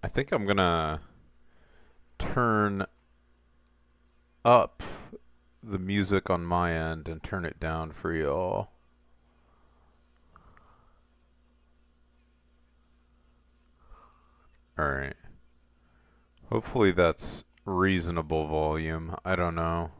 I think I'm gonna turn up the music on my end and turn it down for y'all. Alright. Hopefully that's reasonable volume. I don't know.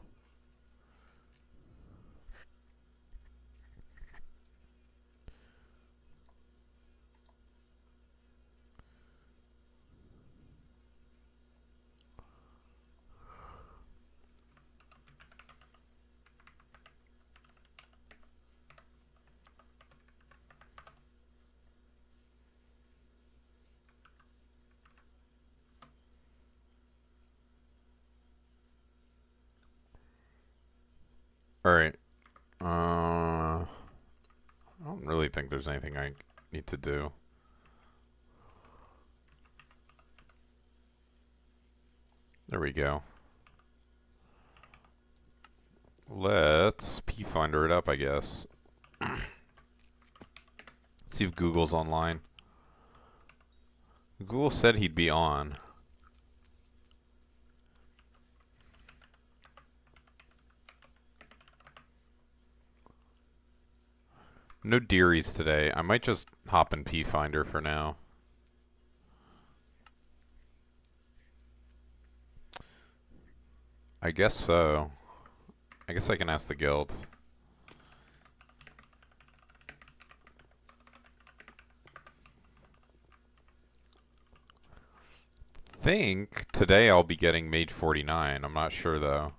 Alright. I don't really think there's anything I need to do. There we go. Let's P-Finder it up, I guess. See if Google's online. Google said he'd be on. No Dearies today. I might just hop in P-Finder for now. I guess so. I guess I can ask the guild. Think today I'll be getting Mage 49. I'm not sure though.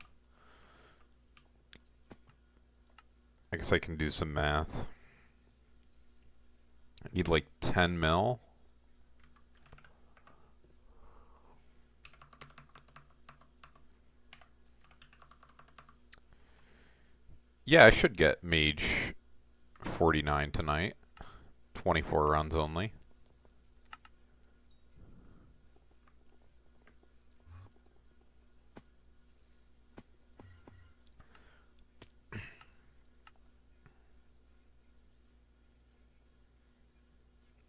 I guess I can do some math. I need like 10 mil. Yeah, I should get Mage 49 tonight. 24 runs only.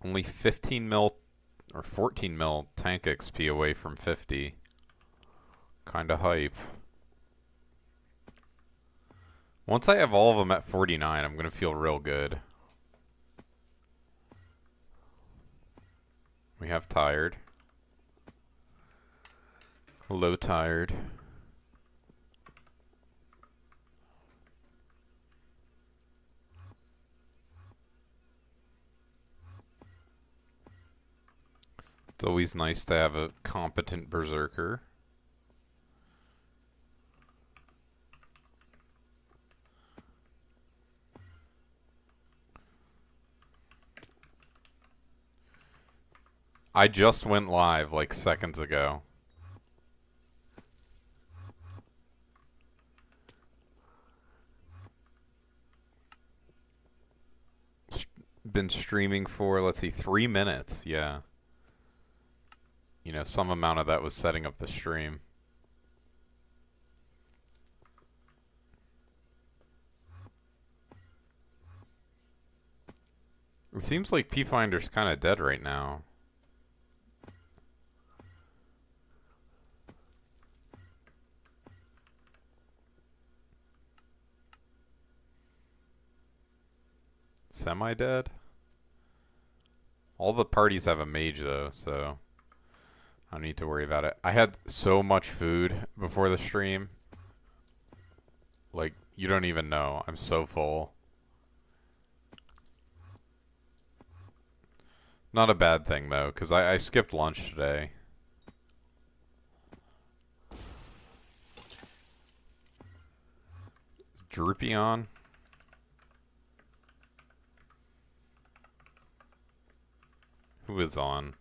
Only 15 mil or 14 mil tank XP away from 50. Kinda hype. Once I have all of them at 49, I'm gonna feel real good. We have tired. Low tired. It's always nice to have a competent berserker. I just went live like seconds ago. Been streaming for, let's see, 3 minutes. Yeah. You know, some amount of that was setting up the stream. It seems like P-Finder's kind of dead right now. Semi-dead? All the parties have a mage though, so I don't need to worry about it. I had so much food before the stream. Like, you don't even know. I'm so full. Not a bad thing though, because I skipped lunch today. Is Droopy on? Who is on?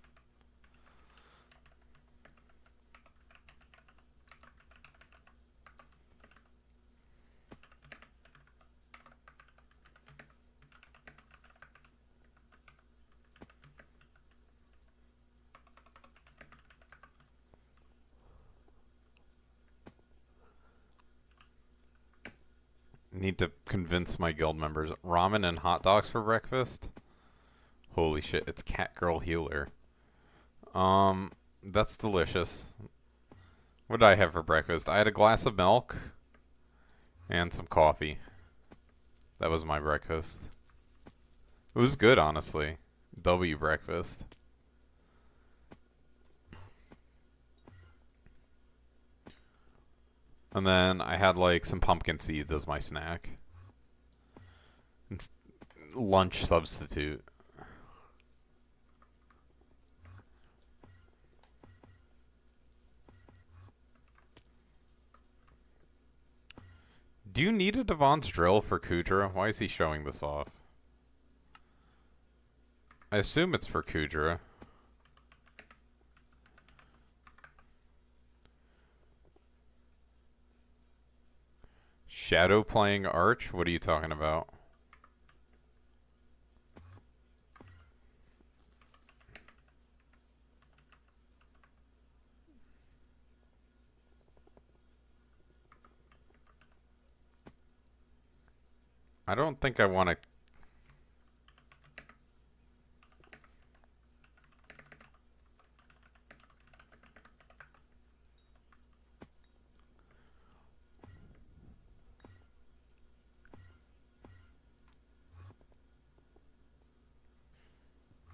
Need to convince my guild members. Ramen and hot dogs for breakfast? Holy shit, it's Cat Girl Healer. That's delicious. What did I have for breakfast? I had a glass of milk and some coffee. That was my breakfast. It was good, honestly. W breakfast. And then I had like some pumpkin seeds as my snack. It's lunch substitute. Do you need a Devon's drill for Kudra? Why is he showing this off? I assume it's for Kudra. Shadow playing Arch? What are you talking about? I don't think I want to...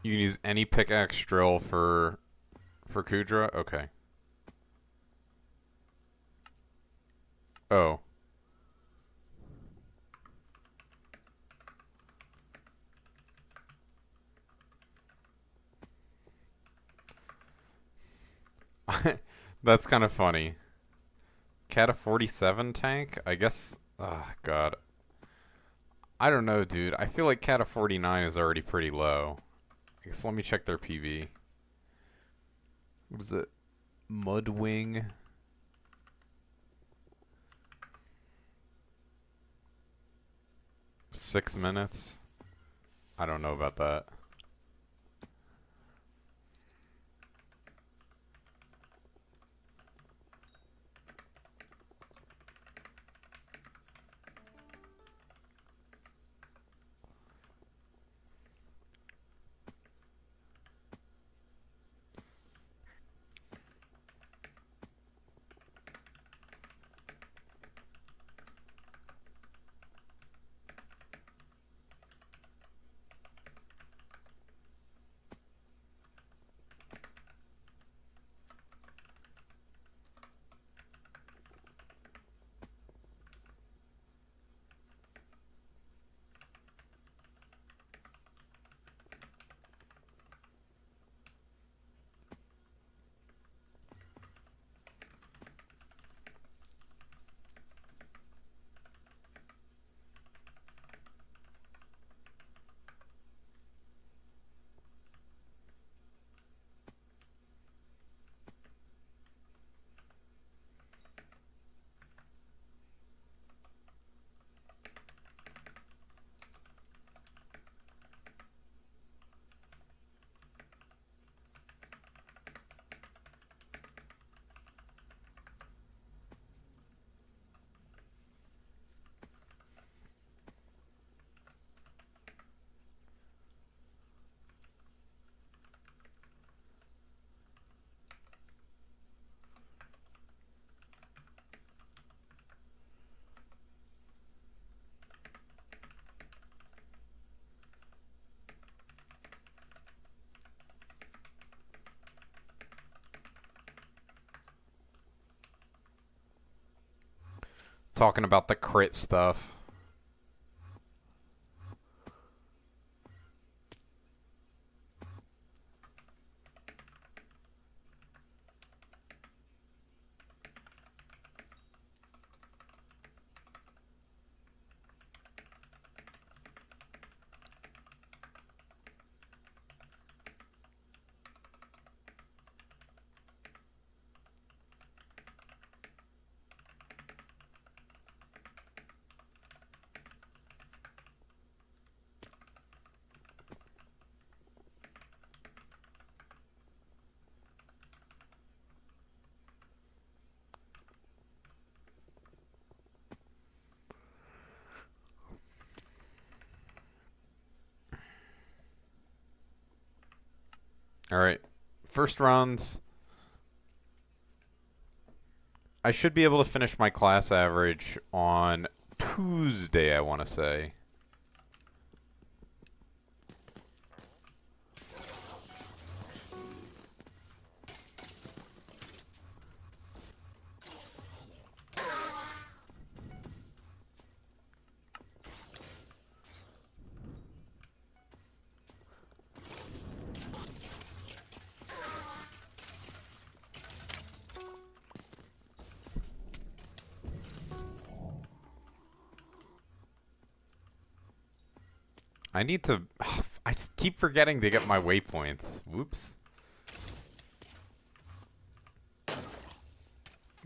You can use any pickaxe drill for Kudra? Okay. Oh. That's kind of funny. Cat a 47 tank? I guess... Oh, God. I don't know, dude. I feel like Cat a 49 is already pretty low. I guess let me check their PV. What is it? Mudwing. Six minutes? I don't know about that. Talking about the crit stuff. All right. First rounds. I should be able to finish my class average on Tuesday, I want to say. I need to... I keep forgetting to get my waypoints. Whoops.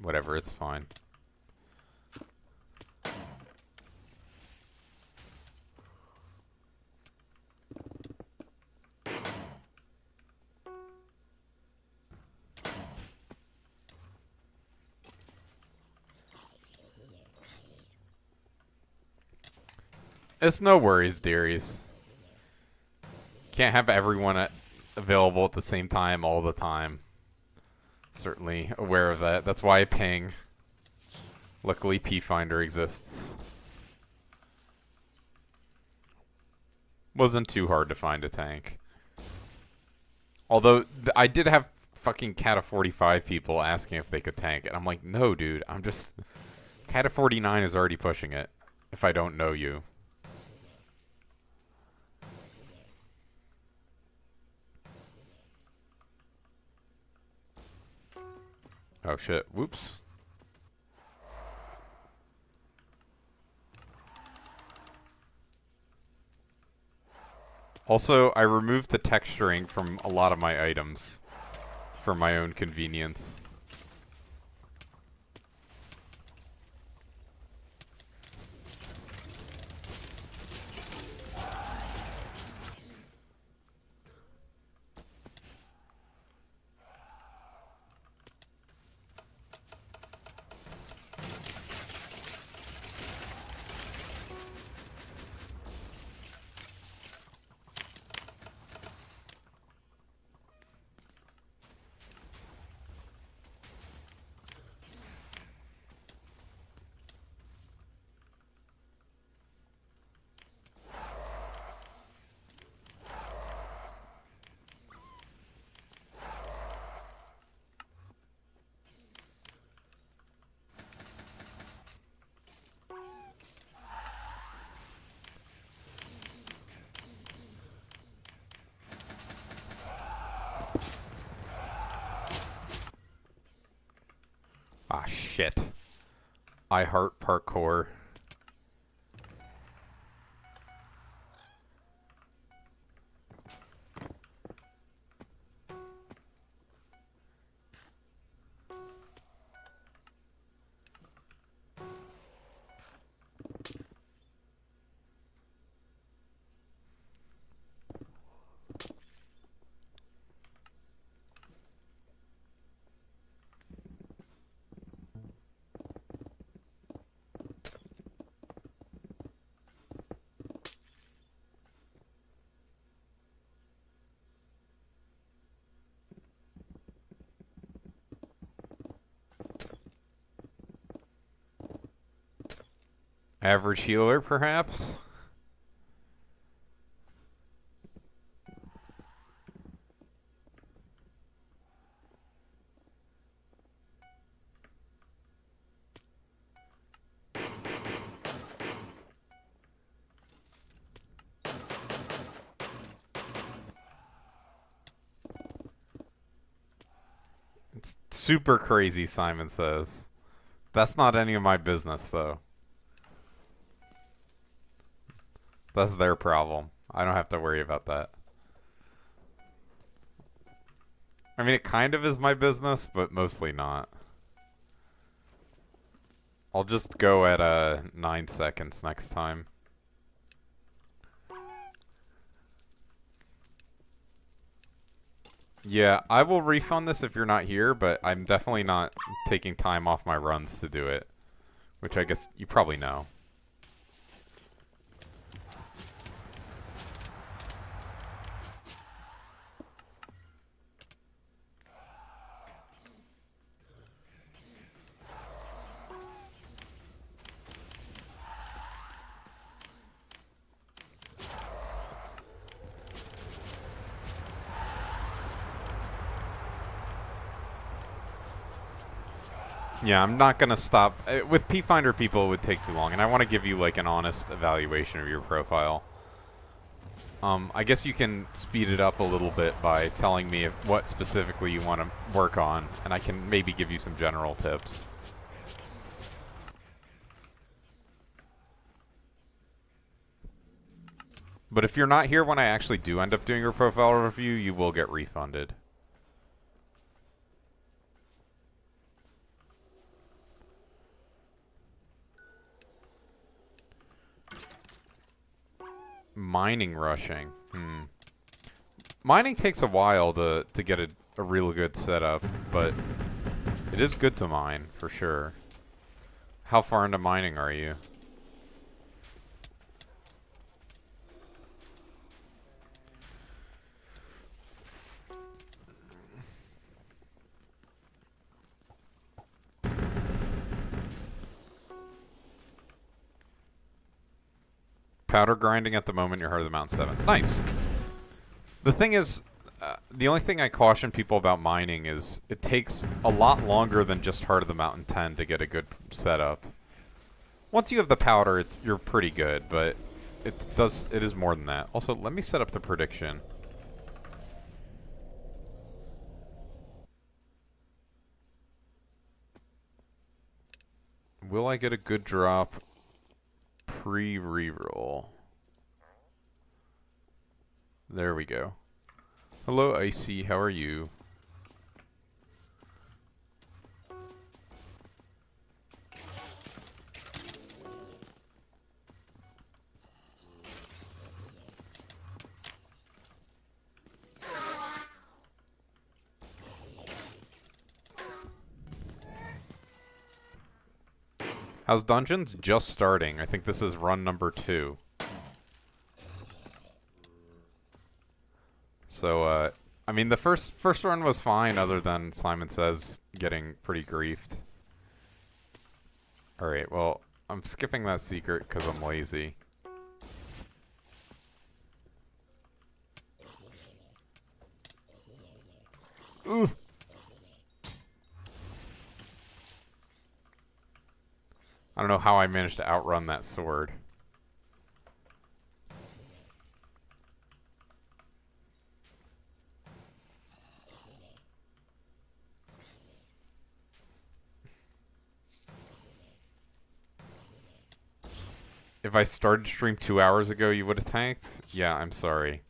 Whatever, it's fine. It's no worries, dearies. Can't have everyone available at the same time all the time. Certainly aware of that. That's why I ping. Luckily, P-Finder exists. Wasn't too hard to find a tank. Although, I did have fucking Cat of 45 people asking if they could tank it. I'm like, no, dude. I'm just... Cat of 49 is already pushing it. If I don't know you. Oh shit, whoops. Also, I removed the texturing from a lot of my items for my own convenience. Ah, shit. I heart parkour. Average healer, perhaps? It's super crazy, Simon says. That's not any of my business, though. That's their problem. I don't have to worry about that. I mean, it kind of is my business, but mostly not. I'll just go at 9 seconds next time. Yeah, I will refund this if you're not here, but I'm definitely not taking time off my runs to do it. Which I guess you probably know. Yeah, I'm not gonna stop. With P-Finder people, it would take too long, and I want to give you like an honest evaluation of your profile. I guess you can speed it up a little bit by telling me what specifically you want to work on, and I can maybe give you some general tips. But if you're not here when I actually do end up doing your profile review, you will get refunded. Mining rushing. Mining takes a while to get a real good setup, but it is good to mine, for sure. How far into mining are you? Powder grinding at the moment, you're Heart of the Mountain 7. Nice. The thing is, the only thing I caution people about mining is it takes a lot longer than just Heart of the Mountain 10 to get a good setup. Once you have the powder, you're pretty good, but it is more than that. Also, let me set up the prediction. Will I get a good drop pre-reroll? There we go. Hello, Icy. How are you? How's dungeons? Just starting. I think this is run number 2. So, I mean, the first run was fine, other than Simon Says getting pretty griefed. Alright, well, I'm skipping that secret because I'm lazy. Ooh. I don't know how I managed to outrun that sword. If I started stream 2 hours ago, you would have tanked? Yeah, I'm sorry.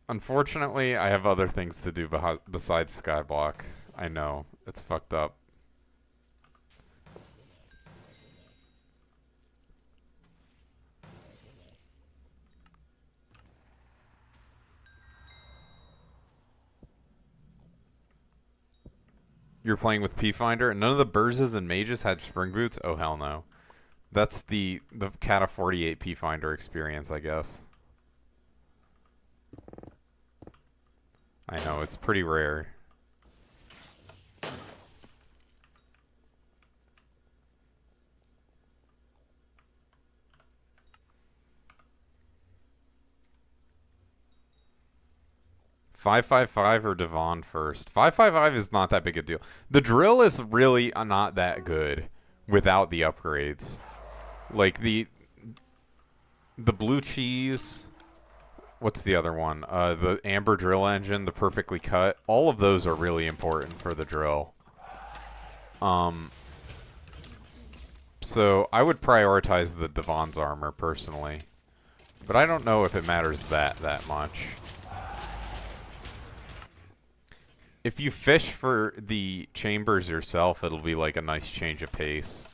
Unfortunately, I have other things to do besides Skyblock. I know. It's fucked up. You're playing with P-Finder? None of the Burzes and Mages had spring boots? Oh, hell no. That's the Cata 48 P-Finder experience, I guess. I know, it's pretty rare. .555 or Devon first. 555 is not that big a deal. The drill is really not that good without the upgrades. Like the blue cheese. What's the other one? The amber drill engine, the perfectly cut. All of those are really important for the drill. So I would prioritize the Devon's armor personally, but I don't know if it matters that much. If you fish for the chambers yourself, it'll be like a nice change of pace.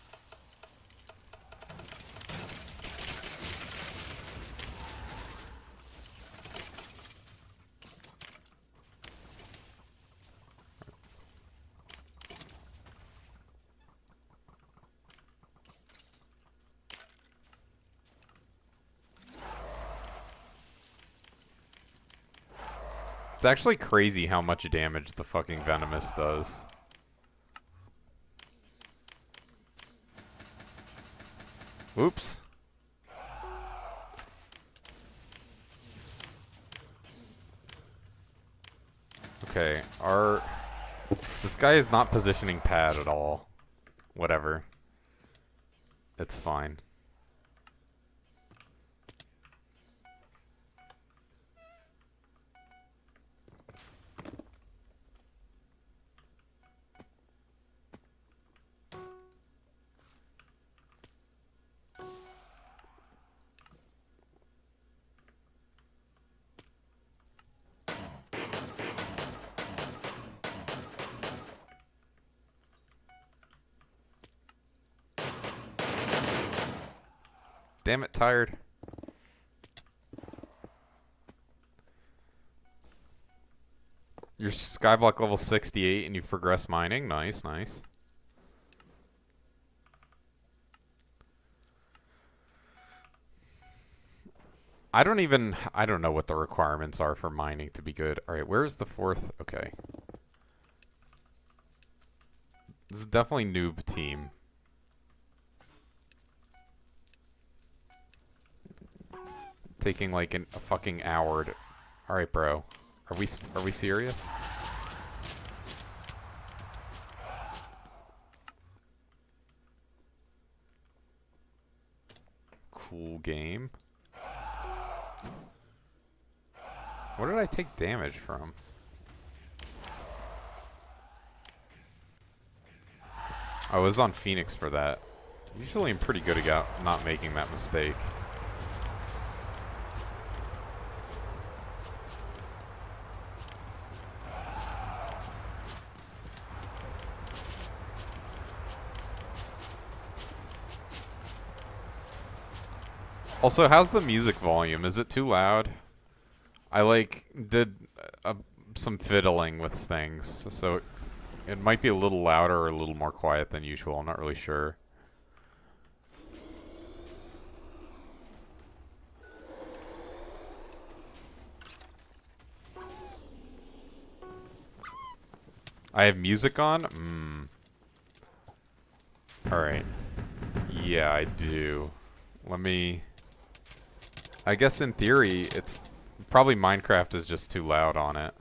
It's actually crazy how much damage the fucking Venomous does. Oops. Okay, This guy is not positioning pad at all. Whatever. It's fine. Damn it, tired. You're Skyblock level 68 and you've progressed mining. Nice, nice. I don't know what the requirements are for mining to be good. Alright, where's the fourth? Okay. This is definitely noob team. Taking like a fucking hour to... Alright, bro. Are we serious? Cool game. What did I take damage from? I was on Phoenix for that. Usually I'm pretty good about not making that mistake. Also, how's the music volume? Is it too loud? I like did some fiddling with things, so it might be a little louder or a little more quiet than usual. I'm not really sure. I have music on? Alright. Yeah, I do. Let me... I guess in theory, it's... Probably Minecraft is just too loud on it.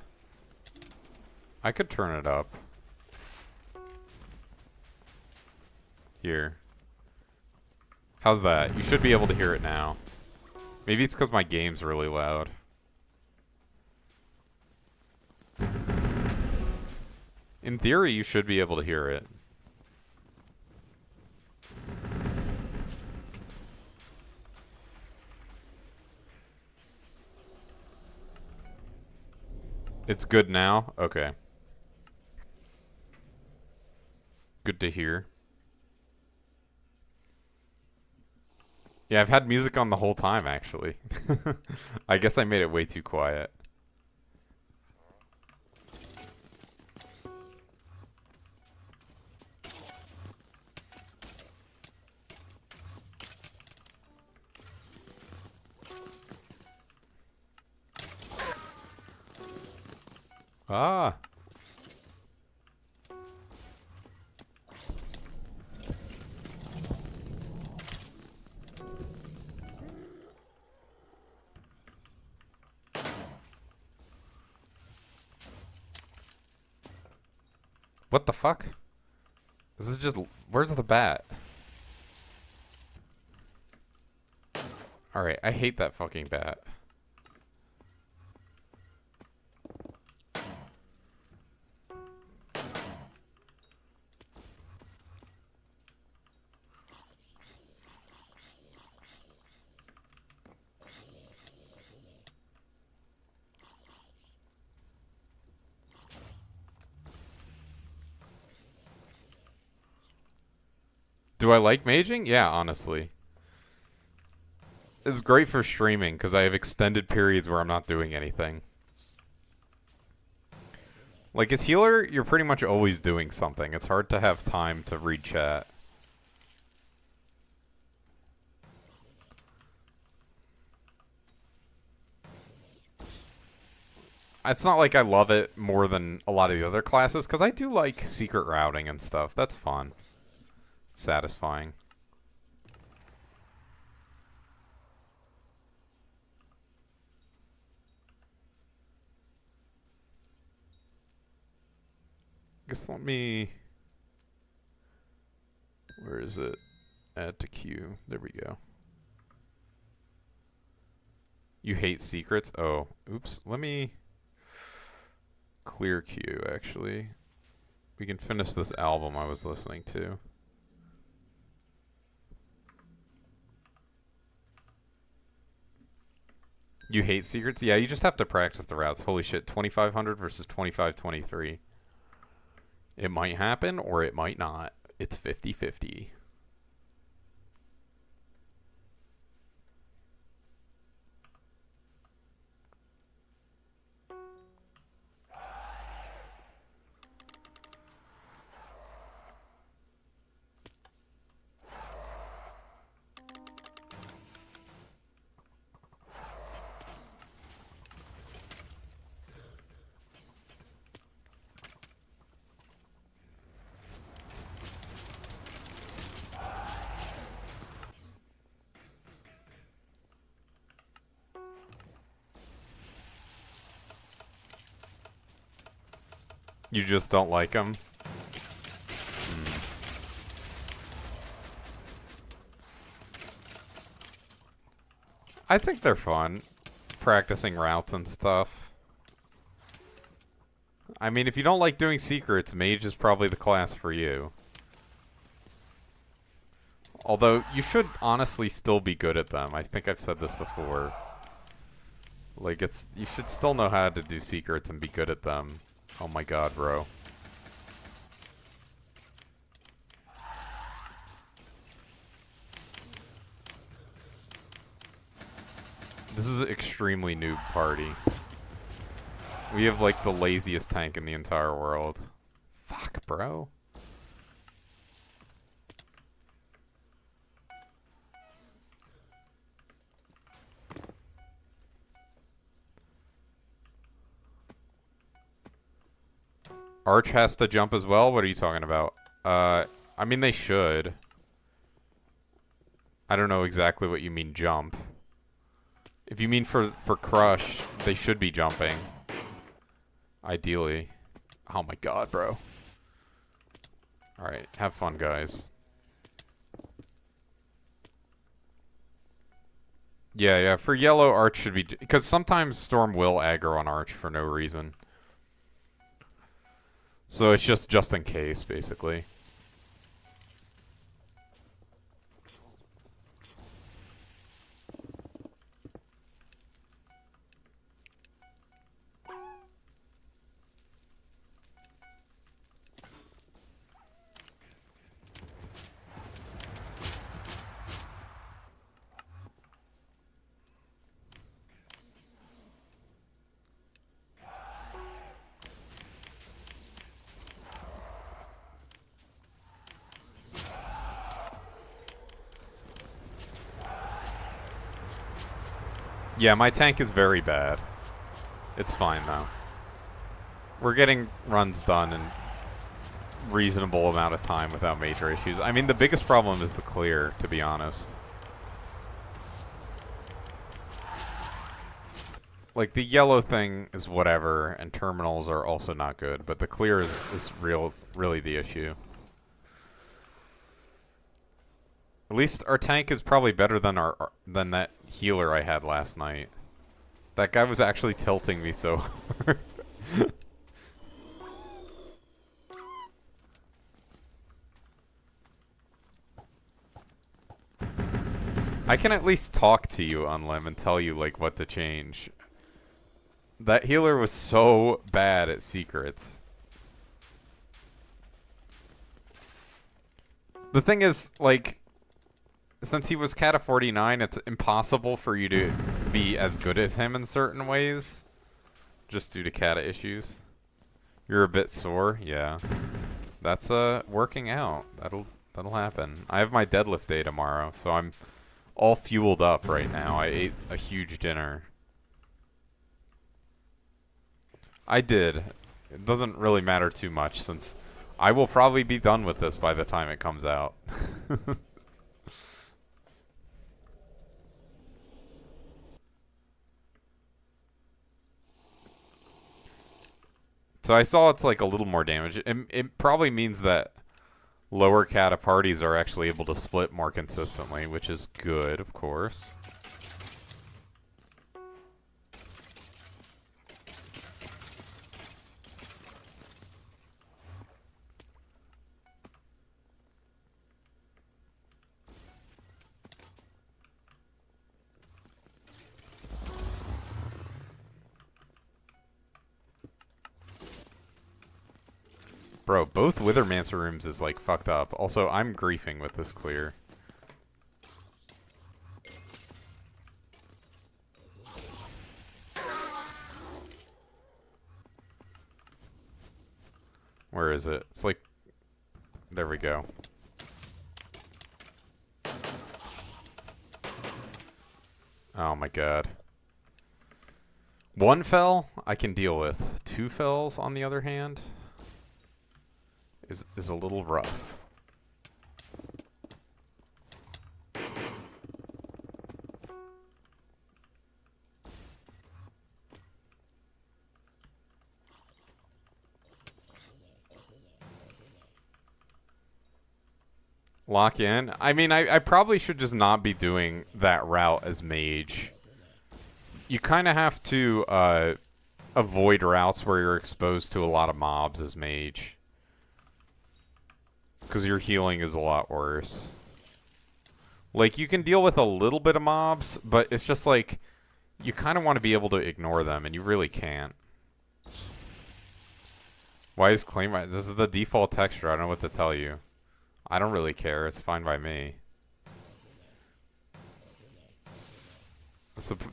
I could turn it up. Here. How's that? You should be able to hear it now. Maybe it's because my game's really loud. In theory, you should be able to hear it. It's good now? Okay. Good to hear. Yeah, I've had music on the whole time, actually. I guess I made it way too quiet. Ah. What the fuck? This is just... Where's the bat? Alright, I hate that fucking bat. Do I like maging? Yeah, honestly. It's great for streaming because I have extended periods where I'm not doing anything. Like, as healer, you're pretty much always doing something. It's hard to have time to read chat. It's not like I love it more than a lot of the other classes, because I do like secret routing and stuff. That's fun. Satisfying. Guess let me... Where is it? Add to queue. There we go. You hate secrets? Oh, oops. Let me clear queue, actually. We can finish this album I was listening to. You hate secrets? Yeah, you just have to practice the routes. Holy shit, 2500 versus 2523. It might happen, or it might not. It's 50-50. You just don't like them? I think they're fun. Practicing routes and stuff. I mean, if you don't like doing secrets, Mage is probably the class for you. Although, you should honestly still be good at them. I think I've said this before. Like, you should still know how to do secrets and be good at them. Oh my god, bro. This is an extremely noob party. We have like the laziest tank in the entire world. Fuck, bro. Arch has to jump as well? What are you talking about? I mean, they should. I don't know exactly what you mean jump. If you mean for Crush, they should be jumping. Ideally. Oh my god, bro. Alright, have fun, guys. Yeah, for yellow, Arch should be... Because sometimes Storm will aggro on Arch for no reason. So it's just in case, basically. Yeah, my tank is very bad. It's fine, though. We're getting runs done in reasonable amount of time without major issues. I mean, the biggest problem is the clear, to be honest. Like, the yellow thing is whatever, and terminals are also not good, but the clear is really the issue. At least our tank is probably better than than that healer I had last night. That guy was actually tilting me so hard. I can at least talk to you, Unlim, and tell you like what to change. That healer was so bad at secrets. The thing is, like, since he was Kata 49, it's impossible for you to be as good as him in certain ways. Just due to Kata issues. You're a bit sore? Yeah. That's working out. That'll happen. I have my deadlift day tomorrow, so I'm all fueled up right now. I ate a huge dinner. I did. It doesn't really matter too much since I will probably be done with this by the time it comes out. So I saw it's like a little more damage. It probably means that lower kata parties are actually able to split more consistently, which is good, of course. Bro, both Withermancer rooms is like fucked up. Also, I'm griefing with this clear. Where is it? It's like... There we go. Oh my god. One fell, I can deal with. Two fells, on the other hand, is a little rough. Lock in? I mean, I probably should just not be doing that route as mage. You kind of have to avoid routes where you're exposed to a lot of mobs as mage. Because your healing is a lot worse. Like, you can deal with a little bit of mobs, but it's just like, you kind of want to be able to ignore them, and you really can't. Why is claim... This is the default texture, I don't know what to tell you. I don't really care, it's fine by me.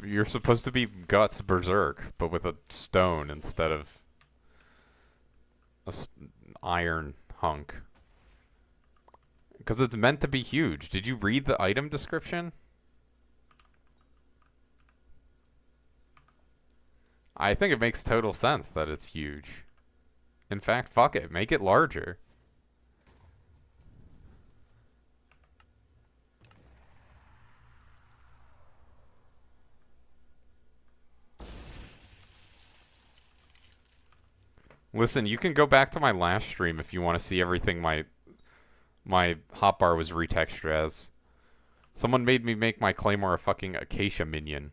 You're supposed to be Guts Berserk, but with a stone instead of an iron hunk. Because it's meant to be huge. Did you read the item description? I think it makes total sense that it's huge. In fact, fuck it. Make it larger. Listen, you can go back to my last stream if you want to see everything my hotbar was retextured as. Someone made me make my Claymore a fucking Acacia minion.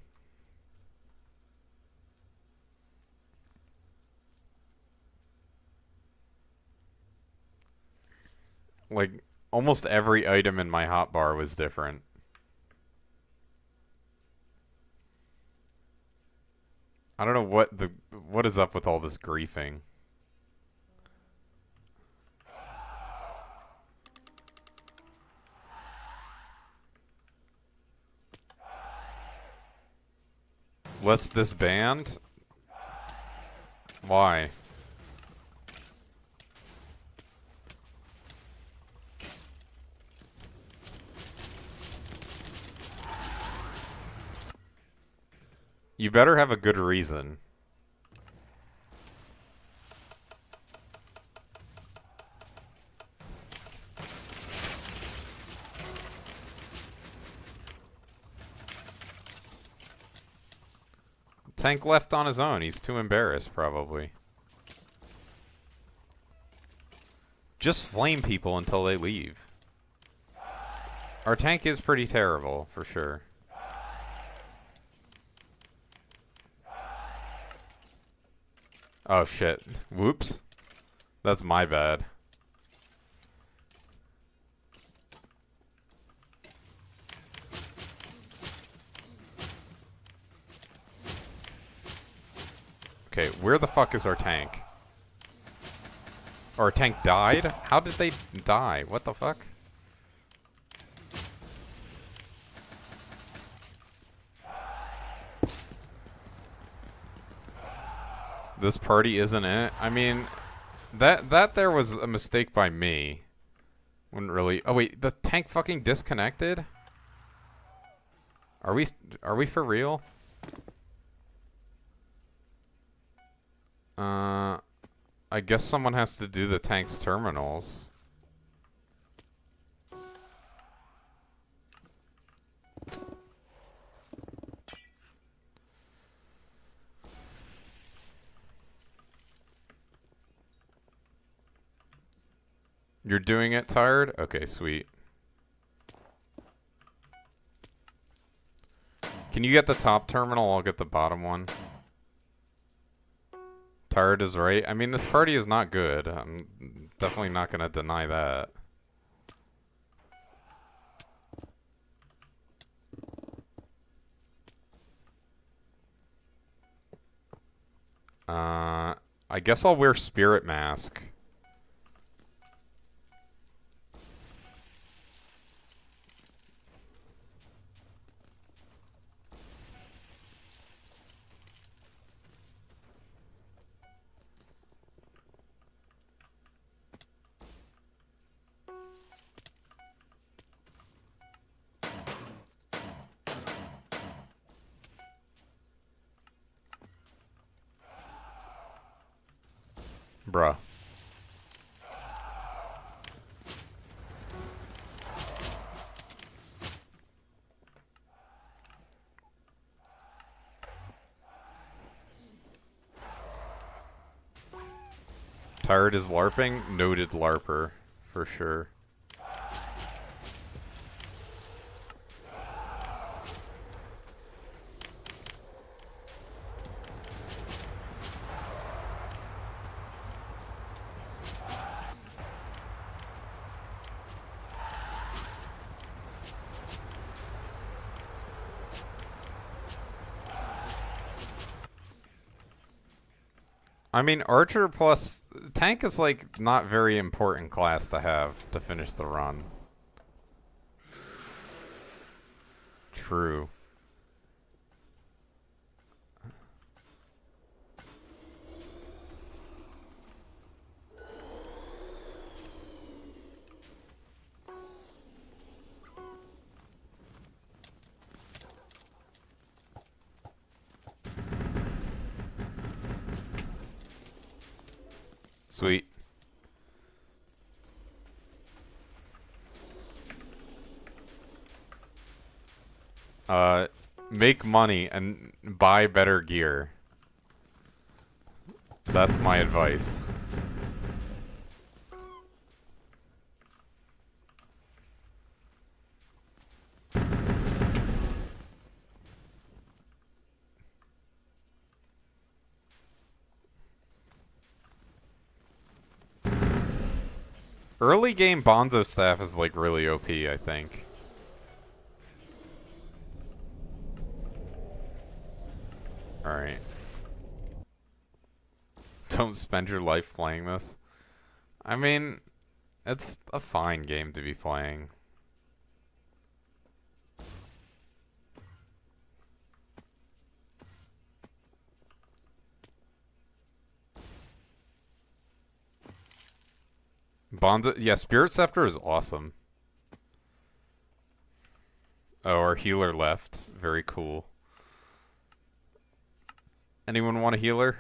Like, almost every item in my hotbar was different. I don't know what is up with all this griefing. What's this band? Why? You better have a good reason. Tank left on his own. He's too embarrassed, probably. Just flame people until they leave. Our tank is pretty terrible, for sure. Oh shit. Whoops. That's my bad. Okay, where the fuck is our tank? Our tank died? How did they die? What the fuck? This party isn't it? I mean, that there was a mistake by me. Wouldn't really... Oh wait, the tank fucking disconnected? Are we for real? I guess someone has to do the tank's terminals. You're doing it tired? Okay, sweet. Can you get the top terminal? I'll get the bottom one. Tired is right. I mean, this party is not good. I'm definitely not going to deny that. I guess I'll wear Spirit Mask. Bruh. Tired is LARPing? Noted LARPer, for sure. I mean, Archer plus tank is like not very important class to have to finish the run. True. Sweet. Make money and buy better gear. That's my advice. Early game Bonzo staff is like really OP, I think. Alright. Don't spend your life playing this. I mean, it's a fine game to be playing. Bonzo, yeah, Spirit Scepter is awesome. Oh, our healer left. Very cool. Anyone want a healer?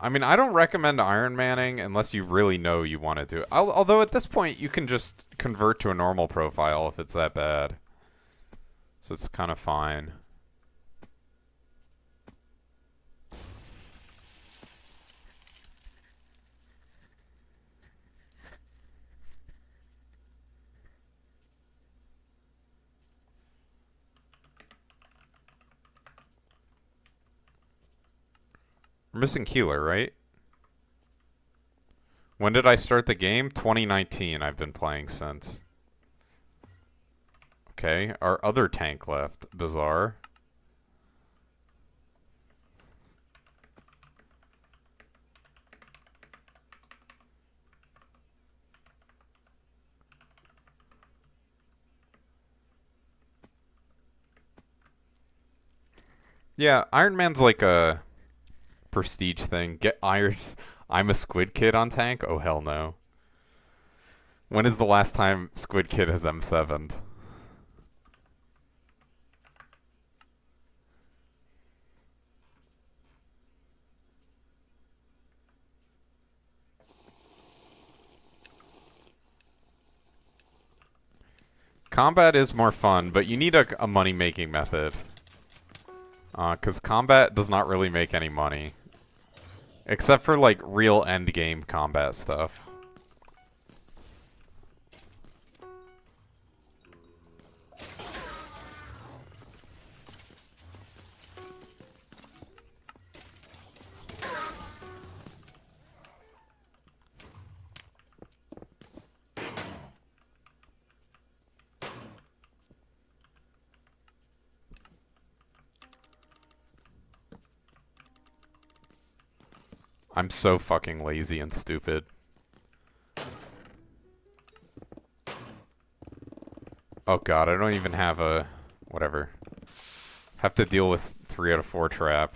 I mean, I don't recommend Iron Manning unless you really know you want to do it. Although at this point, you can just convert to a normal profile if it's that bad. So it's kind of fine. We're missing healer, right? When did I start the game? 2019 I've been playing since. Okay, our other tank left. Bizarre. Yeah, Iron Man's like a prestige thing. Get iron. I'm a Squid Kid on tank? Oh, hell no. When is the last time Squid Kid has M7'd? Combat is more fun, but you need a money-making method. Because combat does not really make any money. Except for, like, real endgame combat stuff. I'm so fucking lazy and stupid. Oh god, I don't even have a... whatever. Have to deal with 3 out of 4 trap.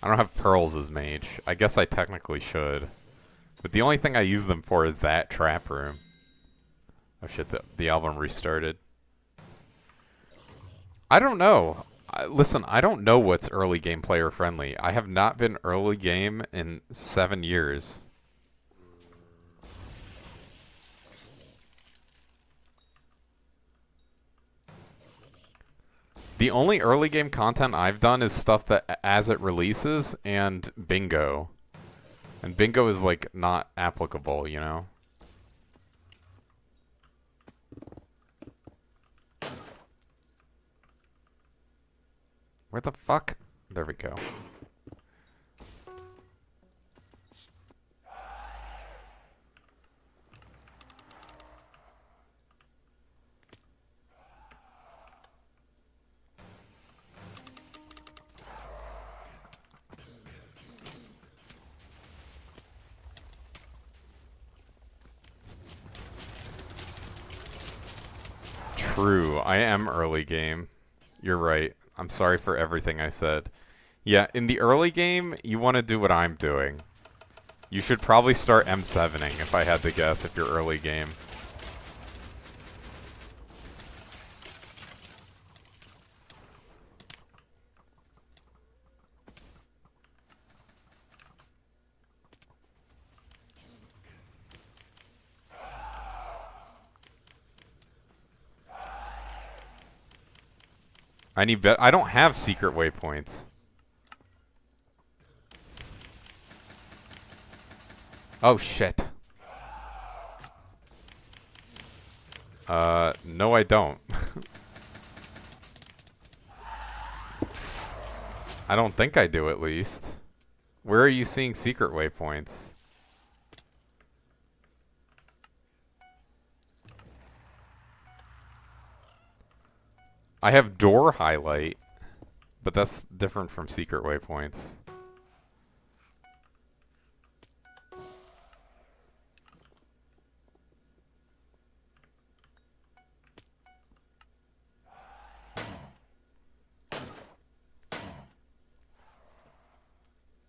I don't have pearls as mage. I guess I technically should. But the only thing I use them for is that trap room. Oh shit, the album restarted. I don't know. Listen, I don't know what's early game player friendly. I have not been early game in 7 years. The only early game content I've done is stuff that as it releases and bingo. And bingo is like not applicable, you know? Where the fuck? There we go. True, I am early game. You're right. I'm sorry for everything I said. Yeah, in the early game, you want to do what I'm doing. You should probably start M7ing, if I had to guess, if you're early game. I don't have secret waypoints. Oh shit. No I don't. I don't think I do at least. Where are you seeing secret waypoints? I have door highlight, but that's different from secret waypoints.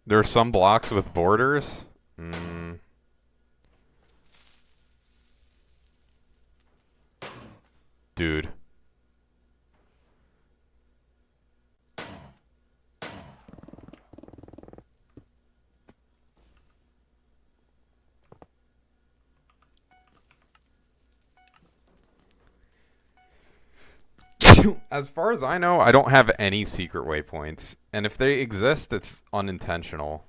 There are some blocks with borders. Dude. As far as I know, I don't have any secret waypoints. And if they exist, it's unintentional.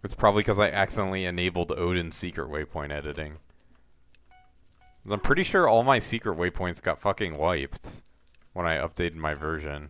It's probably because I accidentally enabled Odin's secret waypoint editing. I'm pretty sure all my secret waypoints got fucking wiped when I updated my version.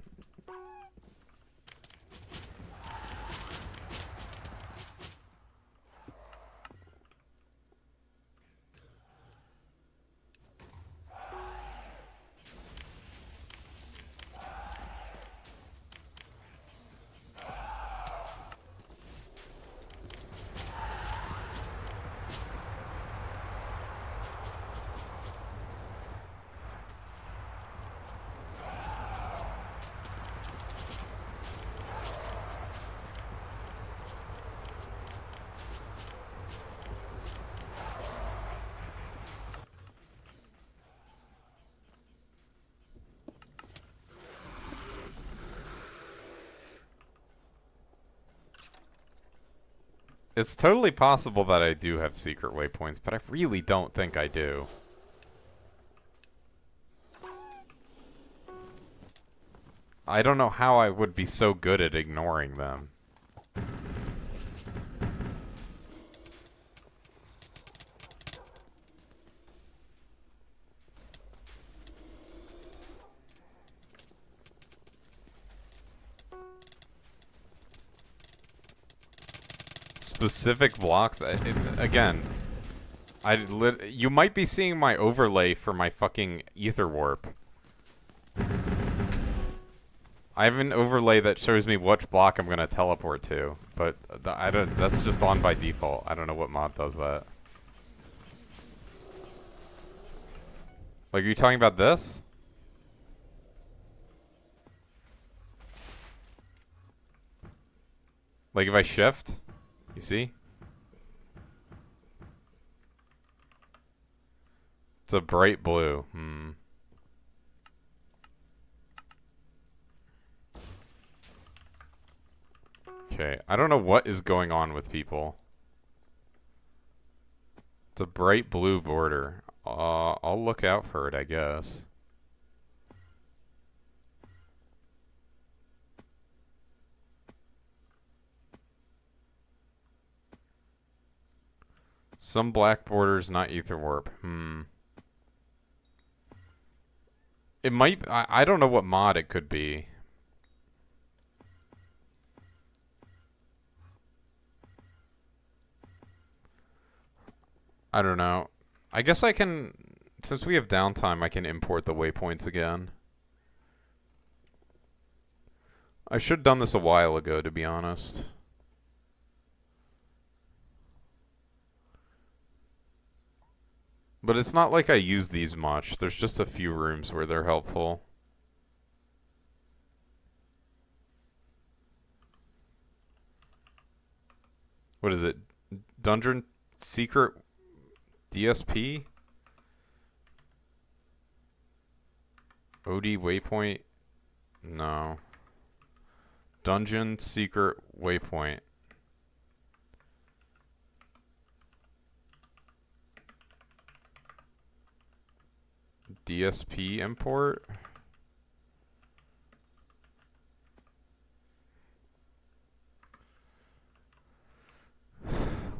It's totally possible that I do have secret waypoints, but I really don't think I do. I don't know how I would be so good at ignoring them. Specific blocks that, again, you might be seeing my overlay for my fucking ether warp. I have an overlay that shows me which block I'm gonna teleport to, but that's just on by default. I don't know what mod does that. Like, are you talking about this? Like if I shift, you see? It's a bright blue. Okay, I don't know what is going on with people. It's a bright blue border. I'll look out for it, I guess. Some black borders, not ether warp. It might. I don't know what mod it could be. I don't know. I guess I can, since we have downtime, I can import the waypoints again. I should have done this a while ago, to be honest. But it's not like I use these much. There's just a few rooms where they're helpful. What is it? Dungeon Secret DSP? OD Waypoint? No. Dungeon Secret Waypoint. DSP import?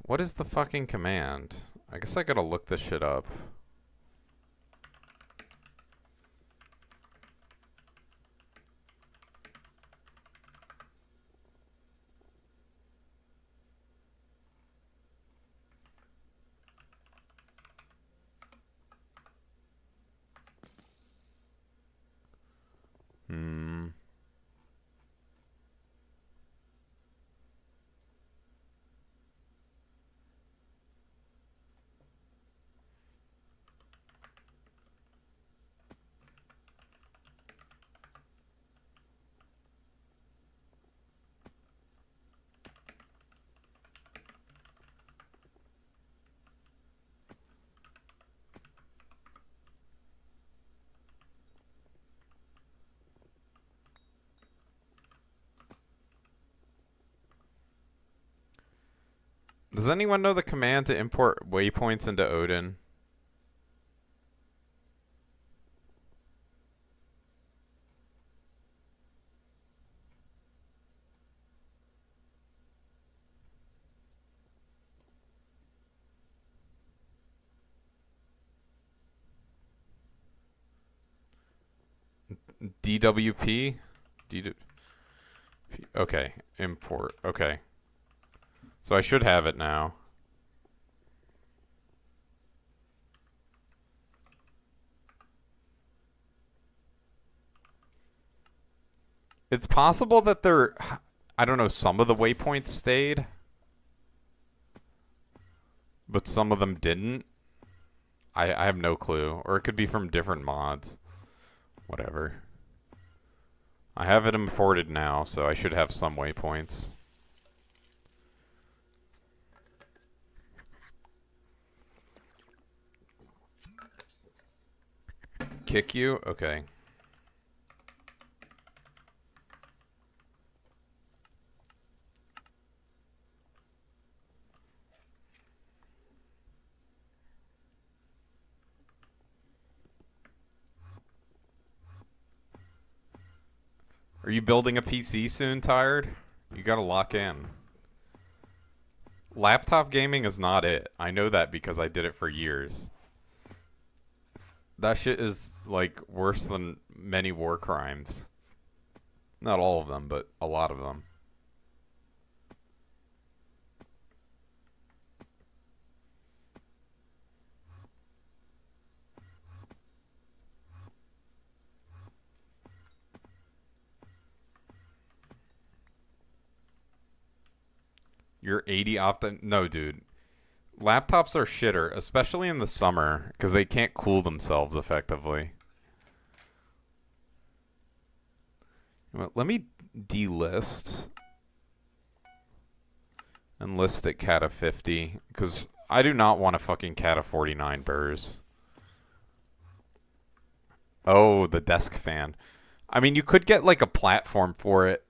What is the fucking command? I guess I gotta look this shit up. Does anyone know the command to import waypoints into Odin? DWP? Okay, import. Okay. So I should have it now. It's possible that I don't know, some of the waypoints stayed, but some of them didn't. I have no clue. Or it could be from different mods. Whatever. I have it imported now, so I should have some waypoints. Kick you? Okay. Are you building a PC soon, Tired? You gotta lock in. Laptop gaming is not it. I know that because I did it for years. That shit is, like, worse than many war crimes. Not all of them, but a lot of them. You're 80 No, dude. Laptops are shitter, especially in the summer, because they can't cool themselves effectively. Let me delist and list at Cata 50, because I do not want a fucking Cata 49 burrs. Oh, the desk fan. I mean, you could get like a platform for it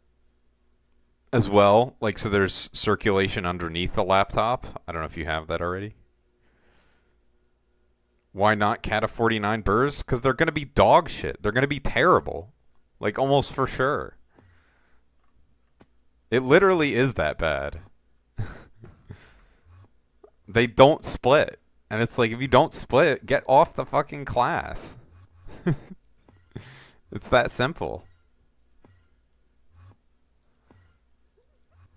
as well, like so there's circulation underneath the laptop. I don't know if you have that already. Why not Cata 49 burrs? Because they're going to be dog shit. They're going to be terrible. Like, almost for sure. It literally is that bad. They don't split. And it's like, if you don't split, get off the fucking class. It's that simple.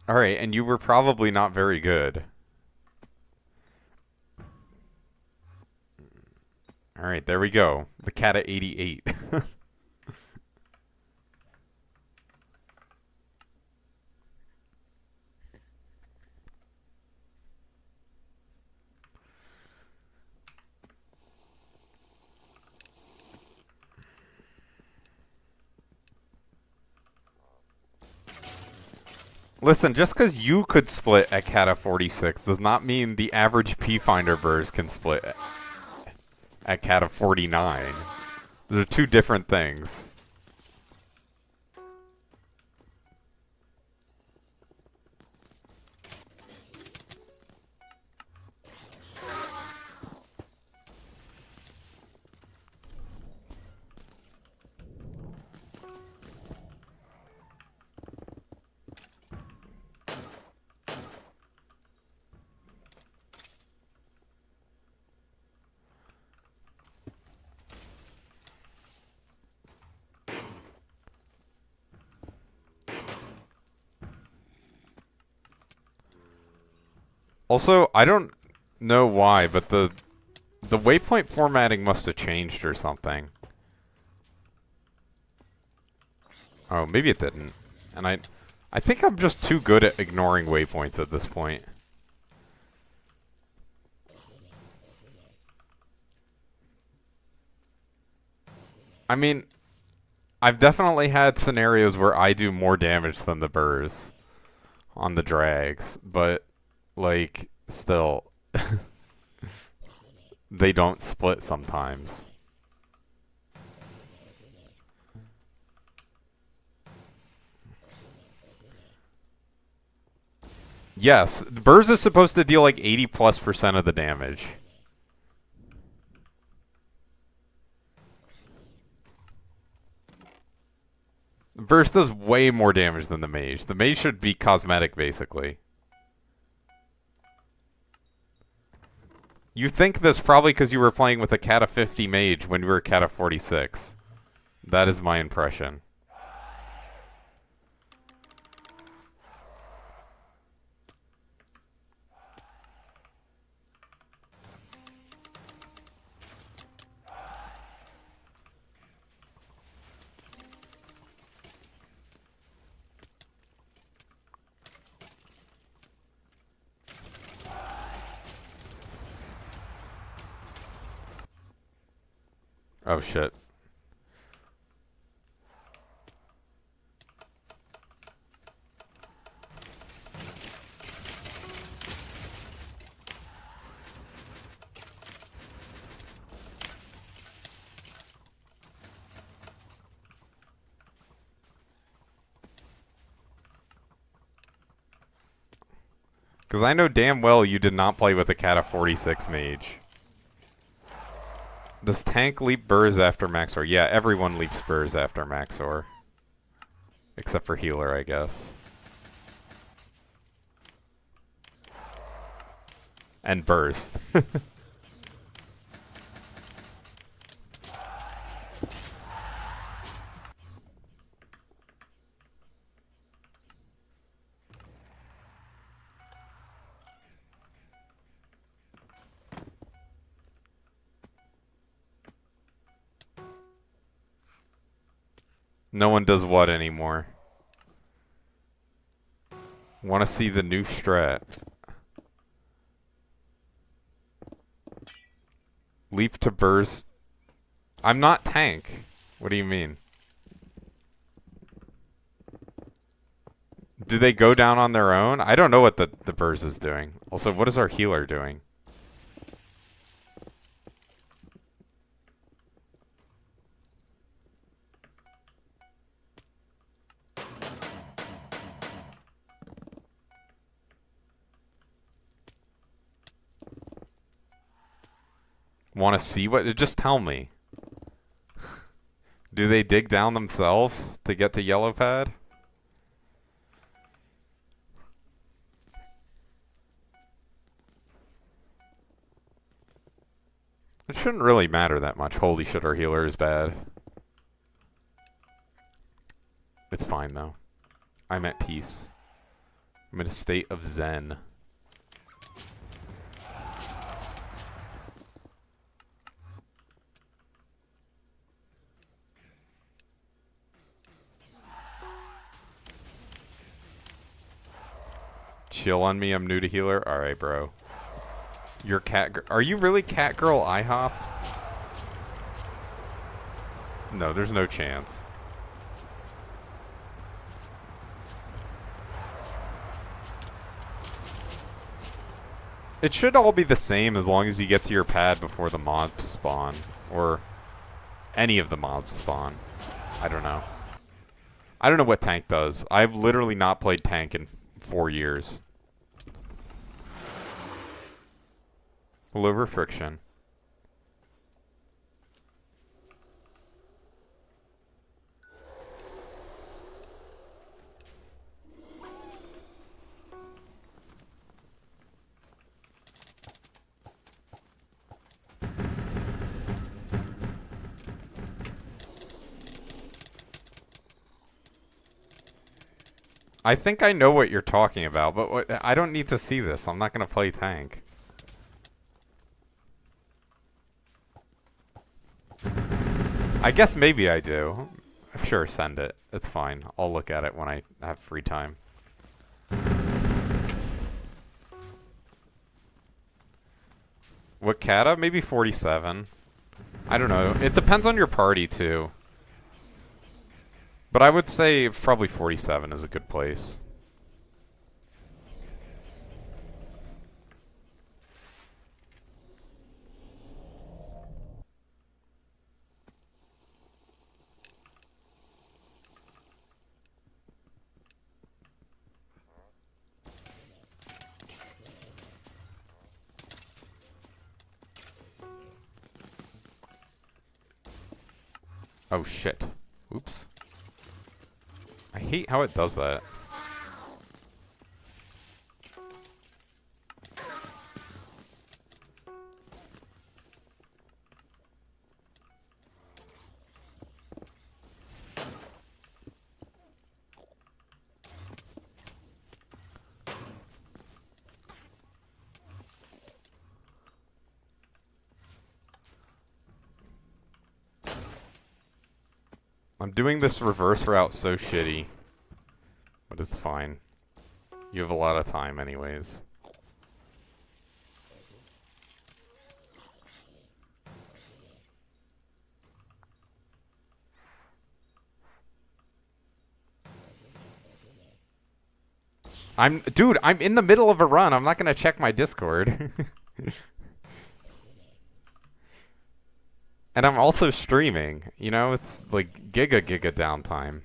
Alright, and you were probably not very good. Alright, there we go. The Cata 88. Listen, just because you could split at Cata 46 does not mean the average P-Finder burrs can split at Cata 49. They're two different things. Also, I don't know why, but the waypoint formatting must have changed or something. Oh, maybe it didn't. And I think I'm just too good at ignoring waypoints at this point. I mean, I've definitely had scenarios where I do more damage than the burrs on the drags, but like, still, they don't split sometimes. Yes, burrs is supposed to deal like 80+% of the damage. Burst does way more damage than the mage. The mage should be cosmetic, basically. You think this probably because you were playing with a Cata 50 mage when you were Cata 46. That is my impression. Oh shit. Because I know damn well you did not play with a Cata 46 mage. Does tank leap burrs after Maxor? Yeah, everyone leaps burrs after Maxor. Except for healer, I guess. And burst. No one does what anymore? Want to see the new strat. Leap to burst. I'm not tank. What do you mean? Do they go down on their own? I don't know what the burst is doing. Also, what is our healer doing? Want to see what? Just tell me. Do they dig down themselves to get to yellow pad? It shouldn't really matter that much. Holy shit, our healer is bad. It's fine though. I'm at peace. I'm in a state of zen. Chill on me, I'm new to healer. Alright, bro. You're are you really cat girl IHOP? No, there's no chance. It should all be the same as long as you get to your pad before the mobs spawn. Or any of the mobs spawn. I don't know. I don't know what tank does. I've literally not played tank in 4 years. Over friction. I think I know what you're talking about, but I don't need to see this. I'm not going to play tank. I guess maybe I do. Sure, send it. It's fine. I'll look at it when I have free time. What kata? Maybe 47. I don't know. It depends on your party, too. But I would say probably 47 is a good place. Oh shit. Oops. I hate how it does that. I'm doing this reverse route so shitty. But it's fine. You have a lot of time anyways. Dude, I'm in the middle of a run. I'm not gonna check my Discord. And I'm also streaming. You know, it's like giga downtime.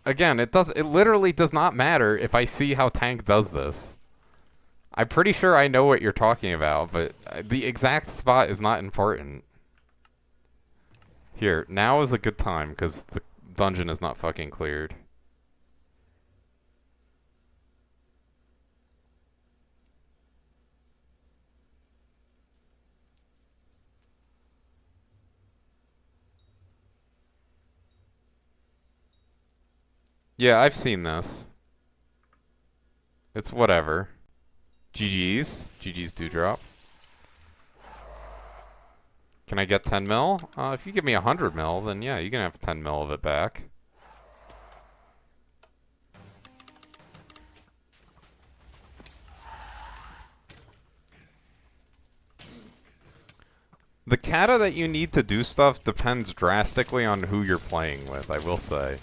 Again, it literally does not matter if I see how tank does this. I'm pretty sure I know what you're talking about, but the exact spot is not important. Here, now is a good time, because the dungeon is not fucking cleared. Yeah, I've seen this. It's whatever. GG's. GG's do drop. Can I get 10 mil? If you give me 100 mil, then yeah, you can have 10 mil of it back. The kata that you need to do stuff depends drastically on who you're playing with, I will say.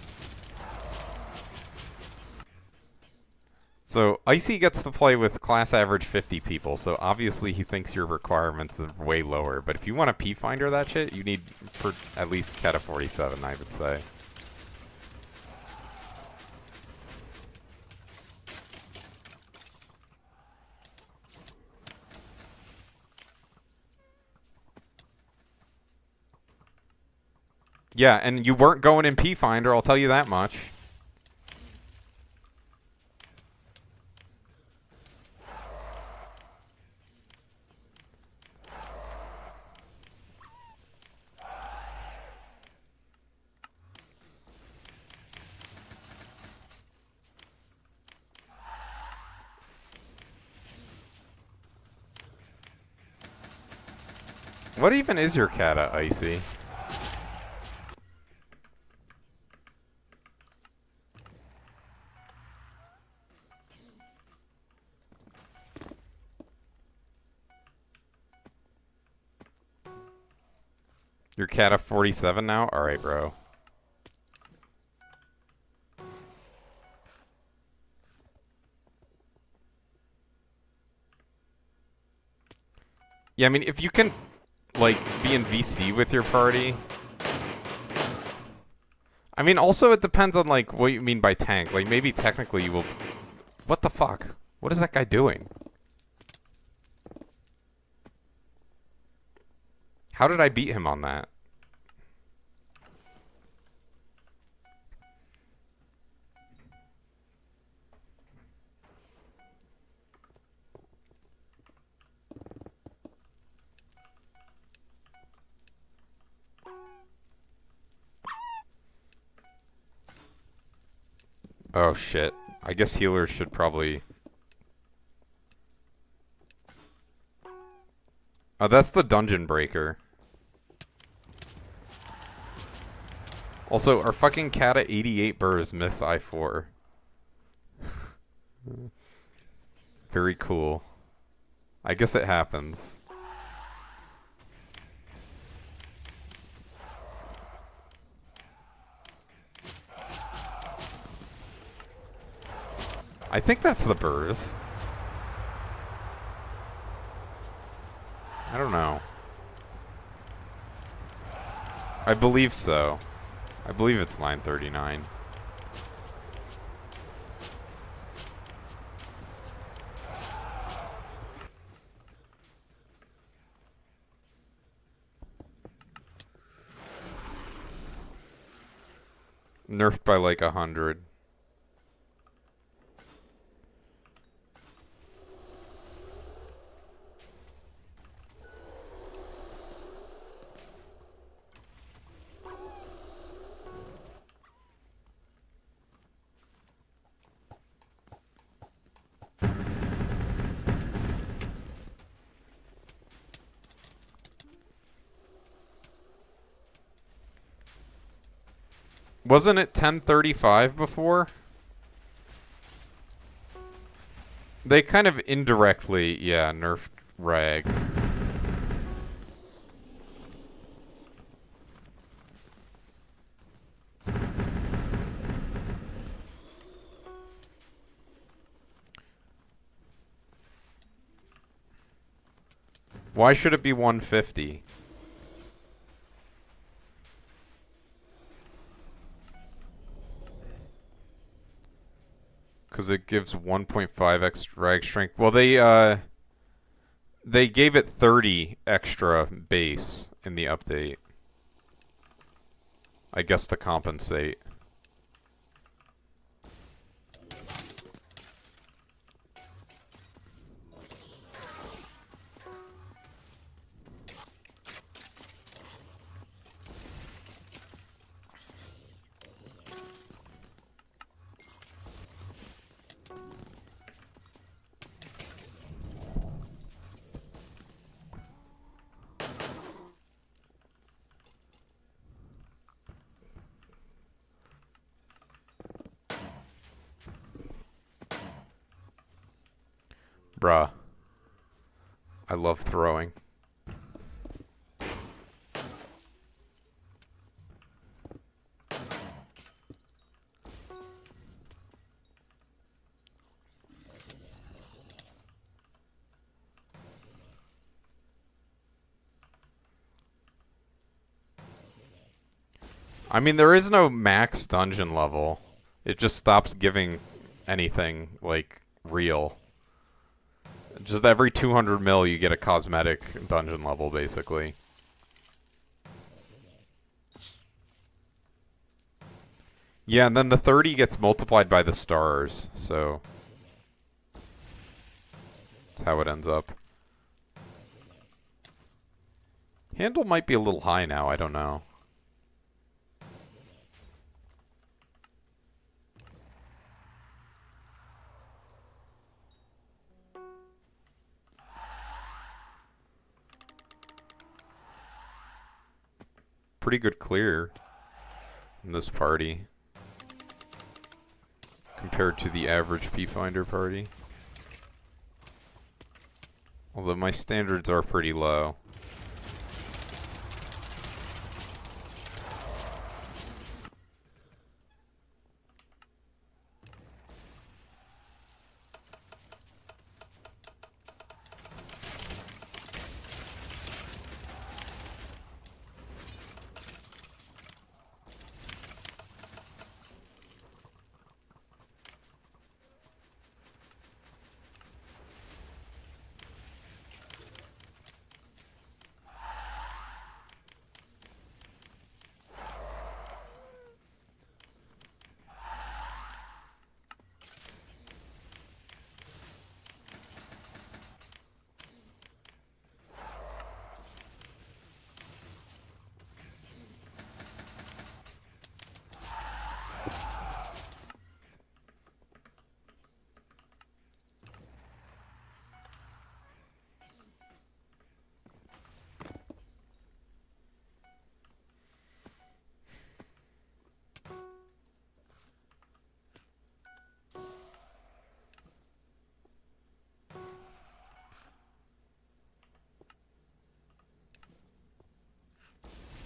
So, Icy gets to play with class average 50 people, so obviously he thinks your requirements are way lower. But if you want a P-Finder that shit, you need for at least Kata 47, I would say. Yeah, and you weren't going in P-Finder, I'll tell you that much. What even is your kata, Icy? Your kata 47 now? Alright, bro. Yeah, I mean, if you can, like, be in VC with your party. I mean, also it depends on, like, what you mean by tank. Like, maybe technically you will... What the fuck? What is that guy doing? How did I beat him on that? Oh, shit. I guess healers should probably... Oh, that's the dungeon breaker. Also, our fucking Kata 88 burrs miss I4. Very cool. I guess it happens. I think that's the burrs. I don't know. I believe so. I believe it's 939. Nerfed by like 100. Wasn't it 1035 before? They kind of indirectly, yeah, nerfed Rag. Why should it be 150? Because it gives 1.5 extra rag strength. Well, they gave it 30 extra base in the update. I guess to compensate. Bruh. I love throwing. I mean, there is no max dungeon level. It just stops giving anything, like, real. Just every 200 mil you get a cosmetic dungeon level, basically. Yeah, and then the 30 gets multiplied by the stars, so... that's how it ends up. Handle might be a little high now, I don't know. Pretty good clear in this party compared to the average P-Finder party. Although my standards are pretty low.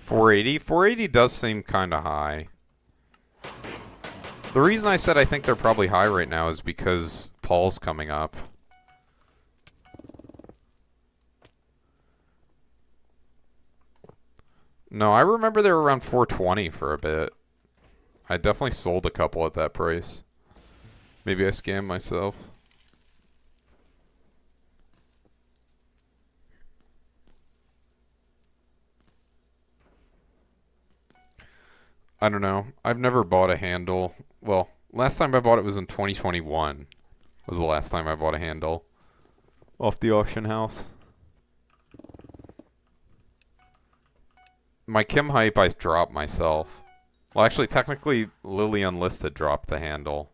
$480 does seem kind of high. The reason I said I think they're probably high right now is because Paul's coming up. No, I remember they were around 420 for a bit. I definitely sold a couple at that price. Maybe I scammed myself. I don't know. I've never bought a handle. Well, last time I bought it was in 2021. Was the last time I bought a handle off the auction house. My Kim Hype I dropped myself. Well, actually, technically, Lily Unlisted dropped the handle.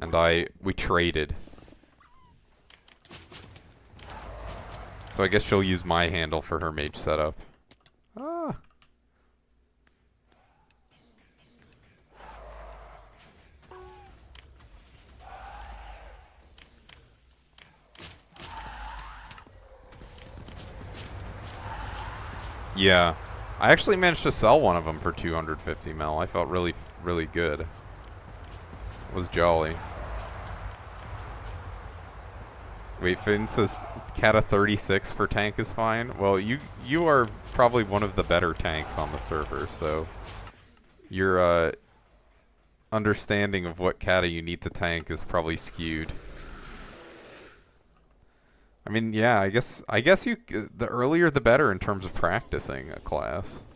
And we traded. So I guess she'll use my handle for her mage setup. Ah. Yeah. I actually managed to sell one of them for 250 mil. I felt really, really good. It was jolly. Wait, Finn says Kata 36 for tank is fine. Well, you are probably one of the better tanks on the server, so you're understanding of what kata you need to tank is probably skewed. I mean, yeah, I guess you the earlier the better in terms of practicing a class.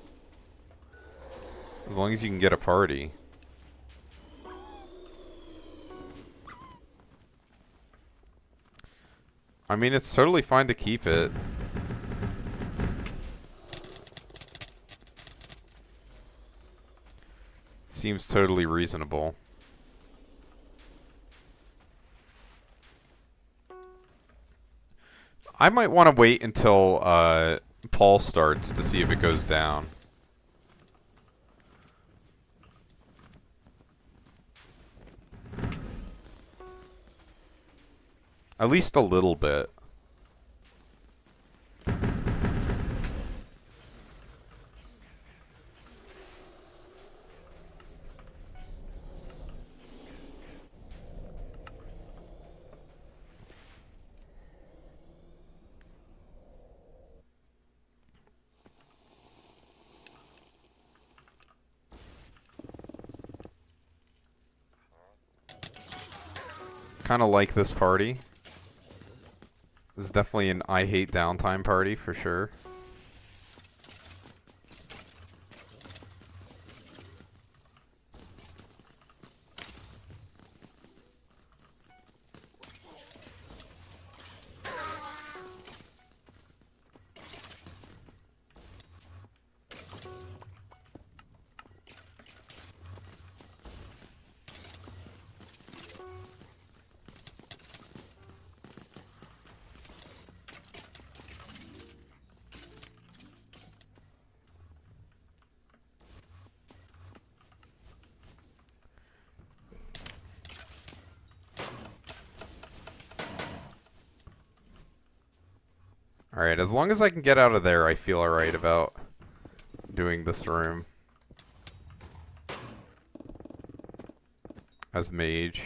As long as you can get a party. I mean, it's totally fine to keep it. Seems totally reasonable. I might want to wait until Paul starts to see if it goes down. At least a little bit. Kind of like this party. This is definitely an I hate downtime party for sure. Alright, as long as I can get out of there, I feel alright about doing this room. As Mage.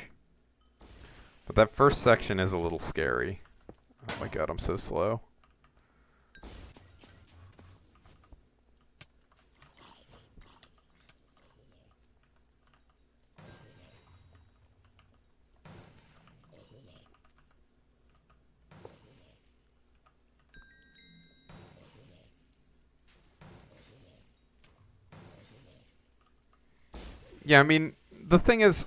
But that first section is a little scary. Oh my god, I'm so slow. Yeah, I mean, the thing is,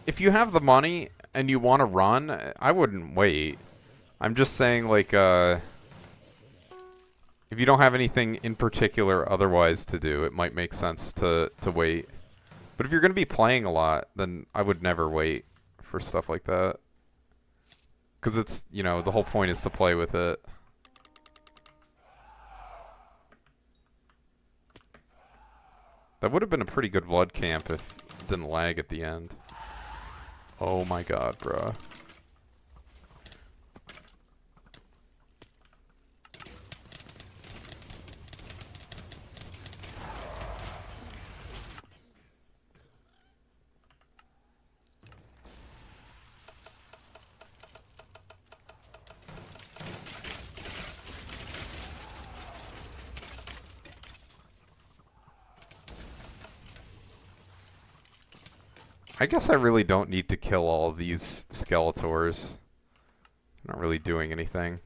if you have the money and you want to run, I wouldn't wait. I'm just saying, like, if you don't have anything in particular otherwise to do, it might make sense to wait. But if you're going to be playing a lot, then I would never wait for stuff like that. Because it's, you know, the whole point is to play with it. That would have been a pretty good blood camp if it didn't lag at the end. Oh my god, bruh. I guess I really don't need to kill all of these Skeletors. Not really doing anything.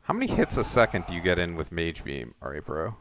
How many hits a second do you get in with Mage Beam? Alright, bro.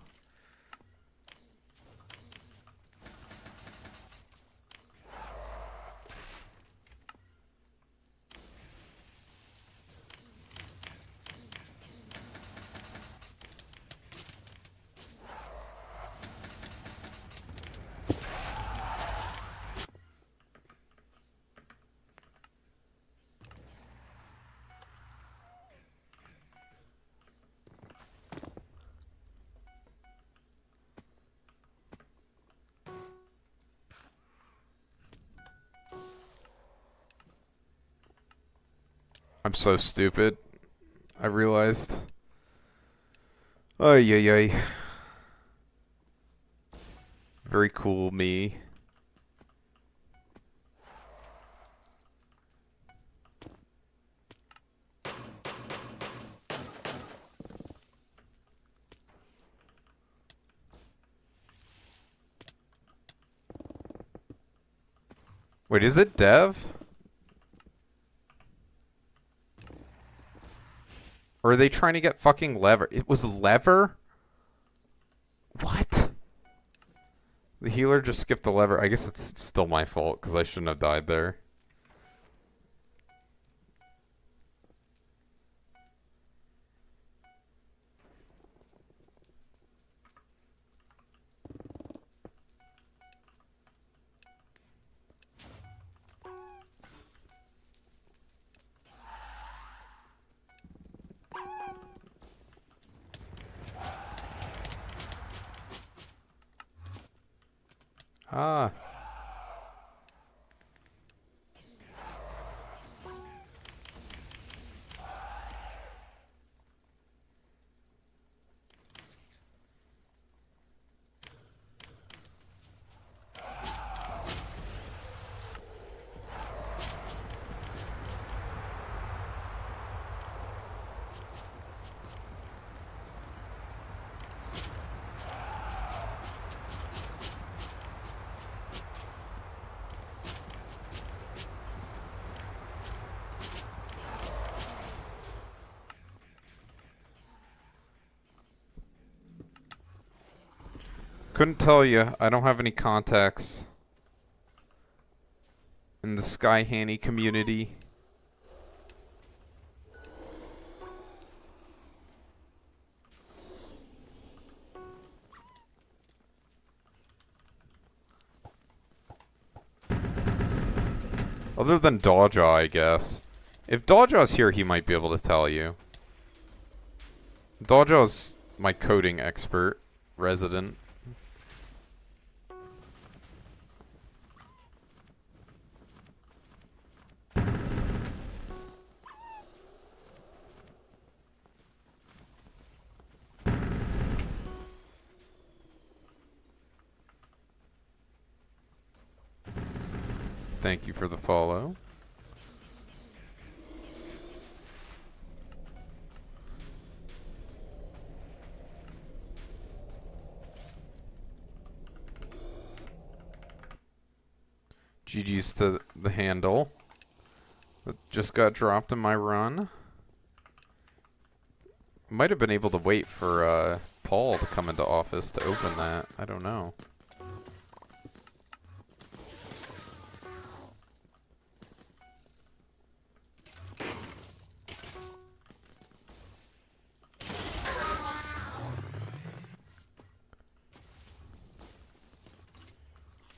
I'm so stupid. I realized. Ay, ay, ay. Very cool, me. Wait, is it Dev? Or are they trying to get fucking Lever? It was Lever? What? The healer just skipped the Lever. I guess it's still my fault, because I shouldn't have died there. Ah. Couldn't tell you. I don't have any contacts in the Sky Hanny community. Other than Dawjaw, I guess. If Dawjaw's here, he might be able to tell you. Dawjaw's my coding expert, resident. Thank you for the follow. GG's to the handle that just got dropped in my run. Might have been able to wait for Paul to come into office to open that. I don't know.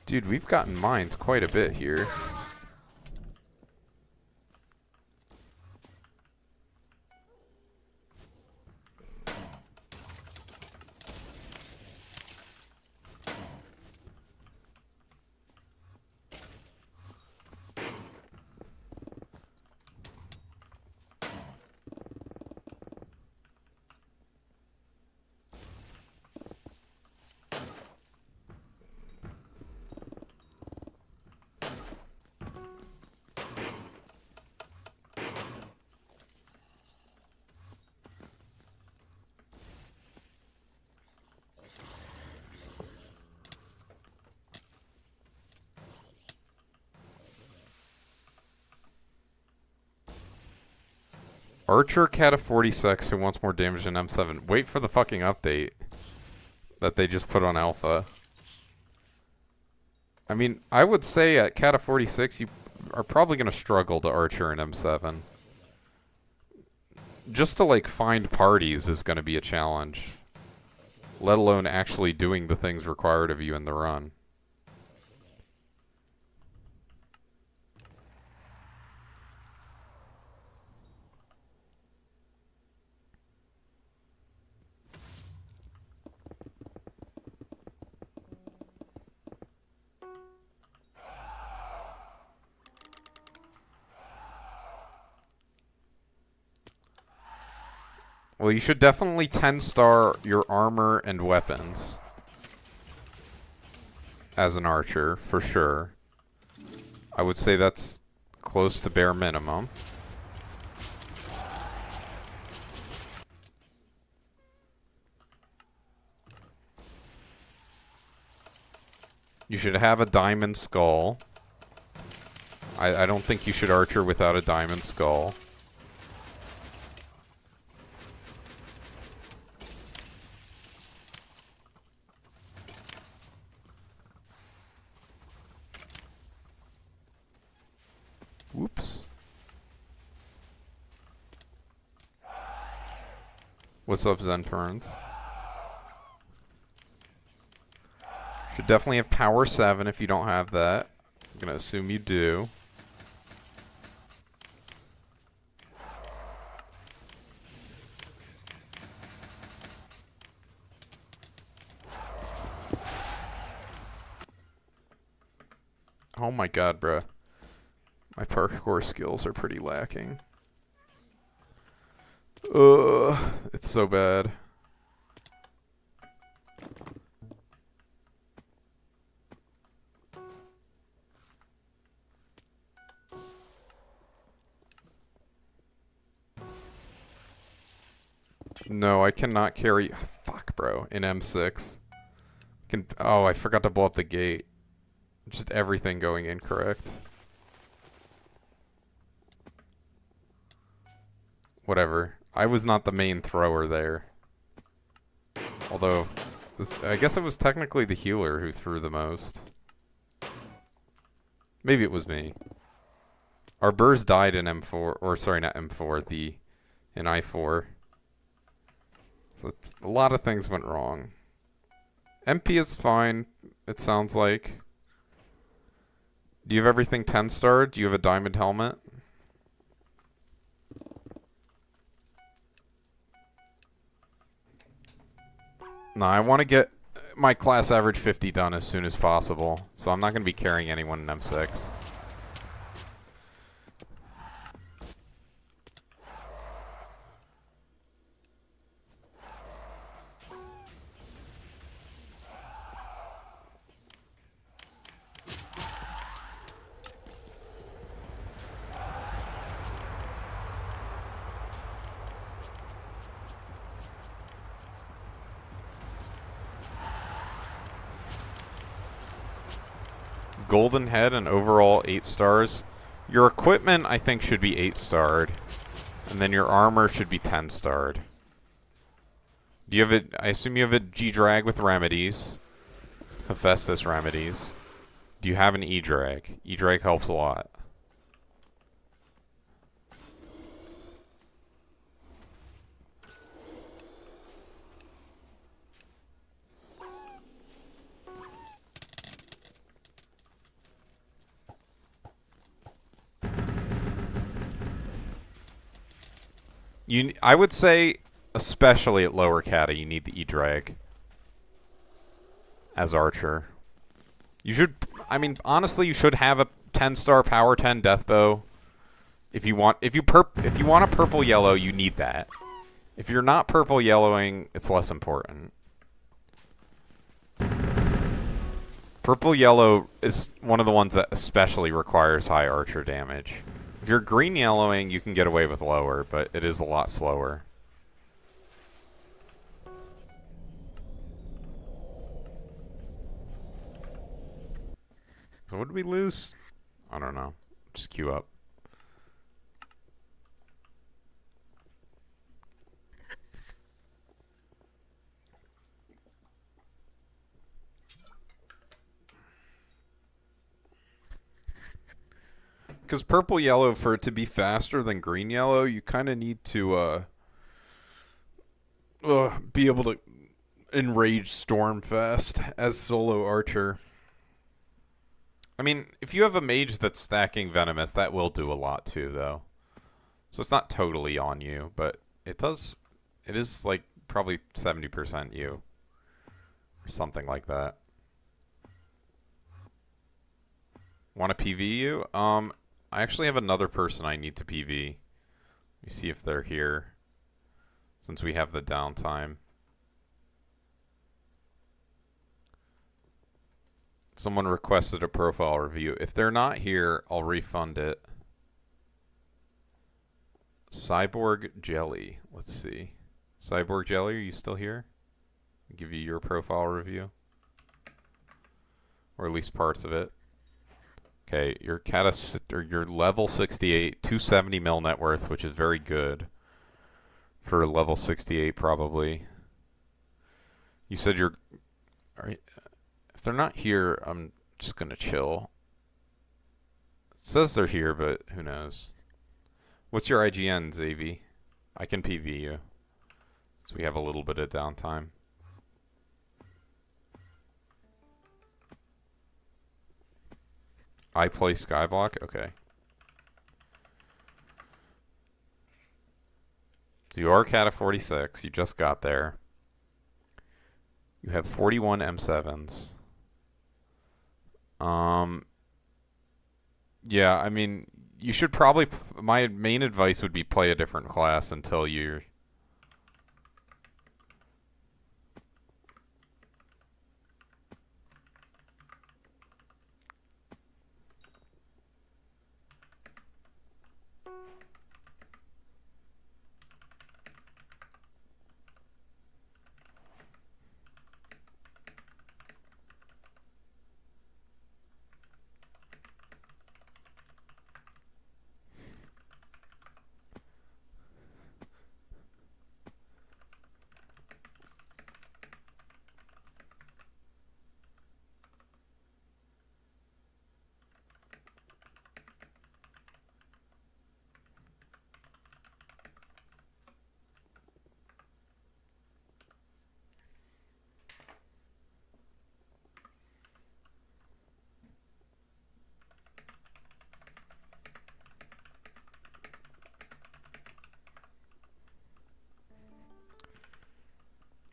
Dude, we've gotten mines quite a bit here. Archer Cat of 46 who wants more damage than M7. Wait for the fucking update that they just put on alpha. I mean, I would say at Cat of 46 you are probably going to struggle to Archer and M7. Just to like find parties is going to be a challenge. Let alone actually doing the things required of you in the run. Well, you should definitely 10-star your armor and weapons as an archer, for sure. I would say that's close to bare minimum. You should have a diamond skull. I don't think you should archer without a diamond skull. Whoops. What's up, Zenferns? Should definitely have power 7 if you don't have that. I'm gonna assume you do. Oh my god, bruh. My parkour skills are pretty lacking. Ugh, it's so bad. No, I cannot carry... Fuck, bro. In M6. Oh, I forgot to blow up the gate. Just everything going incorrect. Whatever. I was not the main thrower there. Although, I guess it was technically the healer who threw the most. Maybe it was me. Our burrs died in M4, or sorry, not M4, in I4. So a lot of things went wrong. MP is fine, it sounds like. Do you have everything 10-star? Do you have a diamond helmet? No, I want to get my class average 50 done as soon as possible, so I'm not going to be carrying anyone in M6. Golden head and overall 8 stars. Your equipment, I think, should be 8-starred. And then your armor should be 10-starred. Do you have it? I assume you have a G-Drag with remedies. Hephaestus remedies. Do you have an E-Drag? E-Drag helps a lot. I would say, especially at lower kata, you need the E-Drag as archer. You should, I mean, honestly, you should have a 10-star power 10 death bow. If you want a purple yellow, you need that. If you're not purple yellowing, it's less important. Purple yellow is one of the ones that especially requires high archer damage. If you're green yellowing, you can get away with lower, but it is a lot slower. So what did we lose? I don't know. Just queue up. Because purple yellow, for it to be faster than green yellow, you kind of need to be able to enrage Stormfast as solo archer. I mean, if you have a mage that's stacking venomous, that will do a lot too, though. So it's not totally on you, but it is like probably 70% you. Or something like that. Want to PV you? I actually have another person I need to PV. Let me see if they're here, since we have the downtime. Someone requested a profile review. If they're not here, I'll refund it. Cyborg Jelly. Let's see. Cyborg Jelly, are you still here? I'll give you your profile review. Or at least parts of it. Okay, you're level 68, 270 mil net worth, which is very good for level 68 probably. You said you're... Alright, if they're not here, I'm just gonna chill. It says they're here, but who knows. What's your IGN, Xavi? I can PV you. So we have a little bit of downtime. I play Skyblock? Okay. So you are cat of 46. You just got there. You have 41 M7s. Yeah, I mean, you should probably... My main advice would be play a different class until you're...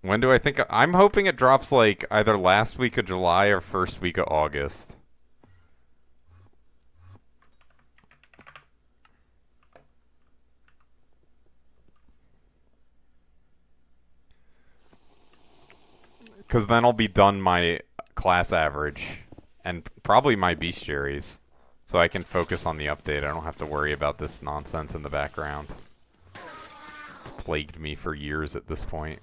When do I think... I'm hoping it drops like either last week of July or first week of August. Because then I'll be done my class average. And probably my bestiaries. So I can focus on the update. I don't have to worry about this nonsense in the background. It's plagued me for years at this point.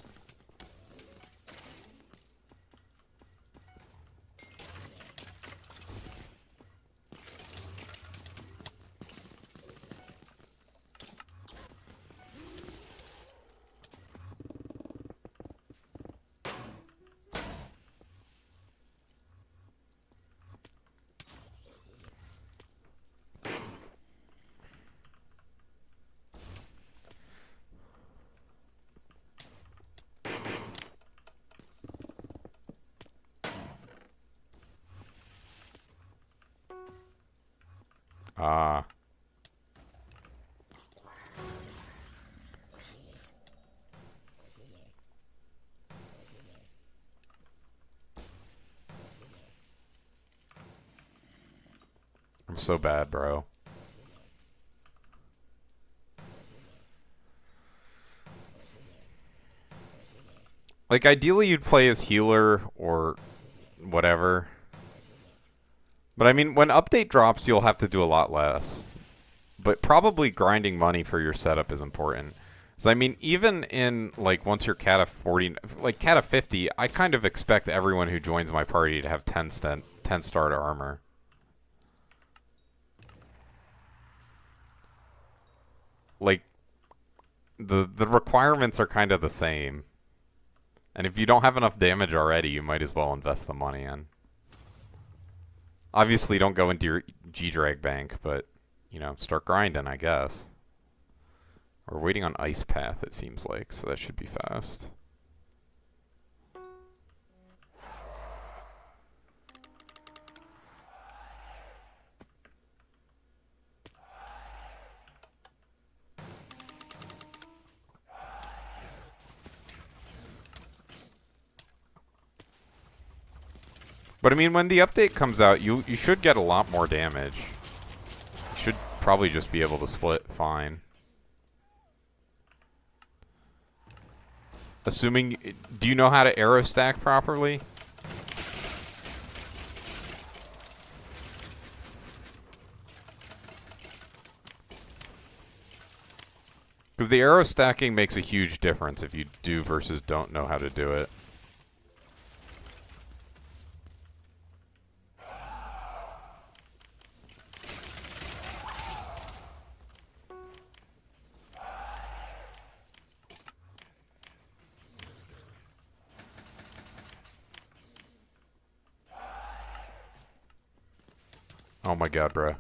Ah. I'm so bad, bro. Like, ideally you'd play as healer or whatever. But I mean, when update drops, you'll have to do a lot less. But probably grinding money for your setup is important. So I mean, even in, like, once you're cat of 40, like, cat of 50, I kind of expect everyone who joins my party to have 10 star armor. Like, the requirements are kind of the same. And if you don't have enough damage already, you might as well invest the money in. Obviously, don't go into your G-Drag bank, but, you know, start grinding, I guess. We're waiting on Ice Path, it seems like, so that should be fast. But I mean, when the update comes out, you should get a lot more damage. You should probably just be able to split fine. Assuming... Do you know how to arrow stack properly? Because the arrow stacking makes a huge difference if you do versus don't know how to do it. Oh my god, bro.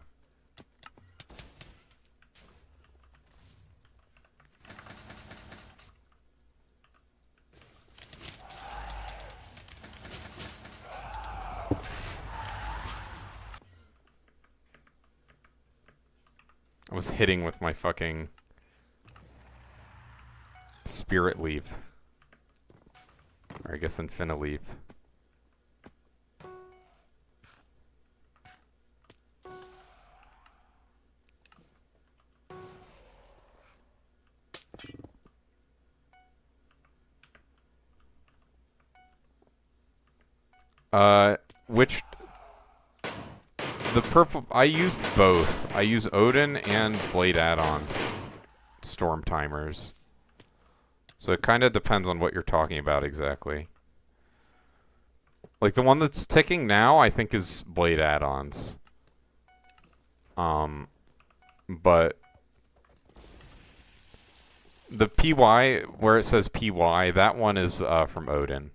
I was hitting with my fucking Spirit Leap. Or I guess Infinite-Leap. Which... The purple... I used both. I use Odin and Blade add-ons. Storm timers. So it kind of depends on what you're talking about exactly. Like, the one that's ticking now, I think, is Blade add-ons. But... The PY, where it says PY, that one is from Odin.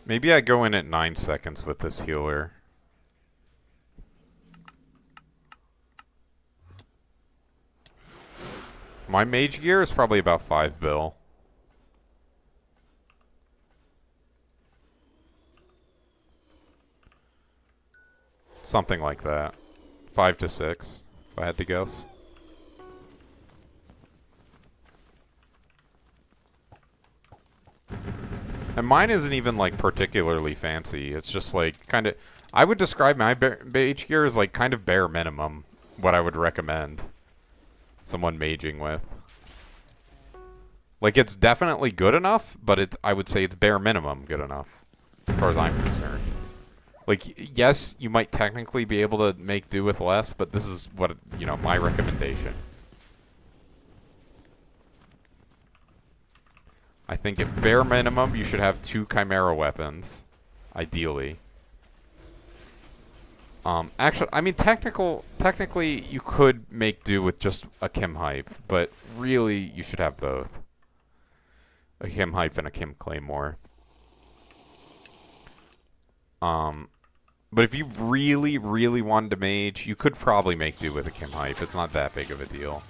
Maybe I go in at 9 seconds with this healer. My mage gear is probably about 5 bill. Something like that. 5 to 6, if I had to guess. And mine isn't even, like, particularly fancy. It's just, like, kind of... I would describe my mage gear as, like, kind of bare minimum. What I would recommend someone maging with. Like, it's definitely good enough, but I would say it's bare minimum good enough. As far as I'm concerned. Like, yes, you might technically be able to make do with less, but this is what, you know, my recommendation. I think at bare minimum, you should have 2 Chimera weapons. Ideally. Actually, I mean, technically, you could make do with just a Kim Hype, but really, you should have both. A Kim Hype and a Kim Claymore. But if you really, really wanted to mage, you could probably make do with a Kim Hype. It's not that big of a deal.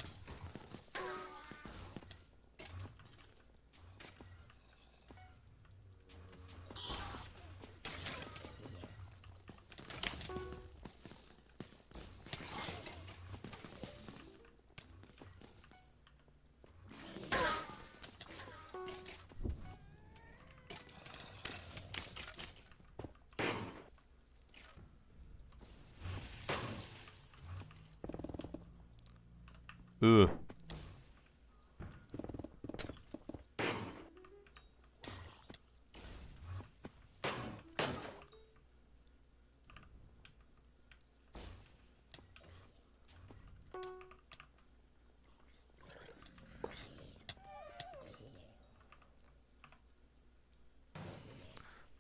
Ugh.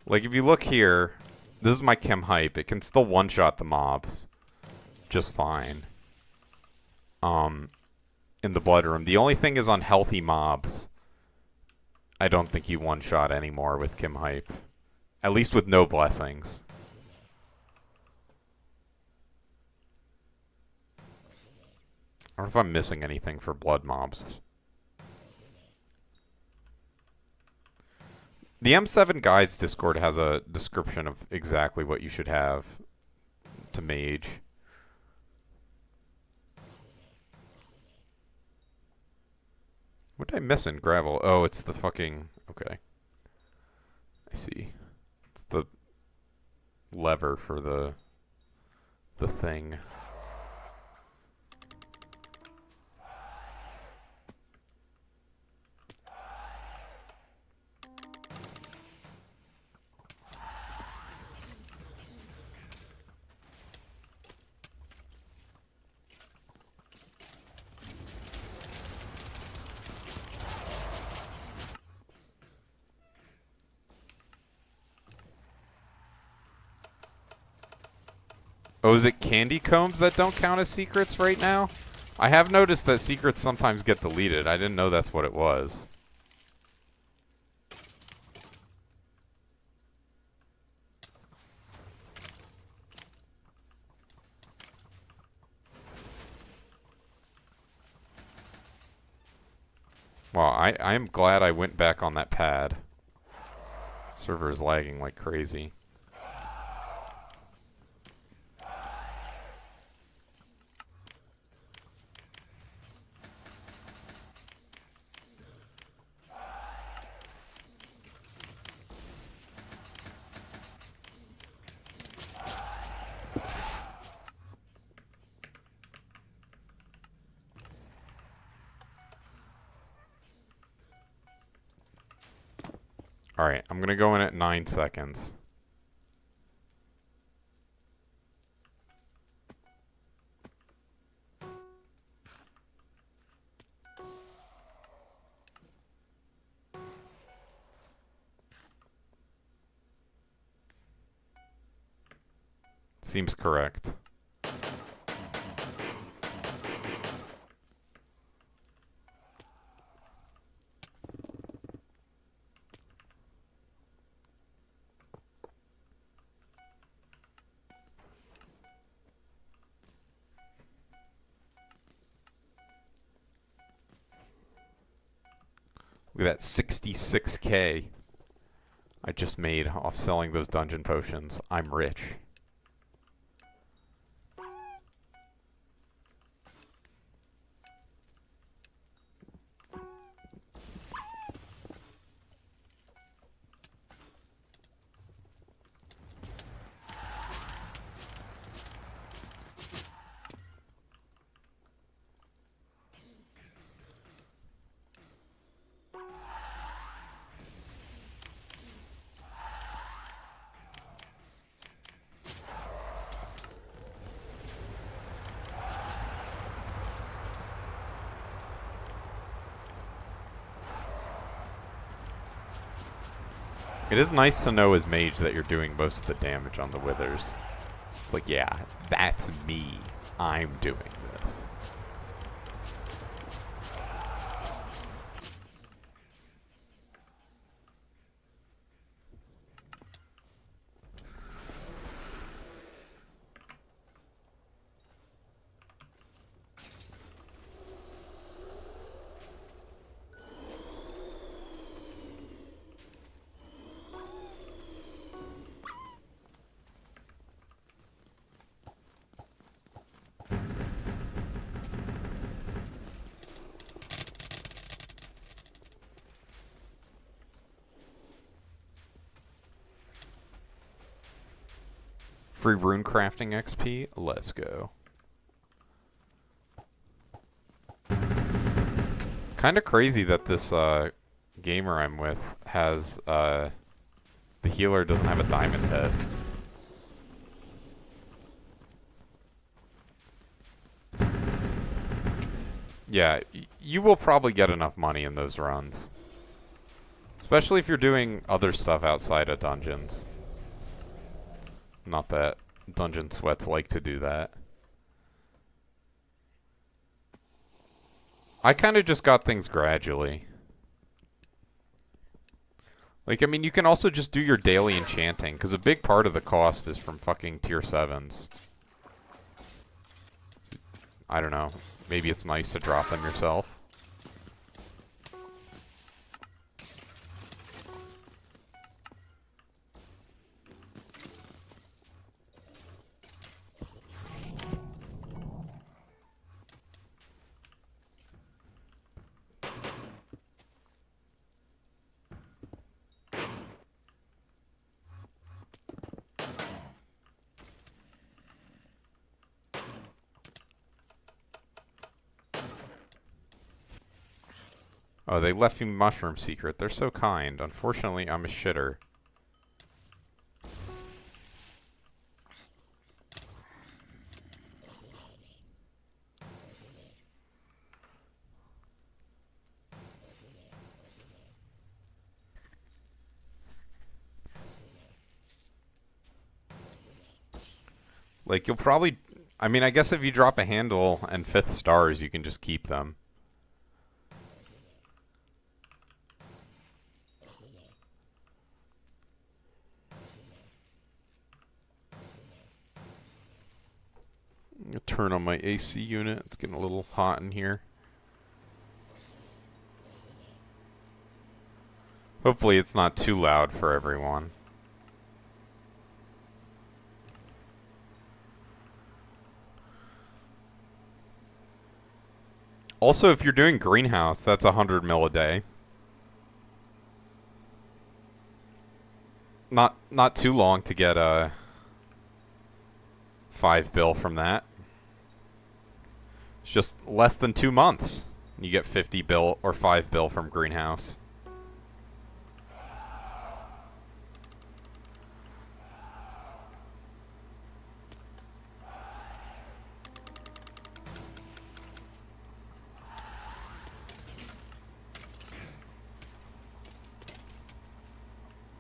Like, if you look here, this is my Chem Hype. It can still one-shot the mobs just fine. In the Blood Room. The only thing is on healthy mobs. I don't think you one-shot anymore with Kim Hype. At least with no blessings. I don't know if I'm missing anything for blood mobs. The M7 Guides Discord has a description of exactly what you should have to mage. What did I miss in gravel? Oh, it's the fucking... Okay. I see. It's the lever for the the thing. Oh, is it candy combs that don't count as secrets right now? I have noticed that secrets sometimes get deleted. I didn't know that's what it was. Well, I'm glad I went back on that pad. Server is lagging like crazy. Alright, I'm gonna go in at 9 seconds. Seems correct. Look at that 66K I just made off selling those dungeon potions. I'm rich. It is nice to know as Mage that you're doing most of the damage on the withers. It's like, yeah, that's me. I'm doing this. Free rune crafting XP? Let's go. Kind of crazy that this gamer I'm with has the healer doesn't have a diamond head. Yeah, you will probably get enough money in those runs. Especially if you're doing other stuff outside of dungeons. Not that dungeon sweats like to do that. I kind of just got things gradually. Like, I mean, you can also just do your daily enchanting, because a big part of the cost is from fucking tier 7s. I don't know. Maybe it's nice to drop them yourself. Oh, they left me mushroom secret. They're so kind. Unfortunately, I'm a shitter. Like, you'll probably... I mean, I guess if you drop a handle and 5th stars, you can just keep them. I'm gonna turn on my AC unit. It's getting a little hot in here. Hopefully it's not too loud for everyone. Also, if you're doing greenhouse, that's 100 mil a day. Not too long to get a 5 bill from that. It's just less than 2 months. You get 50 bill or 5 bill from greenhouse.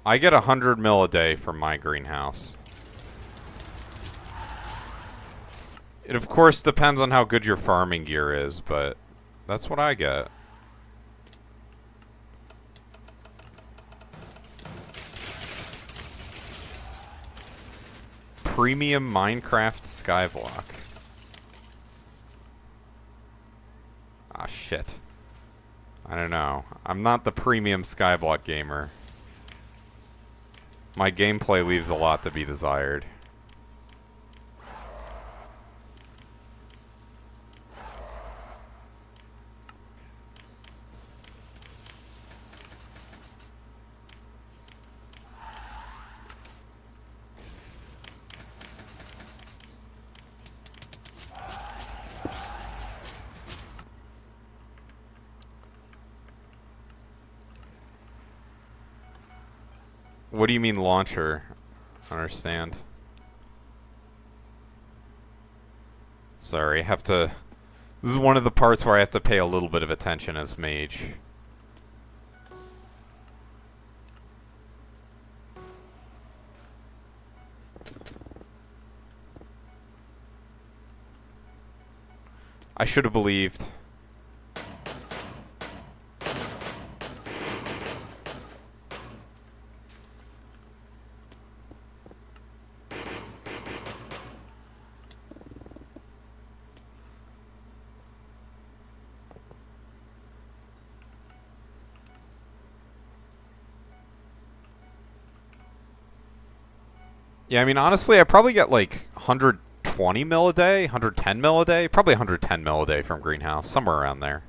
I get 100 mil a day from my greenhouse. It of course depends on how good your farming gear is, but that's what I get. Premium Minecraft Skyblock. Ah, shit. I don't know. I'm not the premium Skyblock gamer. My gameplay leaves a lot to be desired. What do you mean launcher? I don't understand. Sorry, I have to... This is one of the parts where I have to pay a little bit of attention as Mage. I should have believed. Yeah, I mean, honestly, I probably get like 120 mil a day, 110 mil a day, probably 110 mil a day from greenhouse, somewhere around there.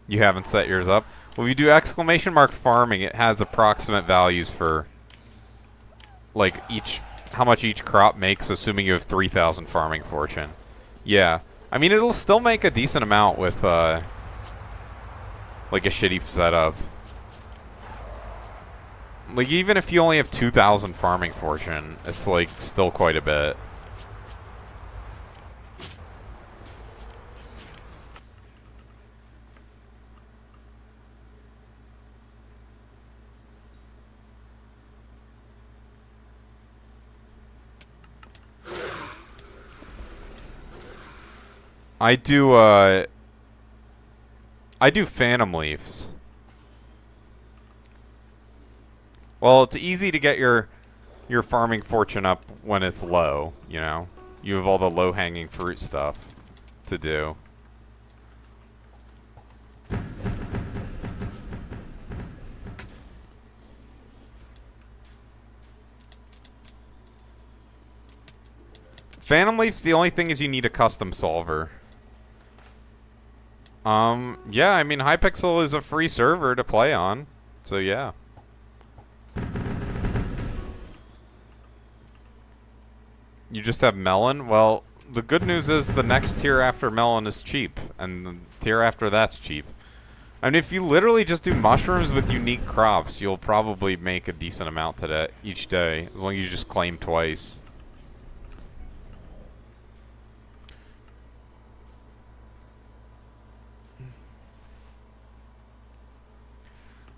You haven't set yours up? Well, if you do exclamation mark farming, it has approximate values for like how much each crop makes, assuming you have 3,000 farming fortune. Yeah. I mean, it'll still make a decent amount with like a shitty setup. Like, even if you only have 2,000 farming fortune, it's like still quite a bit. I do phantom leaves. Well, it's easy to get your farming fortune up when it's low, you know? You have all the low-hanging fruit stuff to do. Phantom leaves, the only thing is you need a custom solver. Yeah, I mean, Hypixel is a free server to play on, so yeah. You just have melon? Well, the good news is the next tier after melon is cheap, and the tier after that's cheap. I mean, if you literally just do mushrooms with unique crops, you'll probably make a decent amount today, each day, as long as you just claim twice.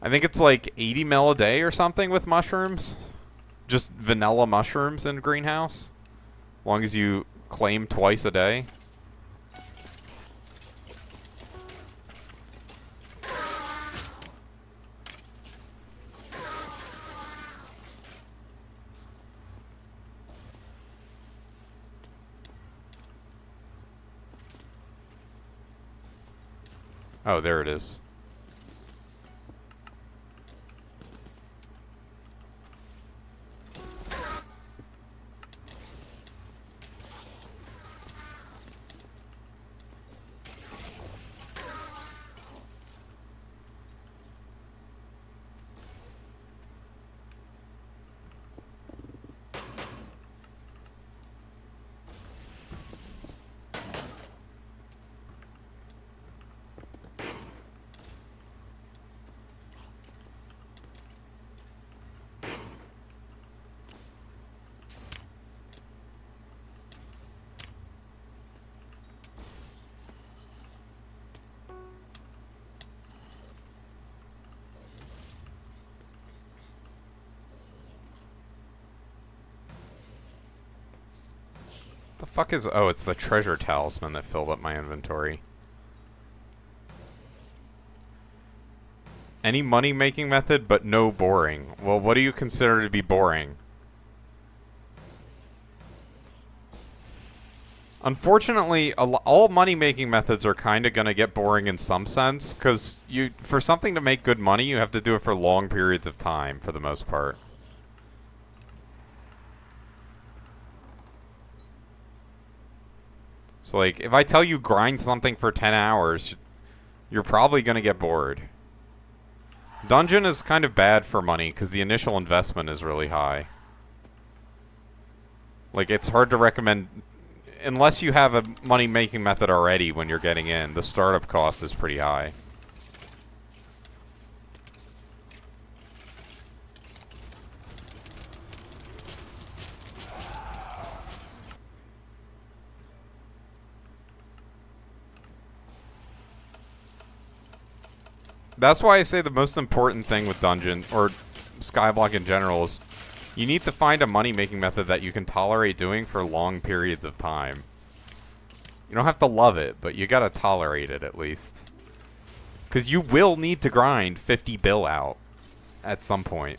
I think it's like 80 mil a day or something with mushrooms. Just vanilla mushrooms in greenhouse. As long as you claim twice a day. Oh, there it is. The fuck is... Oh, it's the treasure talisman that filled up my inventory. Any money-making method, but no boring. Well, what do you consider to be boring? Unfortunately, all money-making methods are kind of going to get boring in some sense, because for something to make good money, you have to do it for long periods of time, for the most part. So, like, if I tell you grind something for 10 hours, you're probably going to get bored. Dungeon is kind of bad for money, because the initial investment is really high. Like, it's hard to recommend... Unless you have a money-making method already when you're getting in, the startup cost is pretty high. That's why I say the most important thing with Dungeon, or Skyblock in general, is you need to find a money-making method that you can tolerate doing for long periods of time. You don't have to love it, but you gotta tolerate it at least. Because you will need to grind 50 bill out at some point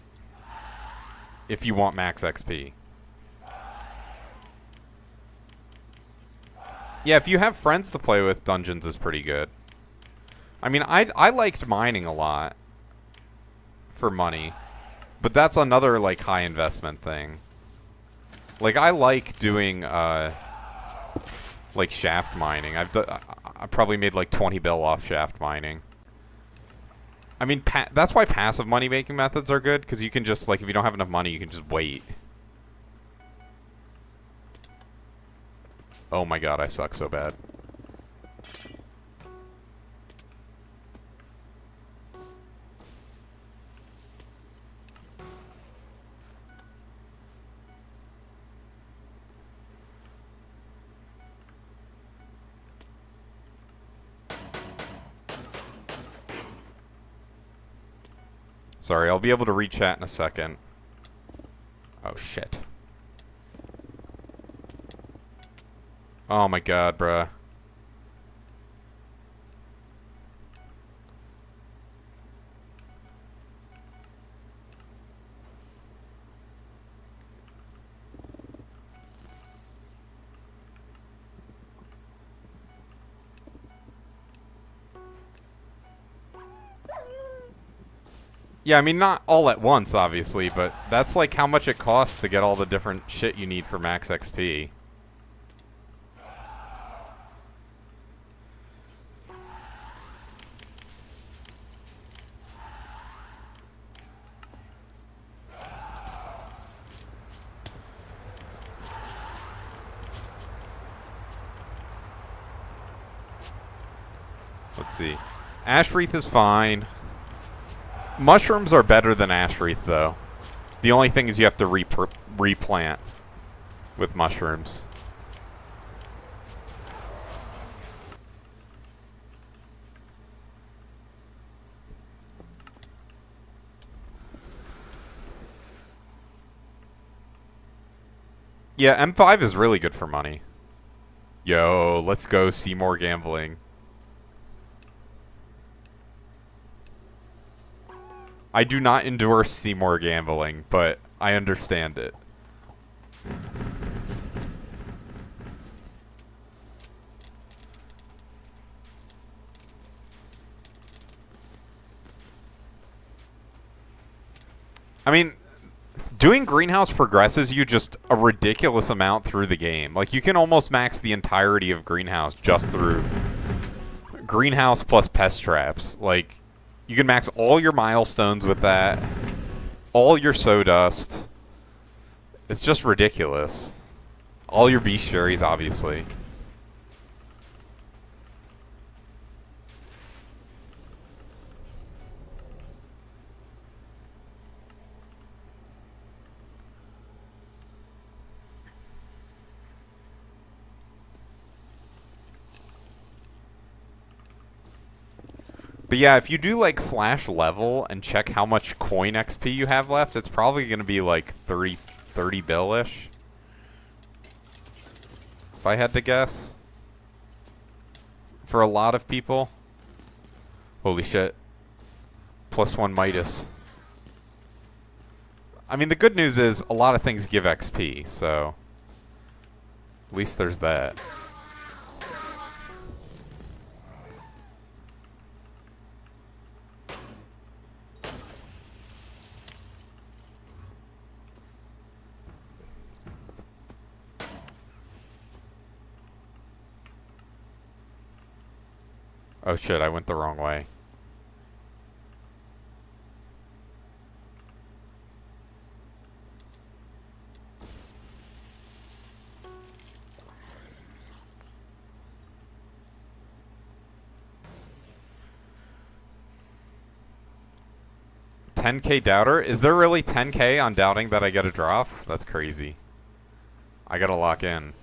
if you want max XP. Yeah, if you have friends to play with, Dungeons is pretty good. I mean, I liked mining a lot for money, but that's another, like, high investment thing. Like, I like doing, like, shaft mining. I probably made, like, 20 bill off shaft mining. I mean, that's why passive money-making methods are good, because you can just, like, if you don't have enough money, you can just wait. Oh my god, I suck so bad. Sorry, I'll be able to re-chat in a second. Oh, shit. Oh my god, bruh. Yeah, I mean, not all at once, obviously, but that's like how much it costs to get all the different shit you need for max XP. Let's see. Ash wreath is fine. Mushrooms are better than ash wreath, though. The only thing is you have to replant with mushrooms. Yeah, M5 is really good for money. Yo, let's go see more gambling. I do not endorse Seymour gambling, but I understand it. I mean, doing greenhouse progresses you just a ridiculous amount through the game. Like, you can almost max the entirety of greenhouse just through greenhouse plus pest traps. Like, you can max all your milestones with that, all your sawdust. It's just ridiculous. All your bestiaries, obviously. But yeah, if you do like /level and check how much coin XP you have left, it's probably going to be like 30 bill-ish. If I had to guess. For a lot of people. Holy shit. +1 Midas. I mean, the good news is a lot of things give XP, so at least there's that. Oh shit, I went the wrong way. $10K doubter? Is there really 10K on doubting that I get a drop? That's crazy. I gotta lock in.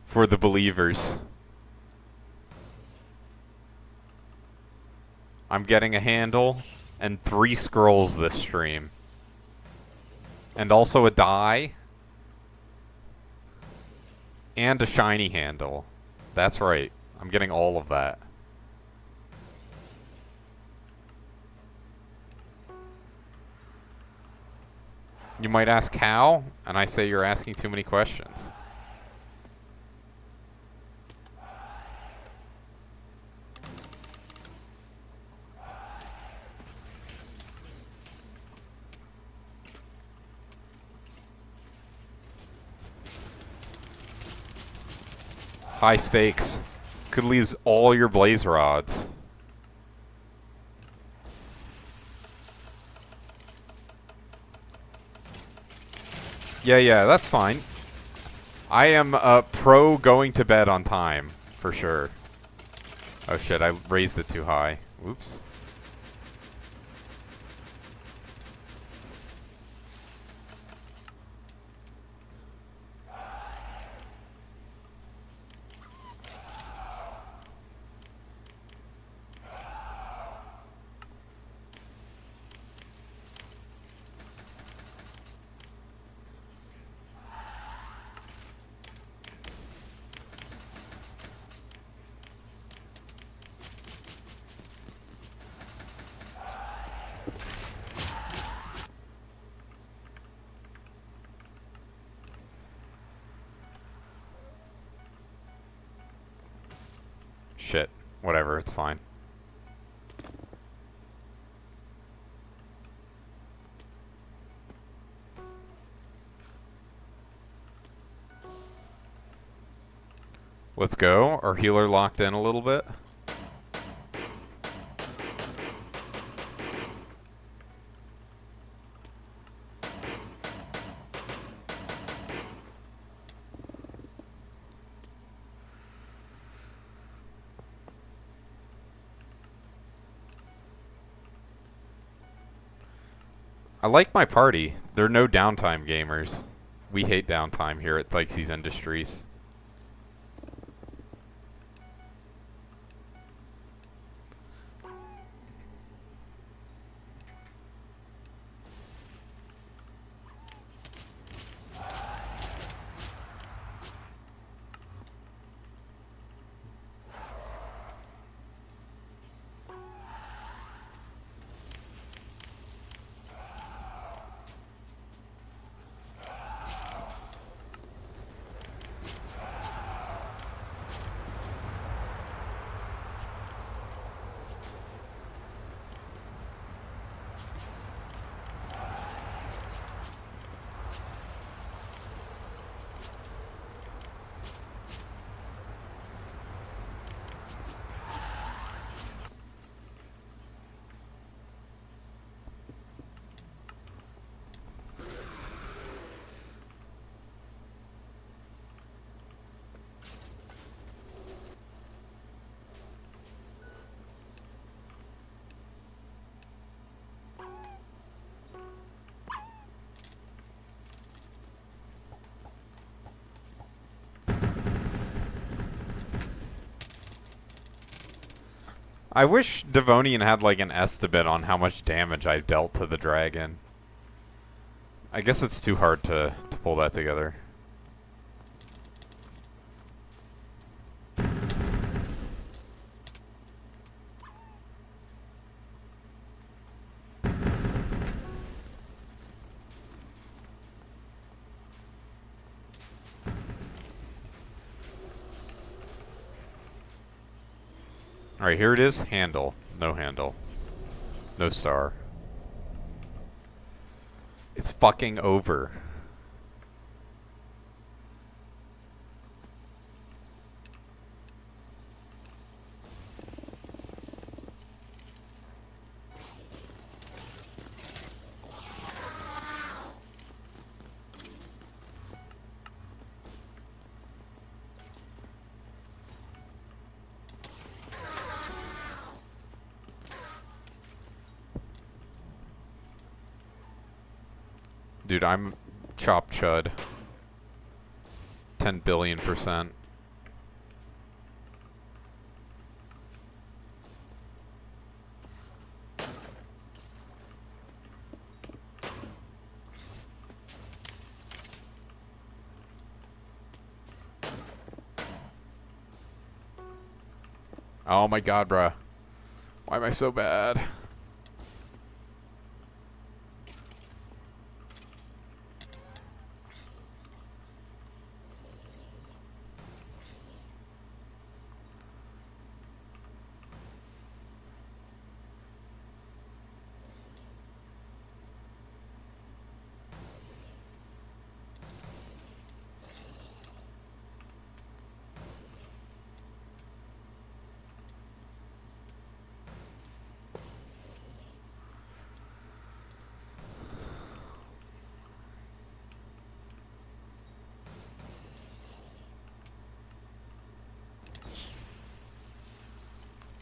For the believers. I'm getting a handle and 3 scrolls this stream. And also a die. And a shiny handle. That's right. I'm getting all of that. You might ask how, and I say you're asking too many questions. High stakes. Could lose all your blaze rods. Yeah, that's fine. I am pro going to bed on time, for sure. Oh shit, I raised it too high. Oops. Shit. Whatever, it's fine. Let's go. Our healer locked in a little bit. I like my party. They're no downtime gamers. We hate downtime here at Hypixel Industries. I wish Devonian had like an estimate on how much damage I dealt to the dragon. I guess it's too hard to pull that together. Alright, here it is. Handle. No handle. No star. It's fucking over. Dude, I'm chop chud. 10 billion%. Oh my god, bruh. Why am I so bad?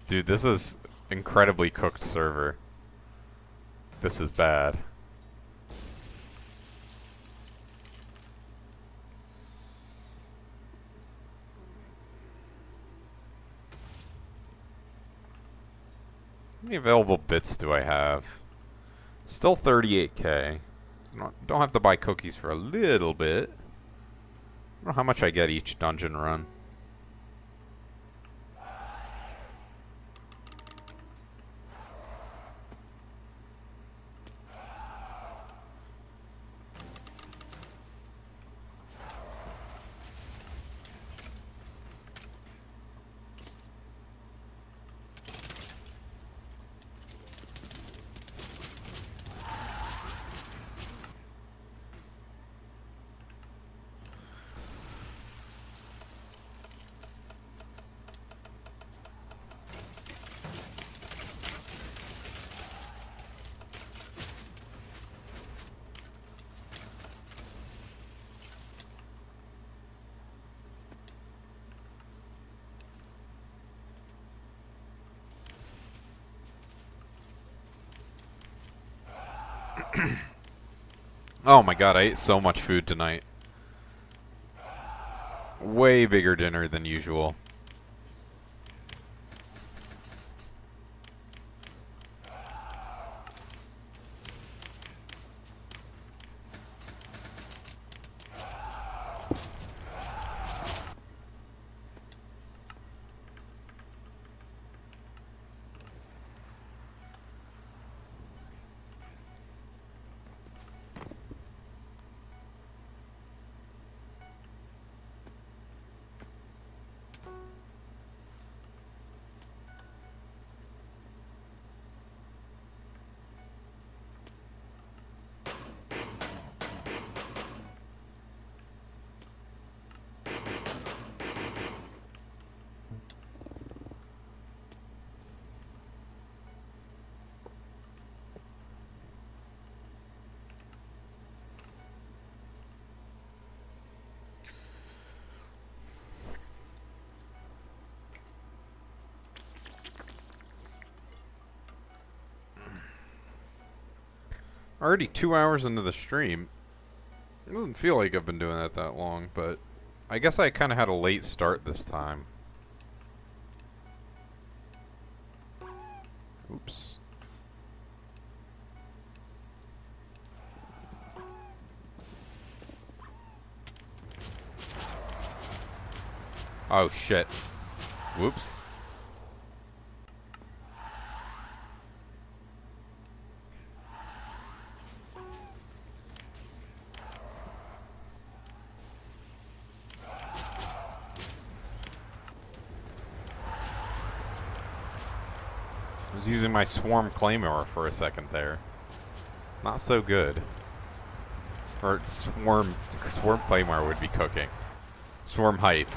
Dude, this is incredibly cooked server. This is bad. How many available bits do I have? Still 38k. Don't have to buy cookies for a little bit. I don't know how much I get each dungeon run. Oh my god, I ate so much food tonight. Way bigger dinner than usual. Already 2 hours into the stream. It doesn't feel like I've been doing that long, but I guess I kind of had a late start this time. Oops. Oh shit. Whoops. I was using my Swarm Claymore for a second there. Not so good. Or Swarm Claymore would be cooking. Swarm Hype.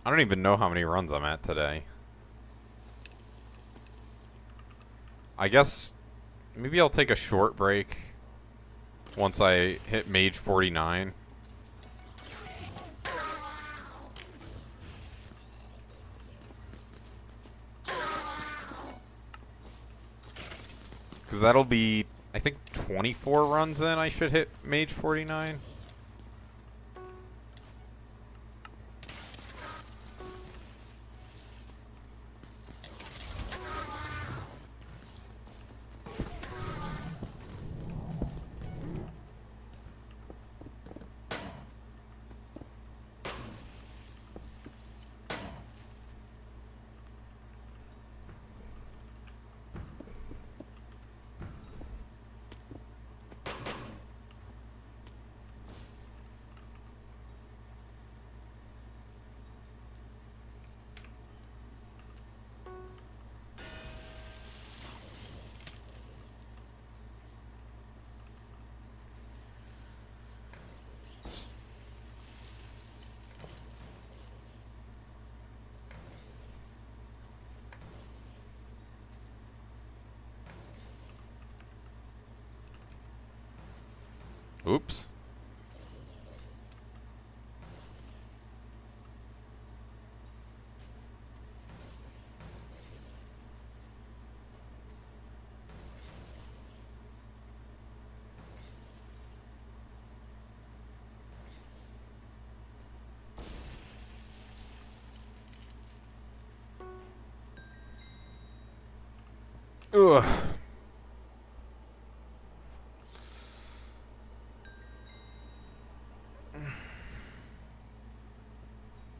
I don't even know how many runs I'm at today. I guess maybe I'll take a short break once I hit Mage 49. Because that'll be, I think, 24 runs in I should hit Mage 49. Oops. Ugh.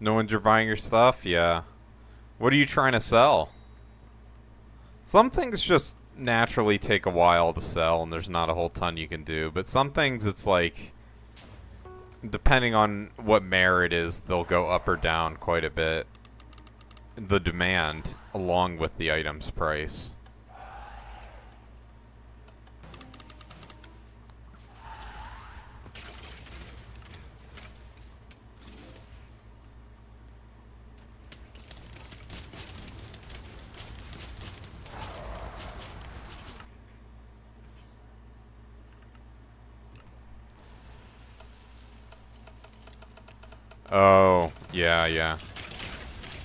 No one's buying your stuff? Yeah. What are you trying to sell? Some things just naturally take a while to sell and there's not a whole ton you can do. But some things it's like, depending on what mare it is, they'll go up or down quite a bit. The demand along with the item's price. Oh, yeah, yeah.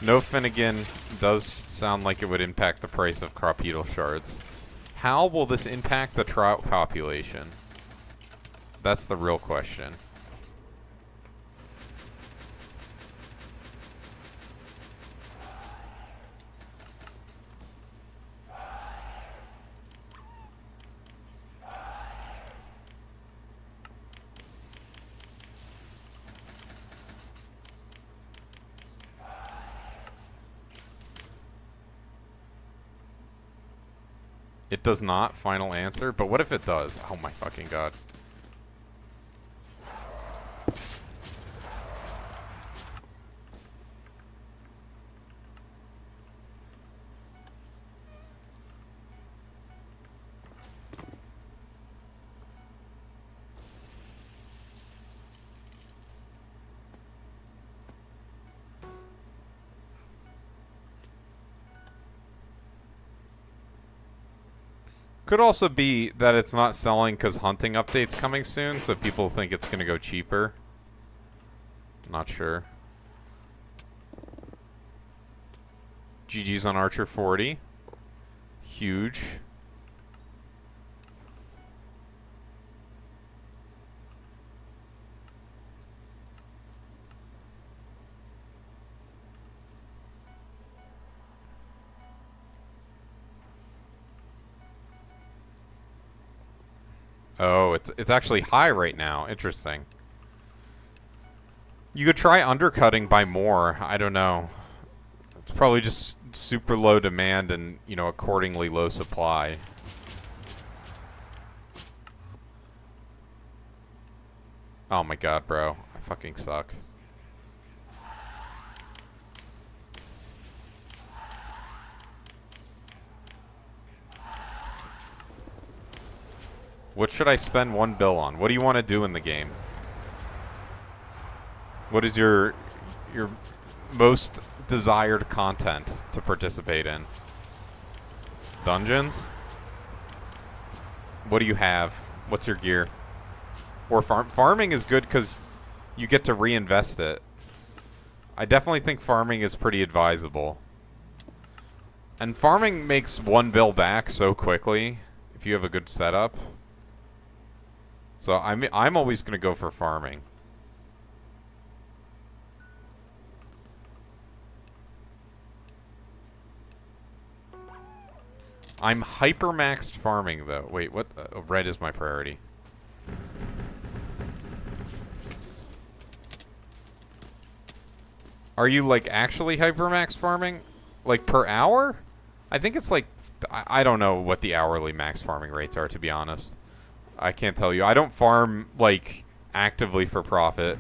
No Finnegan does sound like it would impact the price of cropedal shards. How will this impact the trout population? That's the real question. It does not, final answer, but what if it does? Oh my fucking god. Could also be that it's not selling because hunting update's coming soon, so people think it's going to go cheaper. Not sure. GG's on Archer 40. Huge. Oh, it's actually high right now. Interesting. You could try undercutting by more. I don't know. It's probably just super low demand and, you know, accordingly low supply. Oh my god, bro. I fucking suck. What should I spend 1 bill on? What do you want to do in the game? What is your most desired content to participate in? Dungeons? What do you have? What's your gear? Or farming is good because you get to reinvest it. I definitely think farming is pretty advisable. And farming makes 1 bill back so quickly if you have a good setup. So I'm always going to go for farming. I'm hyper-maxed farming, though. Wait, what? Red is my priority. Are you, like, actually hyper-maxed farming? Like, per hour? I think it's, like... I don't know what the hourly max farming rates are, to be honest. I can't tell you. I don't farm, like, actively for profit.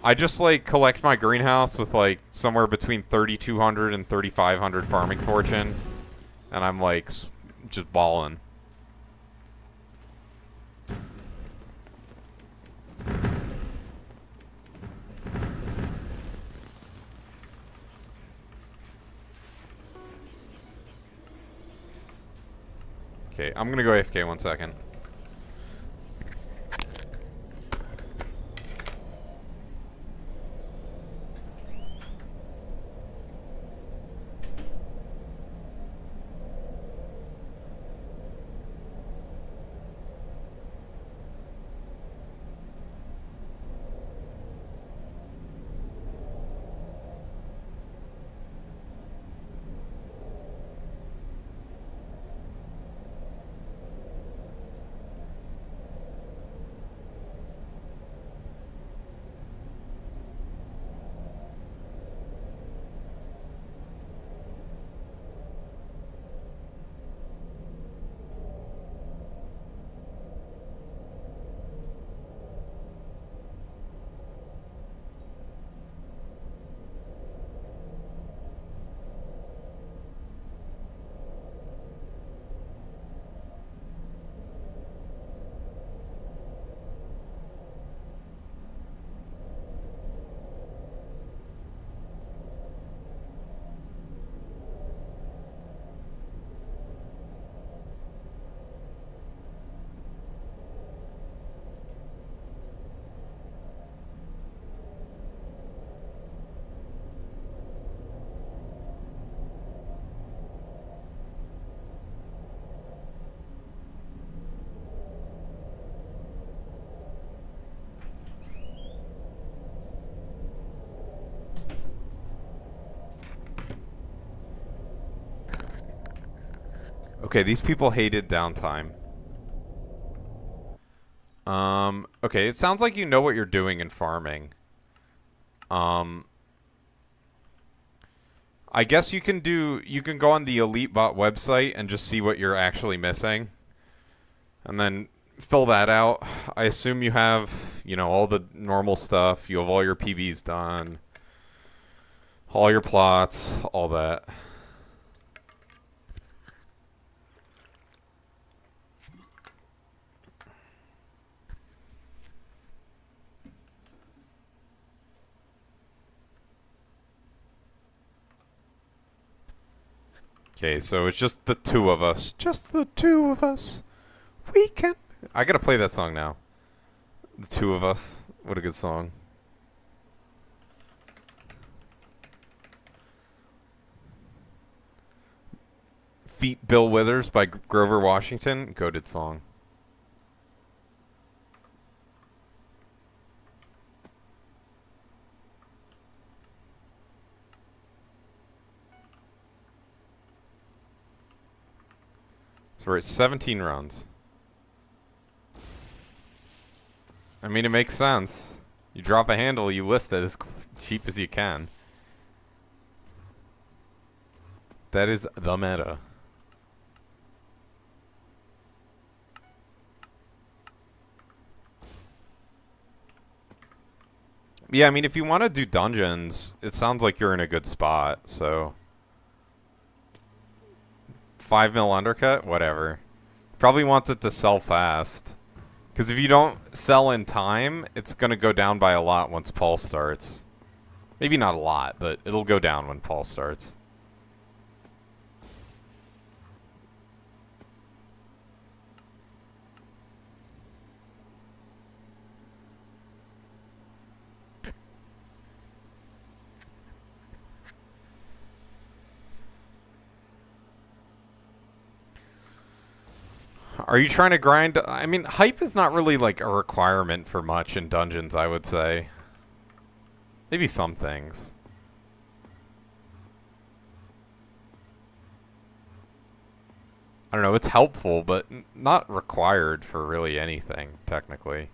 I just, like, collect my greenhouse with, like, somewhere between 3,200 and 3,500 farming fortune. And I'm, like, just balling. Okay, I'm gonna go AFK 1 second. Okay, these people hated downtime. Okay, it sounds like you know what you're doing in farming. I guess you can go on the EliteBot website and just see what you're actually missing. And then fill that out. I assume you have, all the normal stuff. You have all your PBs done. All your plots, all that. Okay, so it's just the two of us. Just the two of us. We can... I gotta play that song now. The two of us. What a good song. Feet Bill Withers by Grover Washington. Goated song. So we're at 17 runs. I mean, it makes sense. You drop a handle, you list it as cheap as you can. That is the meta. Yeah, I mean, if you want to do dungeons, it sounds like you're in a good spot, so... 5 mil undercut? Whatever. Probably wants it to sell fast. Because if you don't sell in time, it's going to go down by a lot once Paul starts. Maybe not a lot, but it'll go down when Paul starts. Are you trying to grind? I mean, hype is not really like a requirement for much in dungeons, I would say. Maybe some things. I don't know, it's helpful, but not required for really anything, technically.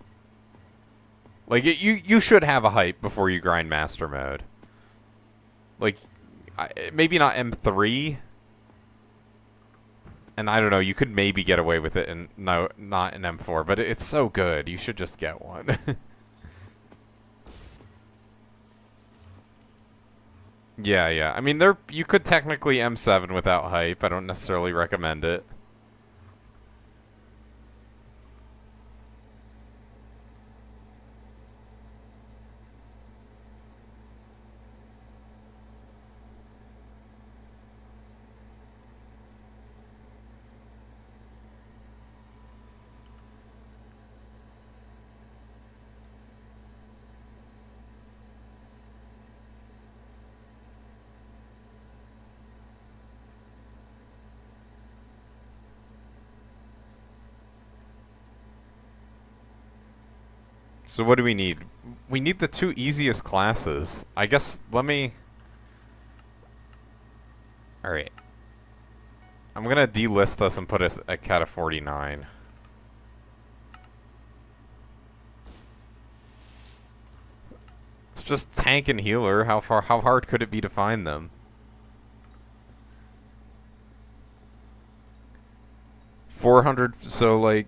Like, you should have a hype before you grind master mode. Like, maybe not M3. And I don't know, you could maybe get away with it and not in M4, but it's so good, you should just get one. Yeah. I mean, you could technically M7 without hype. I don't necessarily recommend it. So what do we need? We need the two easiest classes. I guess, let me... Alright. I'm gonna delist us and put us at cat of 49. It's just tank and healer. How hard could it be to find them? 400, so like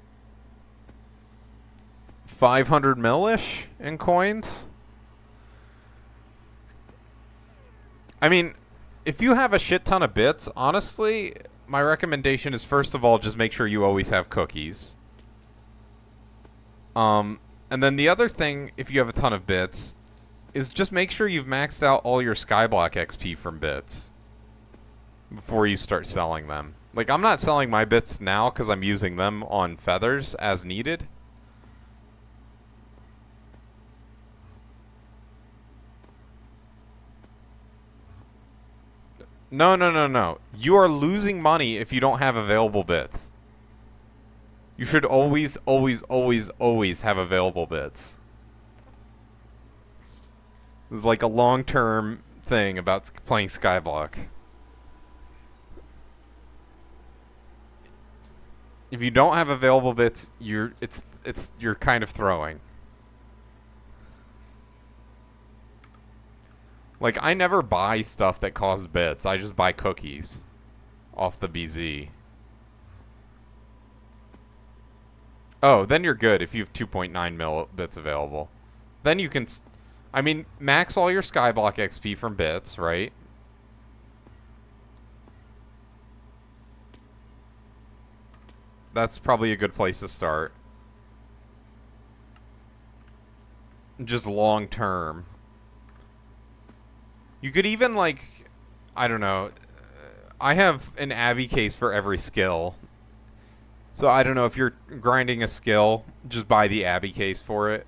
500 mil-ish in coins? I mean, if you have a shit ton of bits, honestly, my recommendation is first of all, just make sure you always have cookies. And then the other thing, if you have a ton of bits, is just make sure you've maxed out all your Skyblock XP from bits before you start selling them. Like, I'm not selling my bits now because I'm using them on feathers as needed. No. You are losing money if you don't have available bits. You should always have available bits. This is like a long-term thing about playing Skyblock. If you don't have available bits, you're kind of throwing. Like, I never buy stuff that costs bits. I just buy cookies off the BZ. Oh, then you're good if you have 2.9 mil bits available. Then you can, I mean, max all your Skyblock XP from bits, right? That's probably a good place to start. Just long term. You could even, like, I don't know. I have an Abby case for every skill. So I don't know if you're grinding a skill, just buy the Abby case for it.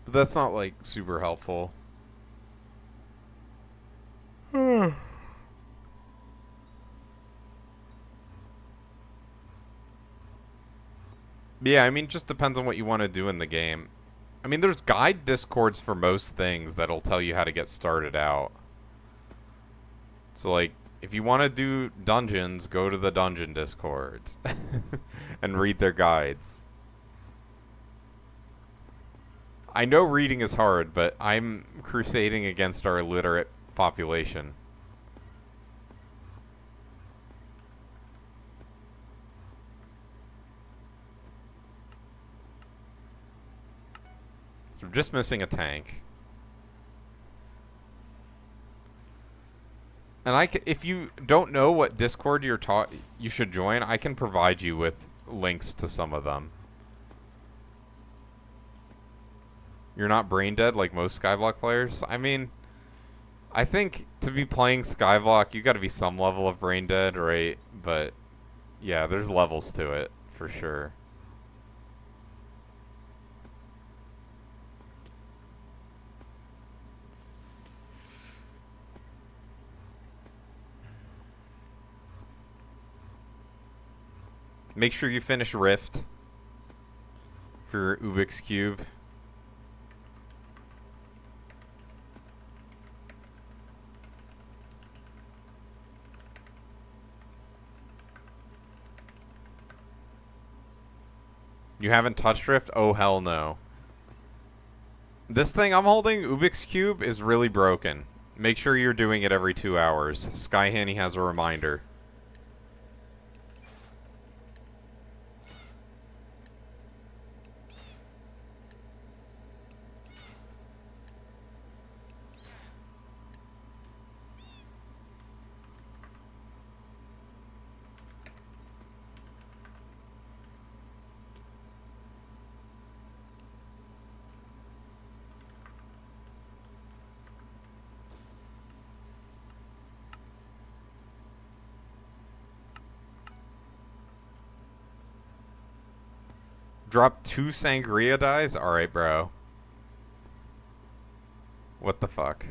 But that's not, like, super helpful. Yeah, I mean, just depends on what you want to do in the game. I mean, there's guide discords for most things that'll tell you how to get started out. So, like, if you want to do dungeons, go to the dungeon discords and read their guides. I know reading is hard, but I'm crusading against our illiterate population. So we're just missing a tank. And if you don't know what Discord you should join, I can provide you with links to some of them. You're not brain dead like most Skyblock players. I mean, I think to be playing Skyblock, you got to be some level of brain dead, right? But yeah, there's levels to it for sure. Make sure you finish Rift for Ubix Cube. You haven't touched Rift? Oh, hell no. This thing I'm holding, Ubix Cube, is really broken. Make sure you're doing it every 2 hours. Skyhanny has a reminder. Drop 2 Sangria dies? Alright, bro. What the fuck?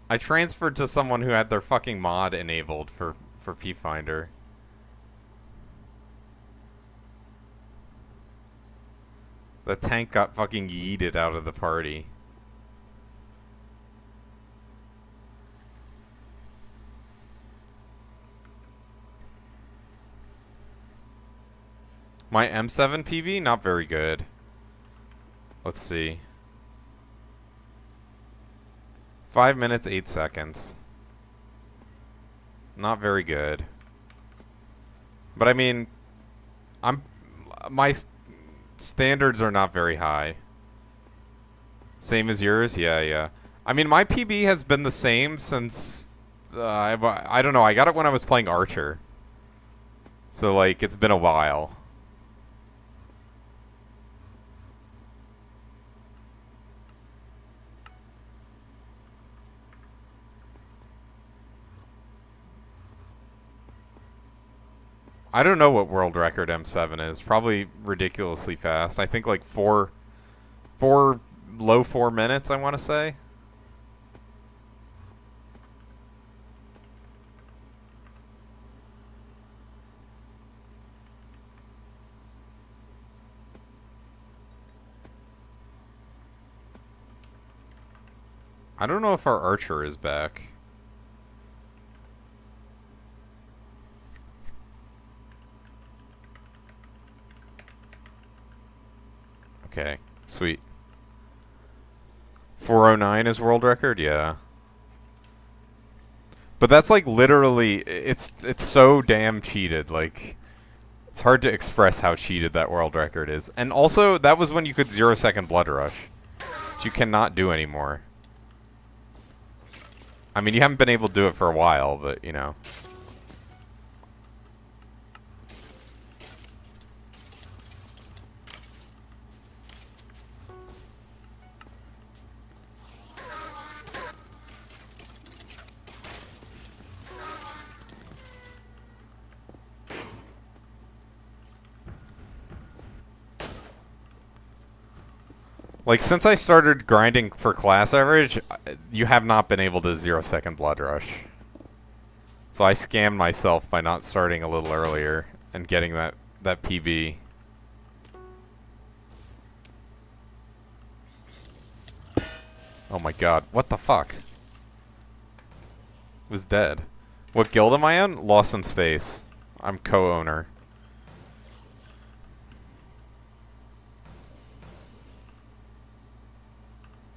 I transferred to someone who had their fucking mod enabled for P-Finder. The tank got fucking yeeted out of the party. My M7 PB? Not very good. Let's see. 5 minutes, 8 seconds. Not very good. But I mean, my standards are not very high. Same as yours? Yeah, yeah. I mean, my PB has been the same since, I don't know, I got it when I was playing Archer. So, like, it's been a while. I don't know what world record M7 is. Probably ridiculously fast. I think like low 4 minutes, I want to say. I don't know if our archer is back. Okay, sweet. 409 is world record? Yeah. But that's like literally, it's so damn cheated. Like, it's hard to express how cheated that world record is. And also, that was when you could 0-second blood rush, which you cannot do anymore. I mean, you haven't been able to do it for a while, but, you know. Like, since I started grinding for class average, you have not been able to 0-second blood rush. So I scammed myself by not starting a little earlier and getting that PB. Oh my god, what the fuck? Was dead. What guild am I in? Lost in Space. I'm co-owner.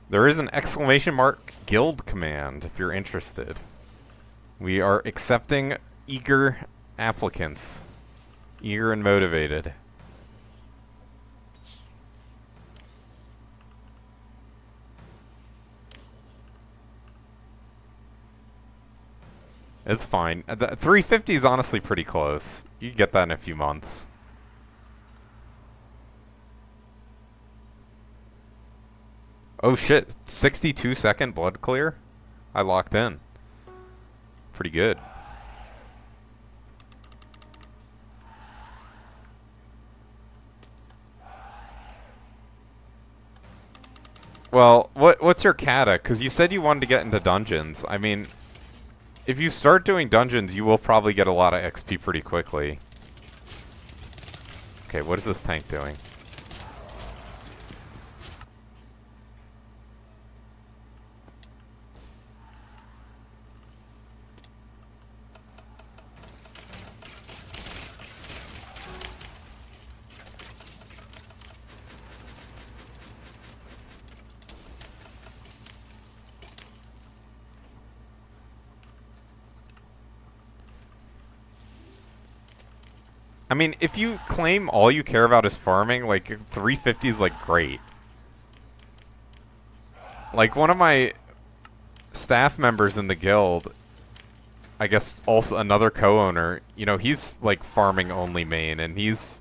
There is an exclamation mark guild command if you're interested. We are accepting eager applicants. Eager and motivated. It's fine. 350 is honestly pretty close. You get that in a few months. Oh shit, 62-second blood clear? I locked in. Pretty good. Well, what's your kata? Because you said you wanted to get into dungeons. I mean, if you start doing dungeons, you will probably get a lot of XP pretty quickly. Okay, what is this tank doing? I mean, if you claim all you care about is farming, like, 350 is, like, great. Like, one of my staff members in the guild, I guess also another co-owner, you know, he's, like, farming only main, and he's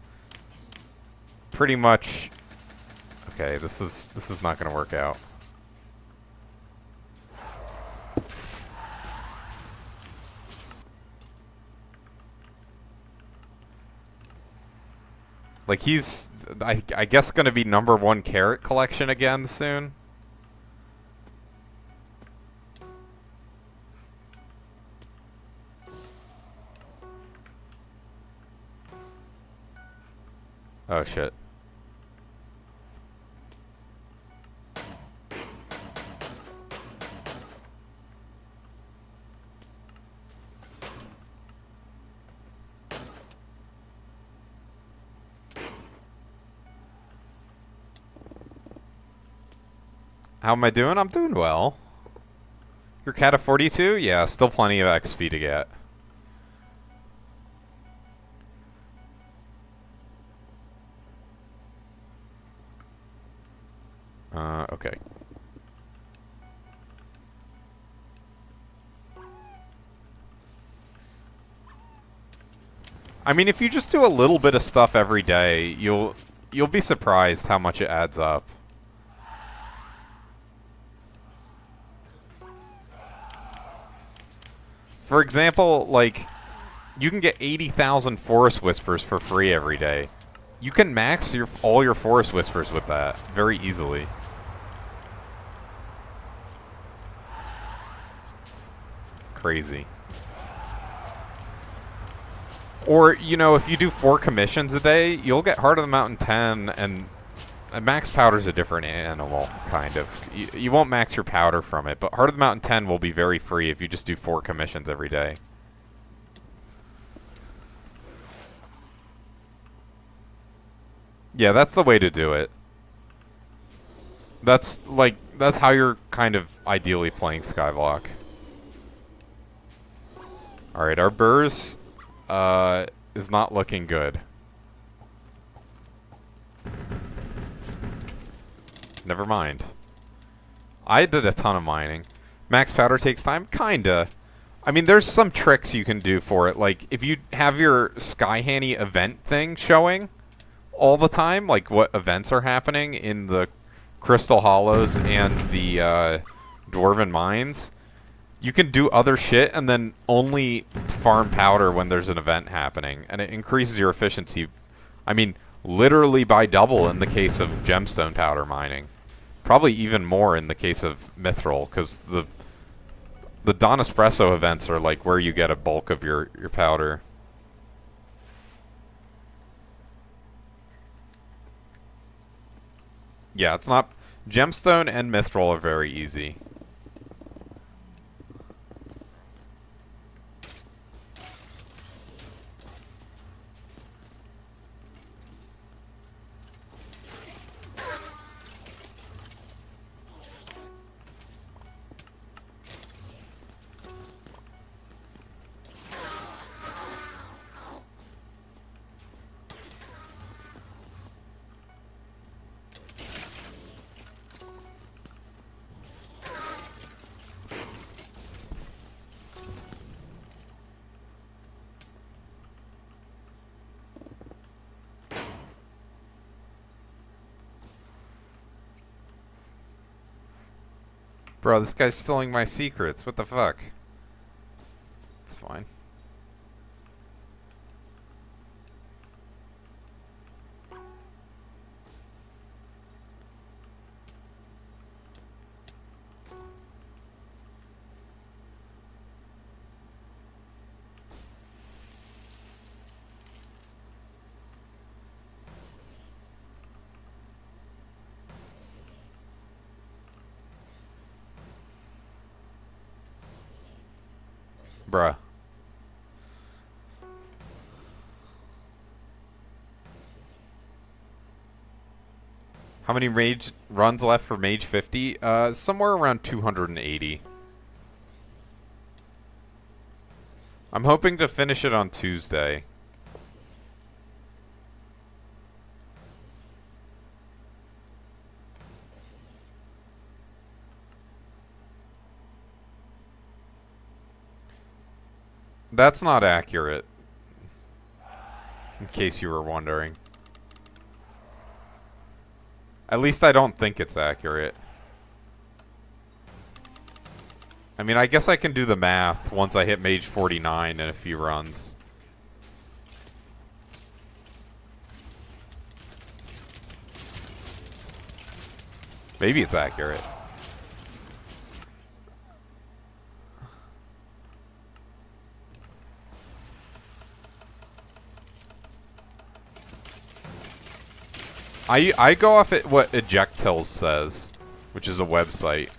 pretty much... Okay, this is not gonna work out. Like, he's, I guess, going to be #1 carrot collection again soon. Oh, shit. How am I doing? I'm doing well. Your cat of 42? Yeah, still plenty of XP to get. Okay. I mean, if you just do a little bit of stuff every day, you'll be surprised how much it adds up. For example, like, you can get 80,000 Forest Whispers for free every day. You can max all your Forest Whispers with that very easily. Crazy. Or, you know, if you do 4 commissions a day, you'll get Heart of the Mountain 10, and Max powder's a different animal, kind of. You won't max your powder from it, but Heart of the Mountain 10 will be very free if you just do 4 commissions every day. Yeah, that's the way to do it. That's how you're kind of ideally playing Skyblock. Alright, our burrs is not looking good. Never mind. I did a ton of mining. Max powder takes time? Kinda. I mean, there's some tricks you can do for it. Like, if you have your Sky Hanny event thing showing all the time, like what events are happening in the Crystal Hollows and the Dwarven Mines, you can do other shit and then only farm powder when there's an event happening. And it increases your efficiency, I mean, literally by double in the case of gemstone powder mining. Probably even more in the case of Mithril, because the Dawn Espresso events are like where you get a bulk of your powder. Yeah, it's not... Gemstone and Mithril are very easy. Bro, this guy's stealing my secrets. What the fuck? It's fine. Bruh. How many Mage runs left for Mage 50? Somewhere around 280. I'm hoping to finish it on Tuesday. That's not accurate. In case you were wondering. At least I don't think it's accurate. I mean, I guess I can do the math once I hit Mage 49 in a few runs. Maybe it's accurate. I go off at what Ejectils says, which is a website.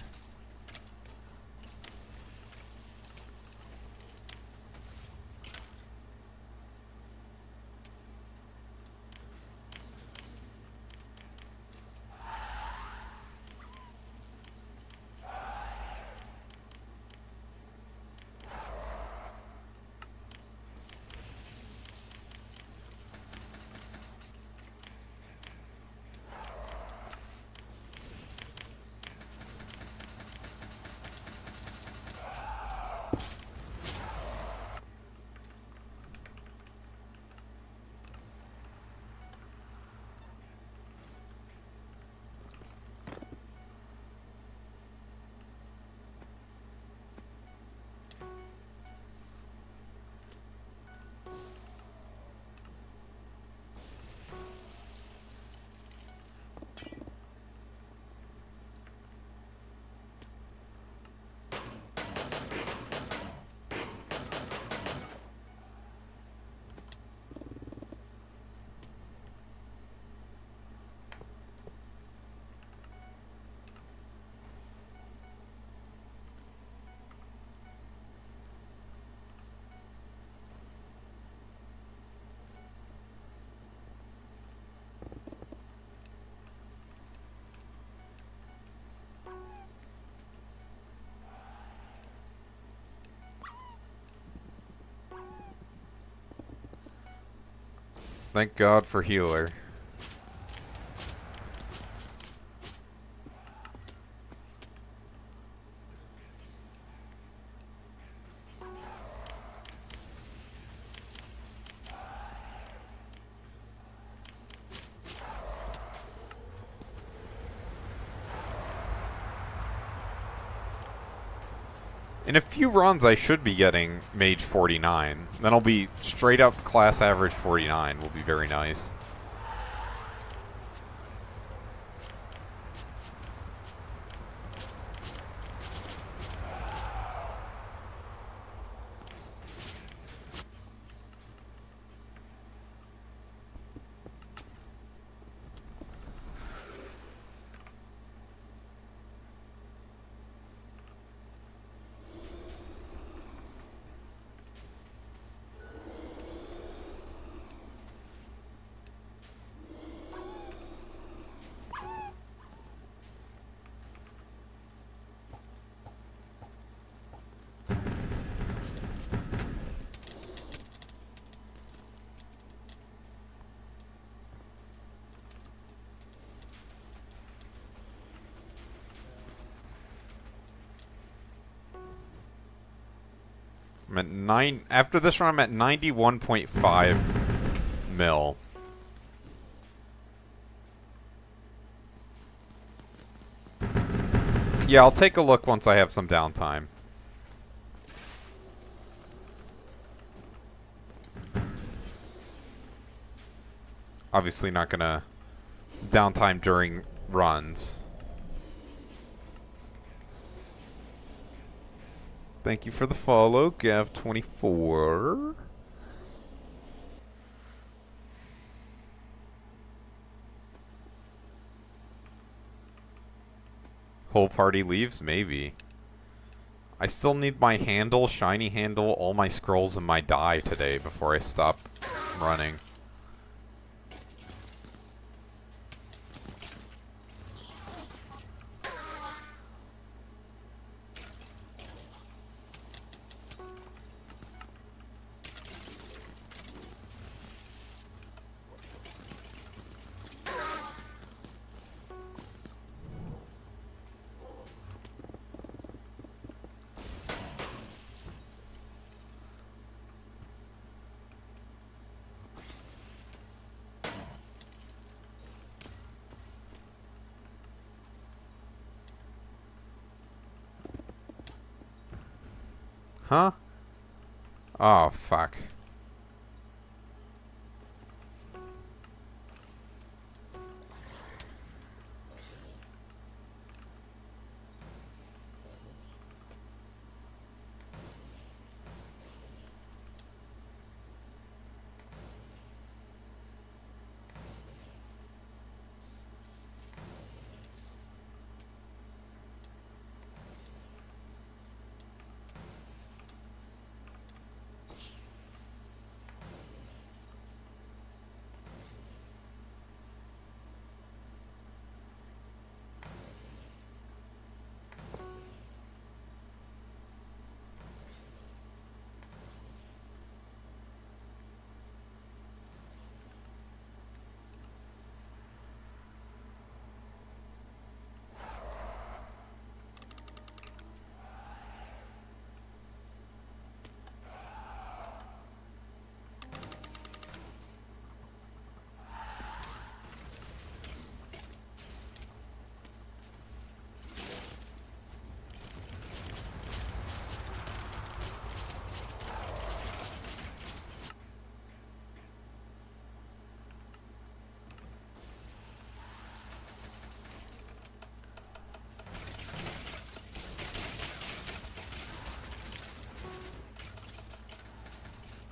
Thank God for healer. In a few runs, I should be getting Mage 49. Then I'll be straight up class average 49. Will be very nice. I'm at 9. After this run, I'm at 91.5 mil. Yeah, I'll take a look once I have some downtime. Obviously not gonna downtime during runs. Thank you for the follow, Gav24. Whole party leaves? Maybe. I still need my handle, shiny handle, all my scrolls, and my die today before I stop running. Huh? Oh, fuck.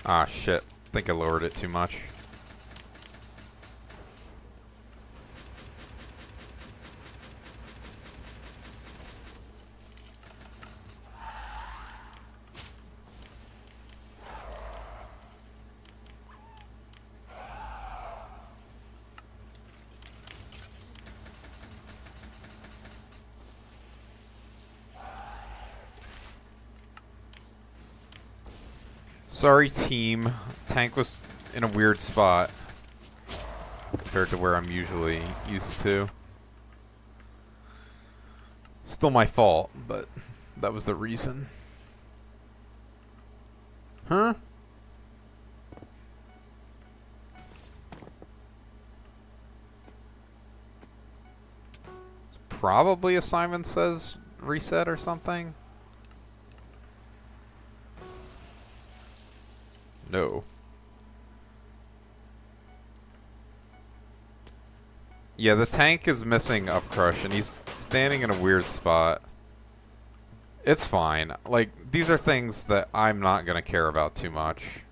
Ah, shit. I think I lowered it too much. Sorry, team. Tank was in a weird spot. compared to where I'm usually used to. Still my fault, but that was the reason. Huh? It's probably a Simon Says reset or something. No. Yeah, the tank is missing up crush, and he's standing in a weird spot. It's fine. Like, these are things that I'm not gonna care about too much.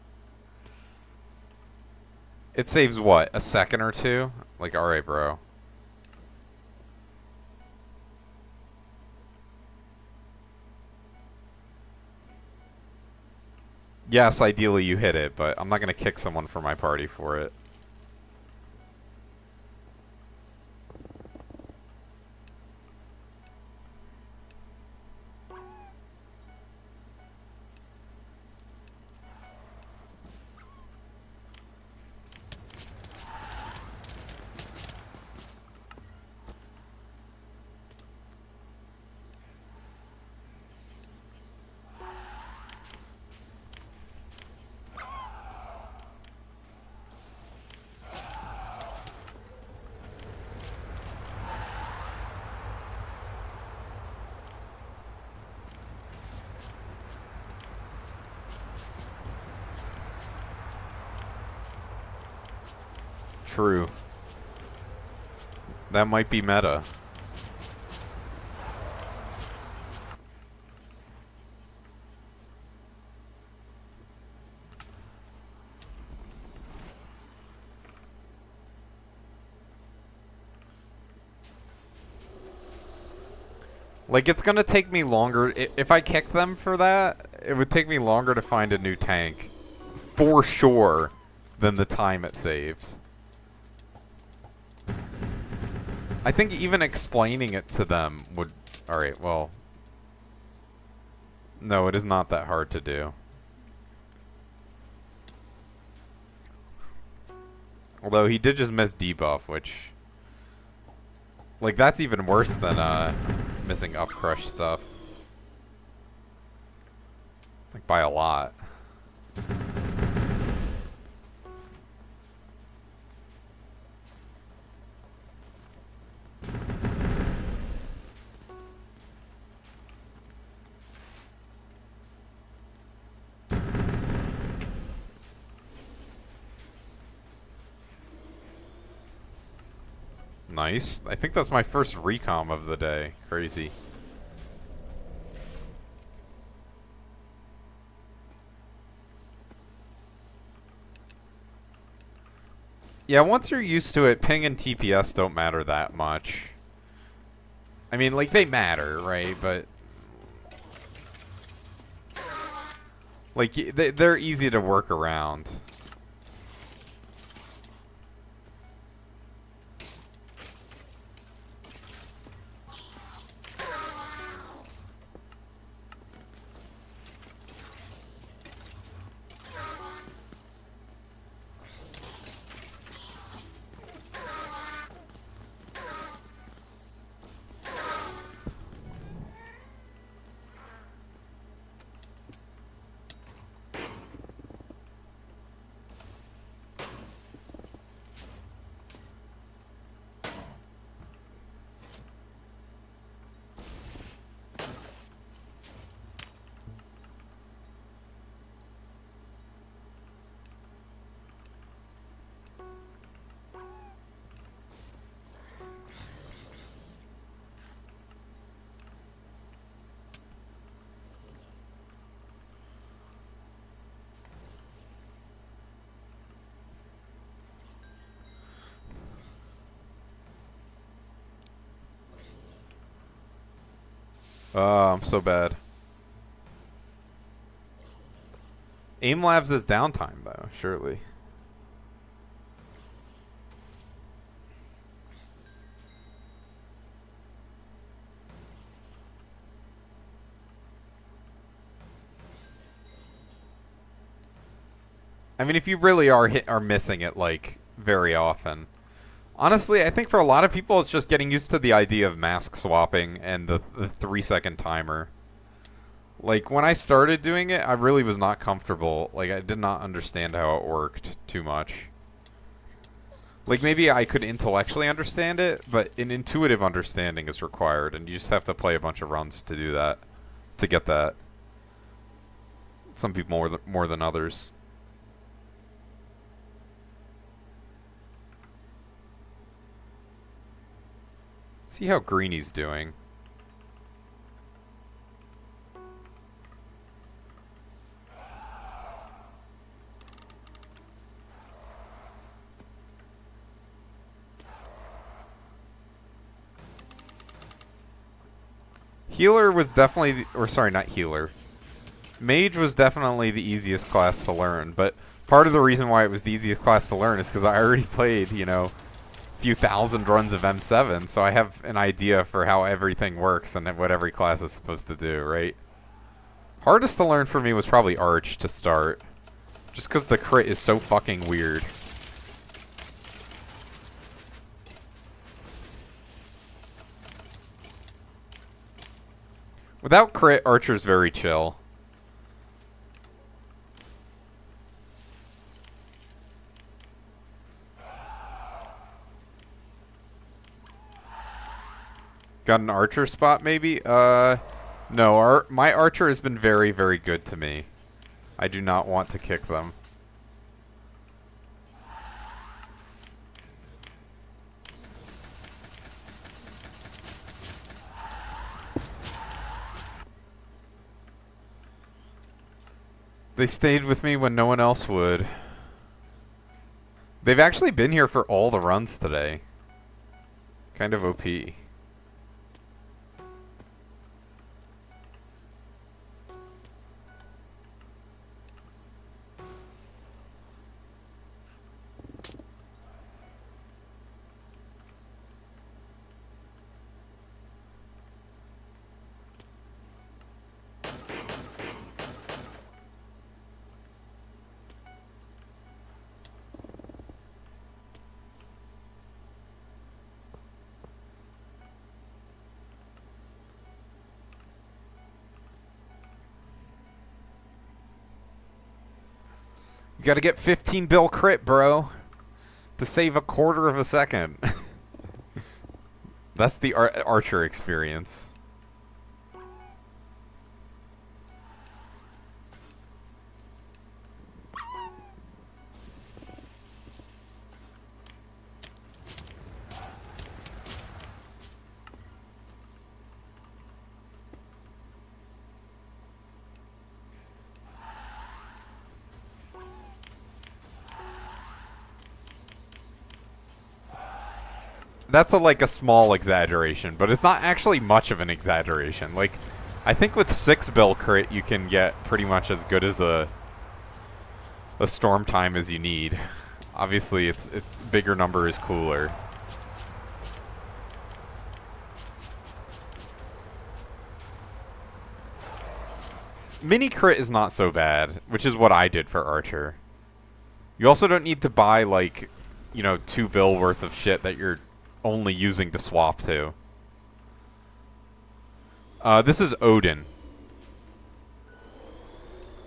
It saves what? A second or two? Like, alright, bro. Yes, ideally you hit it, but I'm not gonna kick someone from my party for it. True. That might be meta. Like, it's gonna take me longer. If I kick them for that, it would take me longer to find a new tank. For sure. Than the time it saves. I think even explaining it to them would... Alright, well... No, it is not that hard to do. Although he did just miss debuff, which... Like, that's even worse than missing up crush stuff. Like, by a lot. Nice. I think that's my first recom of the day. Crazy. Yeah, once you're used to it, ping and TPS don't matter that much. I mean, like, they matter, right? But... Like, they're easy to work around. Oh, I'm so bad. Aim Labs is downtime, though, surely. I mean, if you really are missing it, like, very often, Honestly, I think for a lot of people, it's just getting used to the idea of mask swapping and the 3-second timer. Like, when I started doing it, I really was not comfortable. Like, I did not understand how it worked too much. Like, maybe I could intellectually understand it, but an intuitive understanding is required, and you just have to play a bunch of runs to do that, to get that. Some people more than others. See how Greeny's doing. Healer was definitely, or sorry, not healer. Mage was definitely the easiest class to learn, but part of the reason why it was the easiest class to learn is because I already played, you know, few thousand runs of M7, so I have an idea for how everything works and what every class is supposed to do, right? Hardest to learn for me was probably Arch to start, just because the crit is so fucking weird. Without crit, Archer's very chill. Got an archer spot, maybe? No. My archer has been very, very good to me. I do not want to kick them. They stayed with me when no one else would. They've actually been here for all the runs today. Kind of OP. You gotta get 15 bill crit, bro, to save a quarter of a second. That's the Archer experience. That's like a small exaggeration, but it's not actually much of an exaggeration. Like, I think with 6 bill crit, you can get pretty much as good as a storm time as you need. Obviously, it's bigger number is cooler. Mini crit is not so bad, which is what I did for Archer. You also don't need to buy, like, you know, 2 bill worth of shit that you're only using to swap to. This is Odin.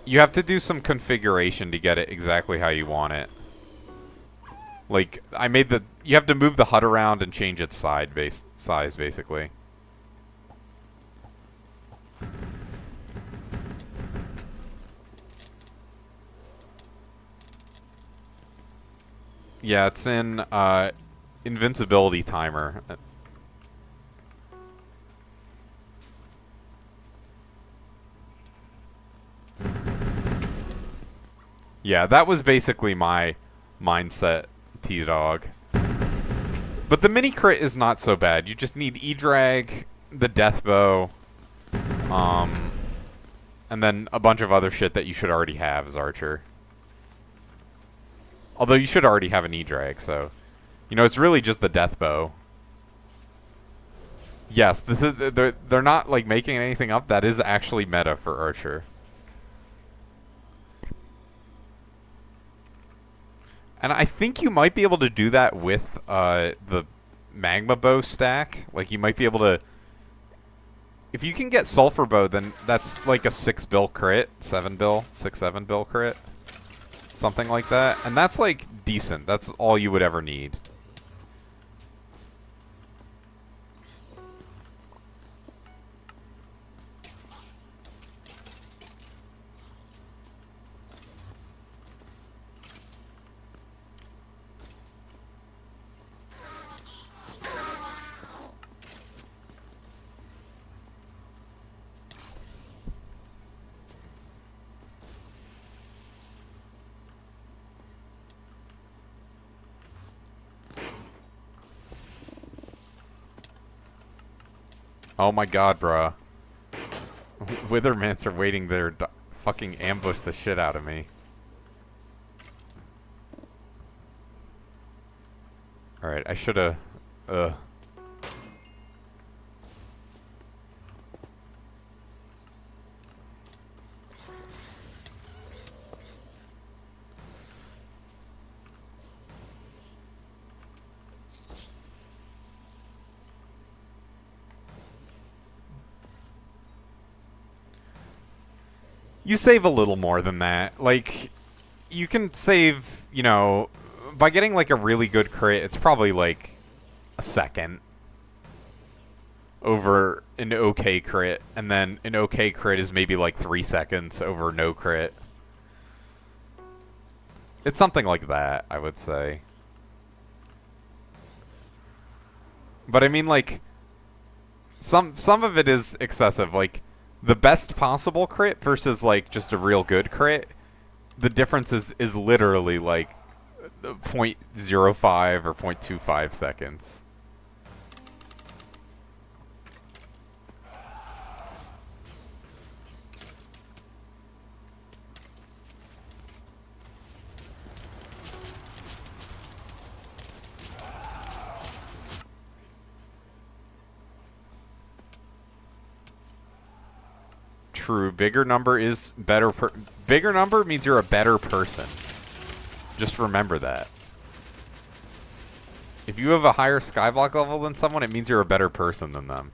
You have to do some configuration to get it exactly how you want it. Like, you have to move the HUD around and change its size, basically. Yeah, it's in, invincibility timer. Yeah, that was basically my mindset, T-Dog. But the mini crit is not so bad. You just need E-Drag, the Death Bow, and then a bunch of other shit that you should already have as Archer. Although you should already have an E-Drag, so... You know, it's really just the Death Bow. Yes, this is they're not like making anything up. That is actually meta for Archer. And I think you might be able to do that with the magma bow stack. Like, you might be able to... If you can get sulfur bow, then that's like a 6 bill crit. 7 bill? 6-7 bill crit? Something like that. And that's like decent. That's all you would ever need. Oh my god, bruh. Withermans are waiting there to fucking ambush the shit out of me. Alright, I should've... You save a little more than that. Like, you can save, you know, by getting like a really good crit, it's probably like a second over an okay crit. And then an okay crit is maybe like 3 seconds over no crit. It's something like that, I would say. But I mean, like, some of it is excessive. Like, the best possible crit versus like just a real good crit, the difference is literally like 0.05 or 0.25 seconds. True. Bigger number is better. Bigger number means you're a better person. Just remember that. If you have a higher skyblock level than someone, it means you're a better person than them.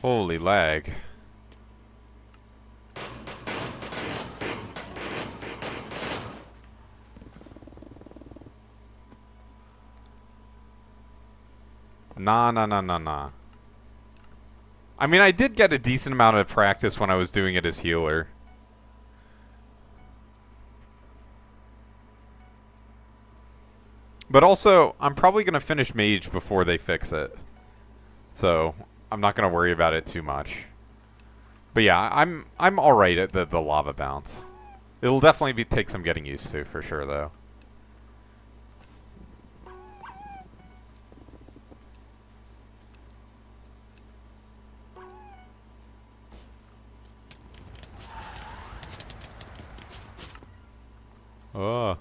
Holy lag. Nah. I mean, I did get a decent amount of practice when I was doing it as healer. But also, I'm probably going to finish Mage before they fix it. So, I'm not going to worry about it too much. But yeah, I'm alright at the lava bounce. It'll definitely take some getting used to, for sure, though. Oh.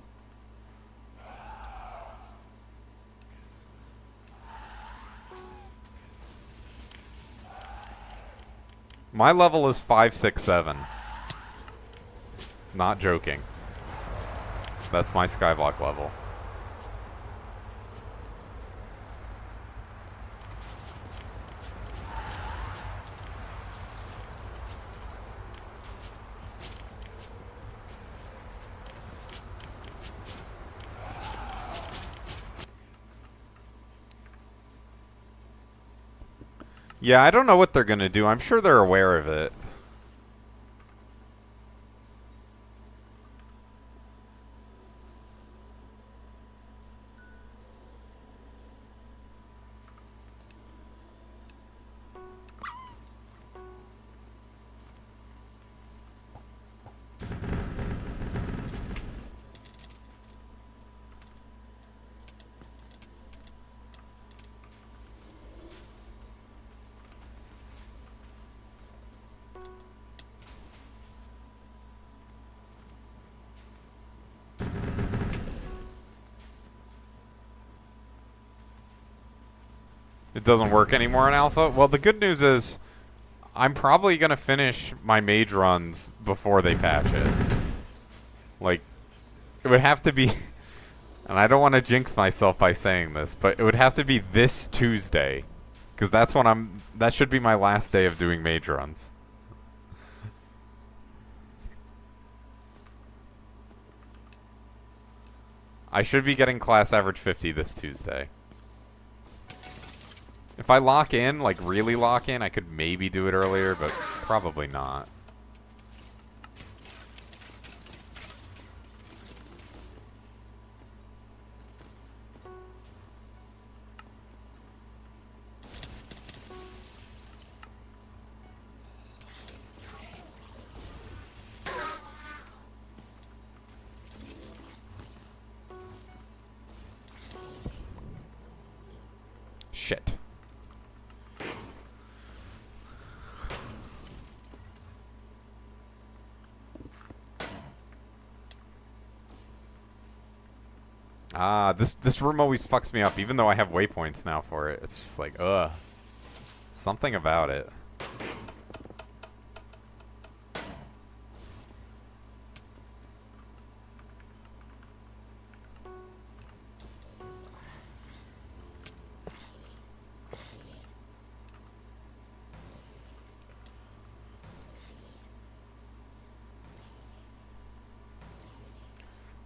My level is 567. Not joking. That's my skyblock level. Yeah, I don't know what they're gonna do. I'm sure they're aware of it. It doesn't work anymore in alpha. Well, the good news is I'm probably gonna finish my mage runs before they patch it. Like, it would have to be, and I don't want to jinx myself by saying this, but it would have to be this Tuesday, because that's when that should be my last day of doing mage runs. I should be getting class average 50 this Tuesday. If I lock in, like really lock in, I could maybe do it earlier, but probably not. Shit. Ah, this room always fucks me up, even though I have waypoints now for it. It's just like, ugh. Something about it.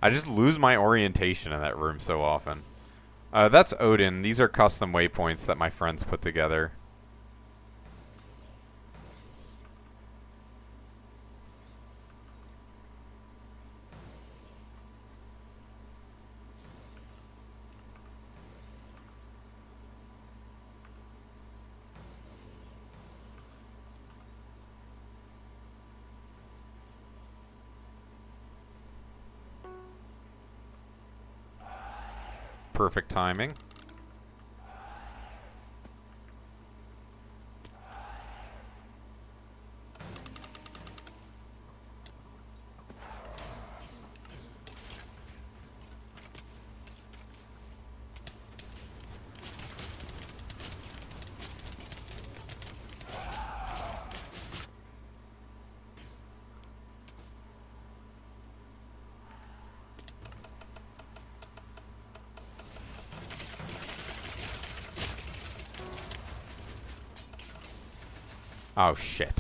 I just lose my orientation in that room so often. That's Odin. These are custom waypoints that my friends put together. Perfect timing. Oh, shit.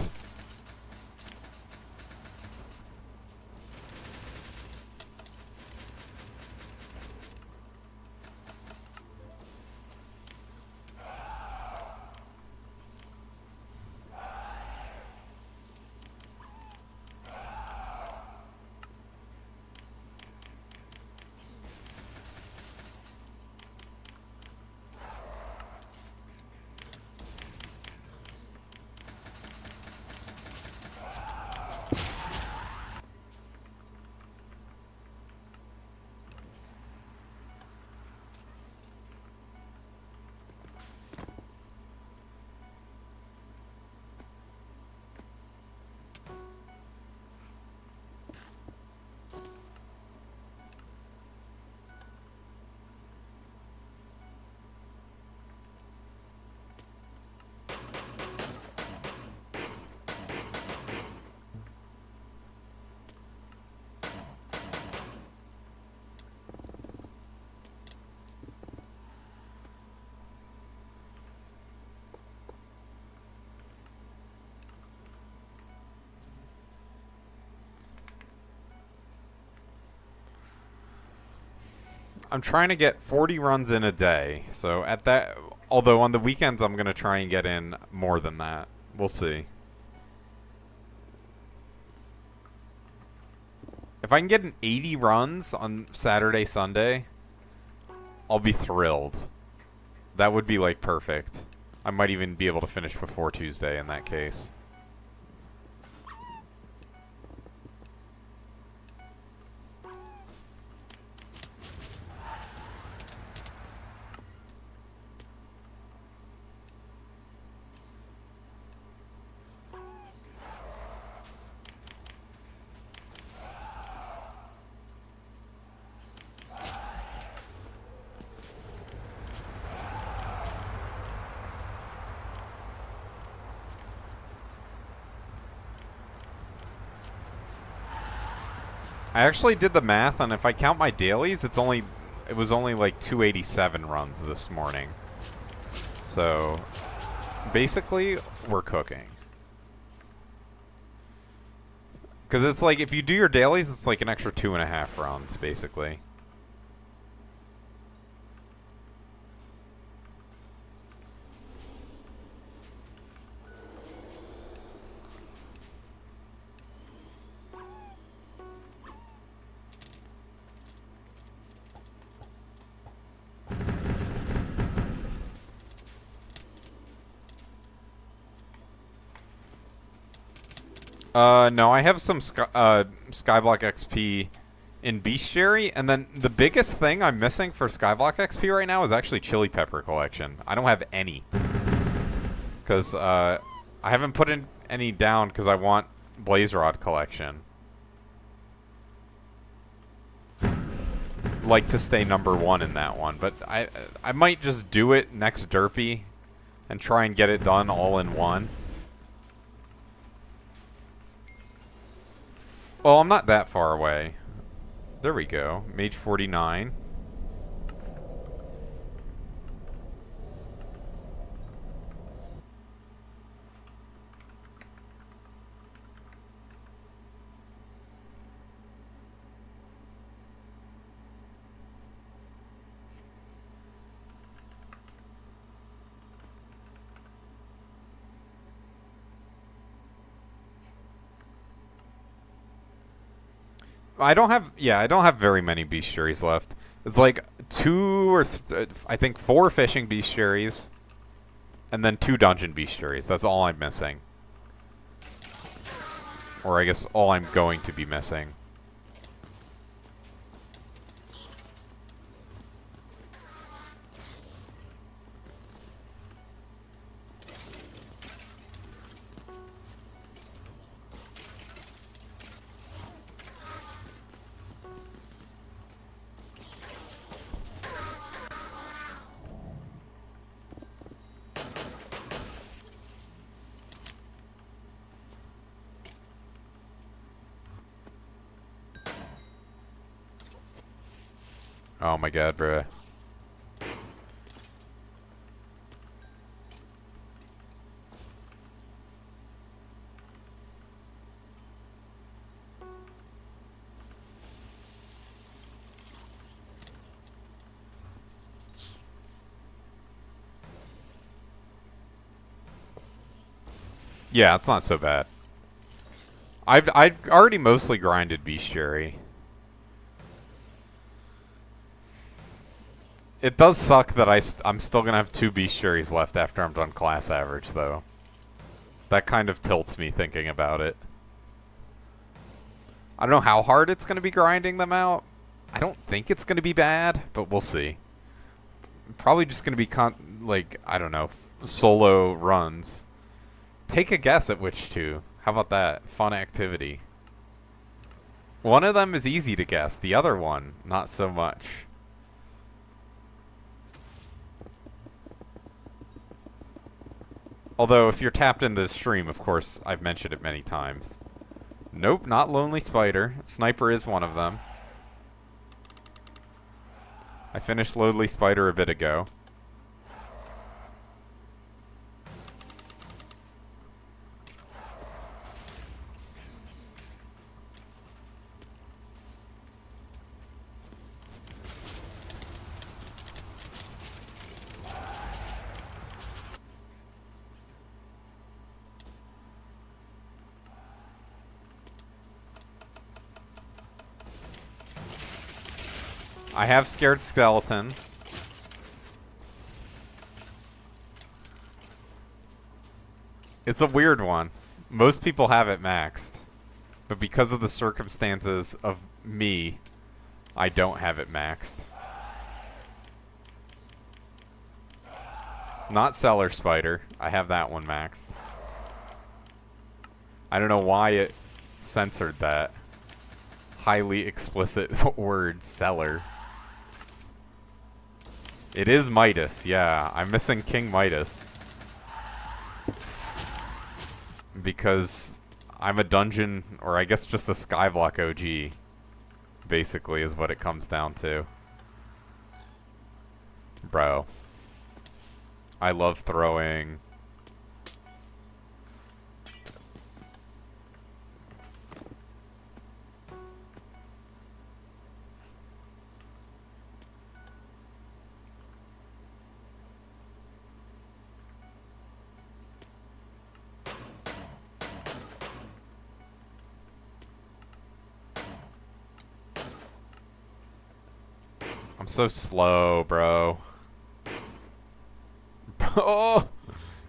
I'm trying to get 40 runs in a day. So at that, Although on the weekends I'm going to try and get in more than that. We'll see. If I can get an 80 runs on Saturday, Sunday, I'll be thrilled. That would be like perfect. I might even be able to finish before Tuesday in that case. I actually did the math, and if I count my dailies, it was only like 287 runs this morning. So, basically, we're cooking. Because it's like, if you do your dailies, it's like an extra 2.5 runs, basically. No, I have some Skyblock XP in Bestiary, and then the biggest thing I'm missing for Skyblock XP right now is actually Chili Pepper Collection. I don't have any. Because, I haven't put in any down because I want Blaze Rod Collection. Like to stay #1 in that one, but I might just do it next Derpy and try and get it done all in one. Well, I'm not that far away. There we go. Mage 49. I don't have very many bestiaries left. It's like I think 4 fishing bestiaries, and then 2 dungeon bestiaries. That's all I'm missing. Or I guess all I'm going to be missing. Oh my god, bruh. Yeah, it's not so bad. I've already mostly grinded bestiary. It does suck that I'm still going to have 2 bestiaries left after I'm done class average, though. That kind of tilts me thinking about it. I don't know how hard it's going to be grinding them out. I don't think it's going to be bad, but we'll see. Probably just going to be, like, I don't know, solo runs. Take a guess at which 2. How about that? Fun activity. One of them is easy to guess. The other one, not so much. Although, if you're tapped into the stream, of course, I've mentioned it many times. Nope, not Lonely Spider. Sniper is one of them. I finished Lonely Spider a bit ago. I have Scared Skeleton. It's a weird one. Most people have it maxed. But because of the circumstances of me, I don't have it maxed. Not Cellar Spider. I have that one maxed. I don't know why it censored that. Highly explicit word, Cellar. It is Midas, yeah. I'm missing King Midas. Because I'm a dungeon, or I guess just a Skyblock OG, basically, is what it comes down to. Bro. I love throwing. I'm so slow, bro. Oh!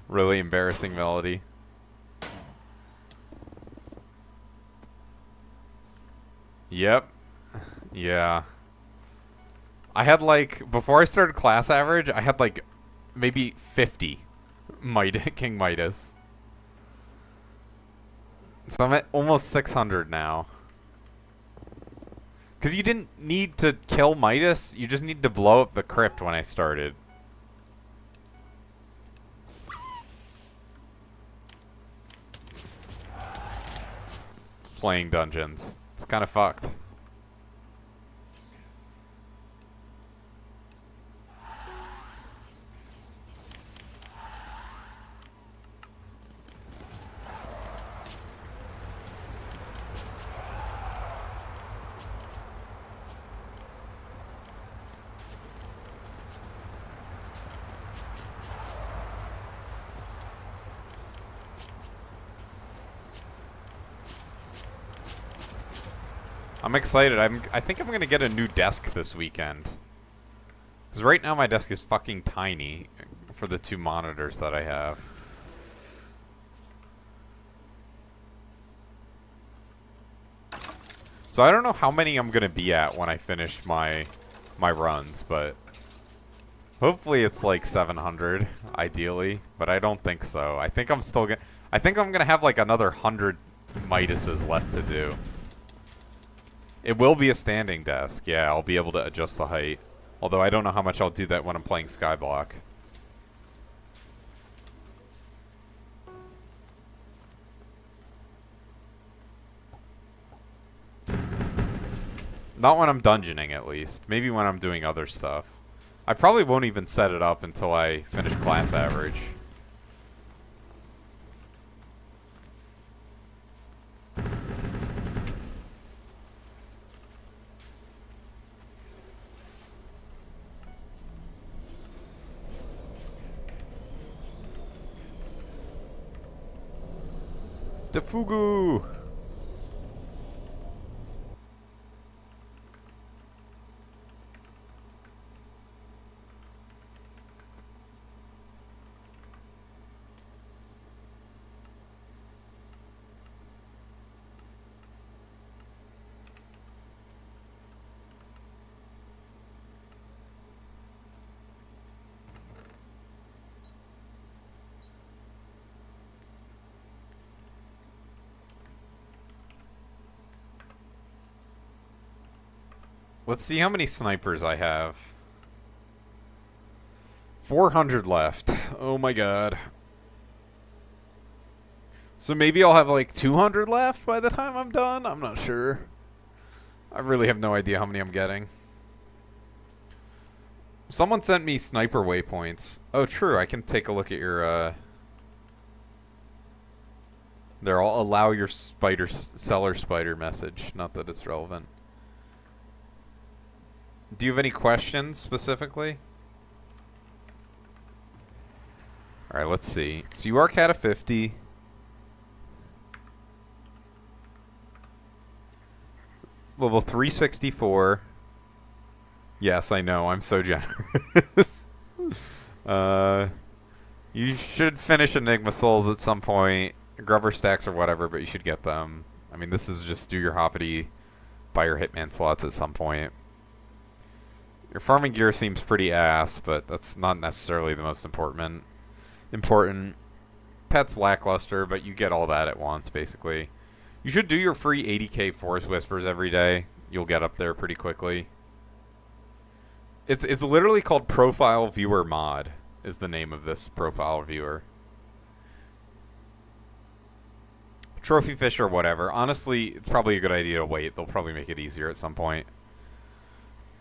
Really embarrassing melody. Yep. Yeah. I had like, before I started class average, I had like maybe 50 King Midas. So I'm at almost 600 now. Because you didn't need to kill Midas, you just need to blow up the crypt when I started. Playing dungeons. It's kind of fucked. I'm excited. I think I'm gonna get a new desk this weekend. Because right now my desk is fucking tiny for the 2 monitors that I have. So I don't know how many I'm gonna be at when I finish my runs, but hopefully it's like 700 ideally, but I don't think so. I think I'm gonna have like another 100 Midases left to do. It will be a standing desk. Yeah, I'll be able to adjust the height. Although I don't know how much I'll do that when I'm playing Skyblock. Not when I'm dungeoning, at least. Maybe when I'm doing other stuff. I probably won't even set it up until I finish class average. Defugu! Let's see how many snipers I have. 400 left. Oh my god. So maybe I'll have like 200 left by the time I'm done? I'm not sure. I really have no idea how many I'm getting. Someone sent me sniper waypoints. Oh, true. I can take a look at your, There, I'll allow your seller spider message. Not that it's relevant. Do you have any questions specifically? Alright, let's see. So you are cat of 50. Level 364. Yes, I know. I'm so generous. uh, you should finish Enigma Souls at some point. Grubber stacks or whatever, but you should get them. I mean, this is just do your Hoppity, buy your Hitman slots at some point. Your farming gear seems pretty ass, but that's not necessarily the most important. Pet's lackluster, but you get all that at once, basically. You should do your free 80k Forest Whispers every day. You'll get up there pretty quickly. It's literally called Profile Viewer Mod, is the name of this profile viewer. Trophy fish or whatever. Honestly, it's probably a good idea to wait. They'll probably make it easier at some point.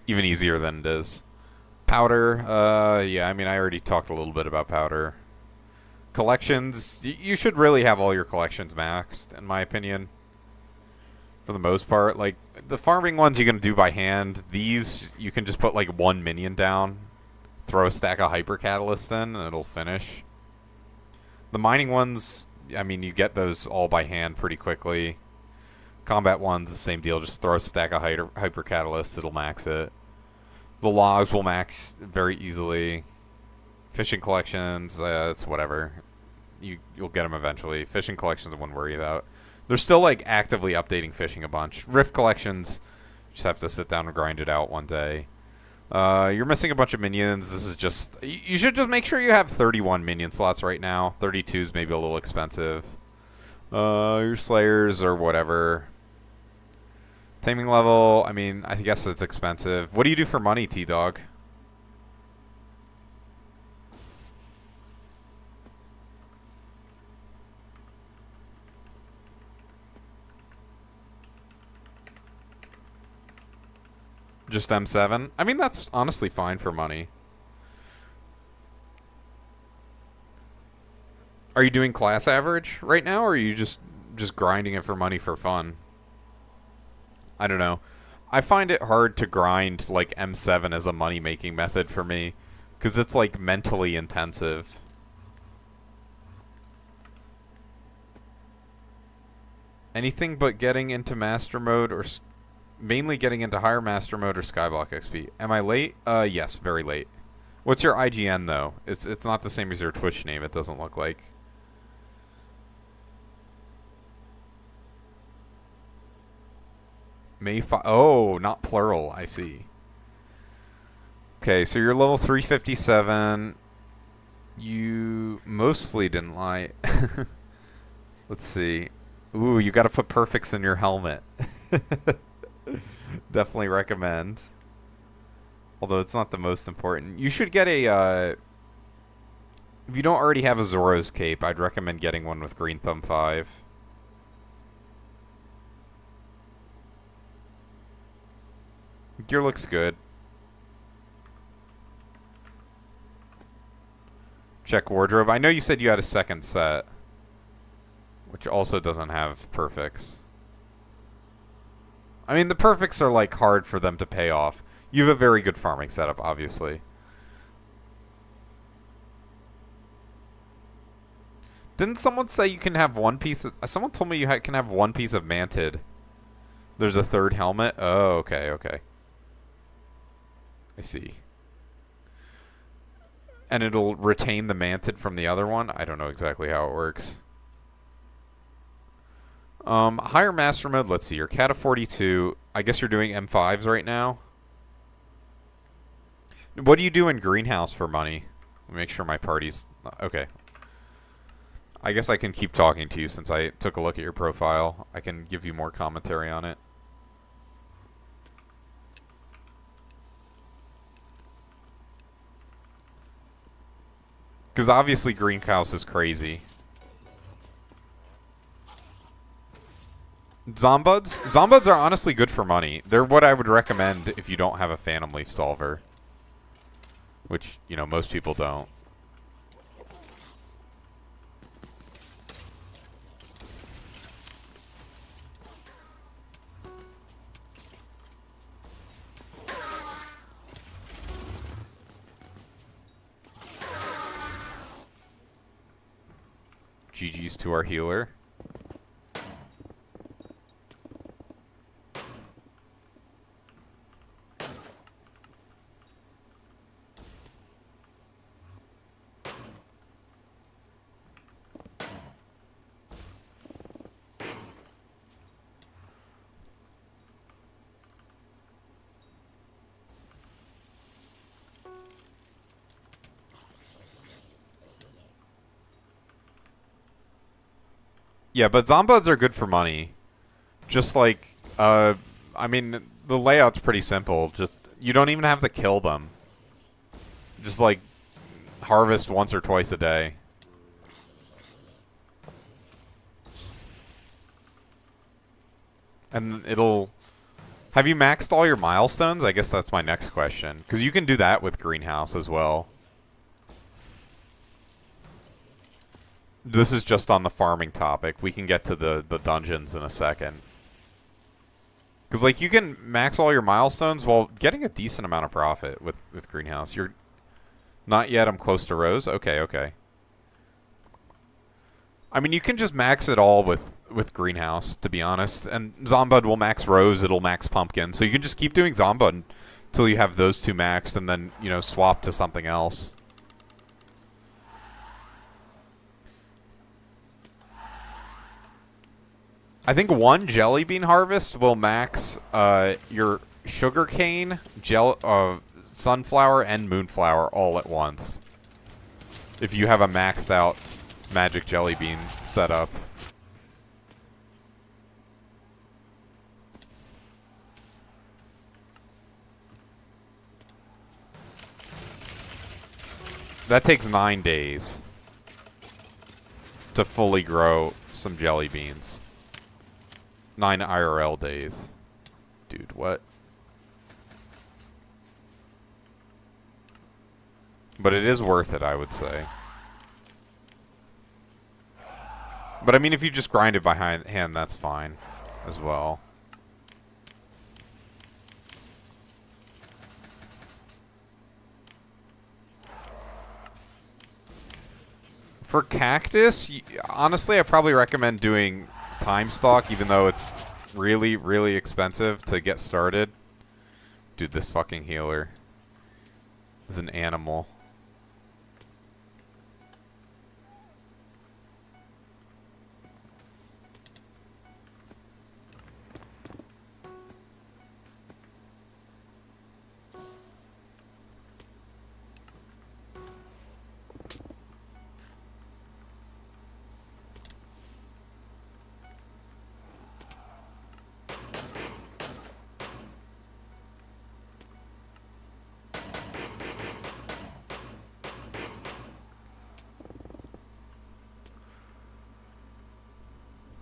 Even easier than it is. Powder, yeah, I mean, I already talked a little bit about powder. Collections, you should really have all your collections maxed, in my opinion. For the most part. Like, the farming ones you can do by hand. These, you can just put, like, one minion down. Throw a stack of Hyper Catalyst in, and it'll finish. The mining ones, I mean, you get those all by hand pretty quickly. Combat ones, the same deal. Just throw a stack of Hyper Catalyst, it'll max it. The logs will max very easily. Fishing collections, it's whatever. You'll get them eventually. Fishing collections I wouldn't worry about. They're still like actively updating fishing a bunch. Rift collections, just have to sit down and grind it out one day. You're missing a bunch of minions. This is just... You should just make sure you have 31 minion slots right now. 32 is maybe a little expensive. Your slayers or whatever. Taming level, I mean, I guess it's expensive. What do you do for money, T-Dog? Just M7? I mean, that's honestly fine for money. Are you doing class average right now, or are you just grinding it for money for fun? I don't know. I find it hard to grind, like, M7 as a money-making method for me, because it's, like, mentally intensive. Anything but getting into Master Mode or... Mainly getting into higher Master Mode or Skyblock XP. Am I late? Yes, very late. What's your IGN, though? It's not the same as your Twitch name, it doesn't look like. May 5... Oh, not plural, I see. Okay, so you're level 357. You mostly didn't lie. Let's see. Ooh, you gotta put perfects in your helmet. Definitely recommend. Although it's not the most important. You should get a, if you don't already have a Zoro's cape, I'd recommend getting one with Green Thumb 5. Gear looks good. Check wardrobe. I know you said you had a second set, which also doesn't have perfects. I mean, the perfects are, like, hard for them to pay off. You have a very good farming setup, obviously. Didn't someone say you can have one piece of... Someone told me you can have one piece of Mantid. There's a third helmet? Oh, okay, okay. I see. And it'll retain the Mantid from the other one? I don't know exactly how it works. Higher Master Mode, let's see, you're Cat of 42. I guess you're doing M5s right now. What do you do in Greenhouse for money? Let me make sure my party's... Okay. I guess I can keep talking to you since I took a look at your profile. I can give you more commentary on it. Because obviously Greenhouse is crazy. Zombuds? Zombuds are honestly good for money. They're what I would recommend if you don't have a Phantom Leaf Solver. Which, you know, most people don't. GG's to our healer. Yeah, but zombuds are good for money. Just like, I mean, the layout's pretty simple. Just, you don't even have to kill them. Just like, harvest once or twice a day. And it'll... Have you maxed all your milestones? I guess that's my next question. Because you can do that with Greenhouse as well. This is just on the farming topic. We can get to the dungeons in a second. Because, like, you can max all your milestones while getting a decent amount of profit with Greenhouse. You're... Not yet, I'm close to Rose? Okay, okay. I mean, you can just max it all with Greenhouse, to be honest. And Zombud will max Rose, it'll max Pumpkin. So you can just keep doing Zombud until you have those two maxed and then, you know, swap to something else. I think one jelly bean harvest will max your sugarcane, sunflower, and moonflower all at once. If you have a maxed out magic jelly bean setup. That takes 9 days to fully grow some jelly beans. 9 IRL days. Dude, what? But it is worth it, I would say. But I mean, if you just grind it by hand, that's fine as well. For cactus, honestly, I probably recommend doing time stock, even though it's really, really expensive to get started. Dude, this fucking healer is an animal.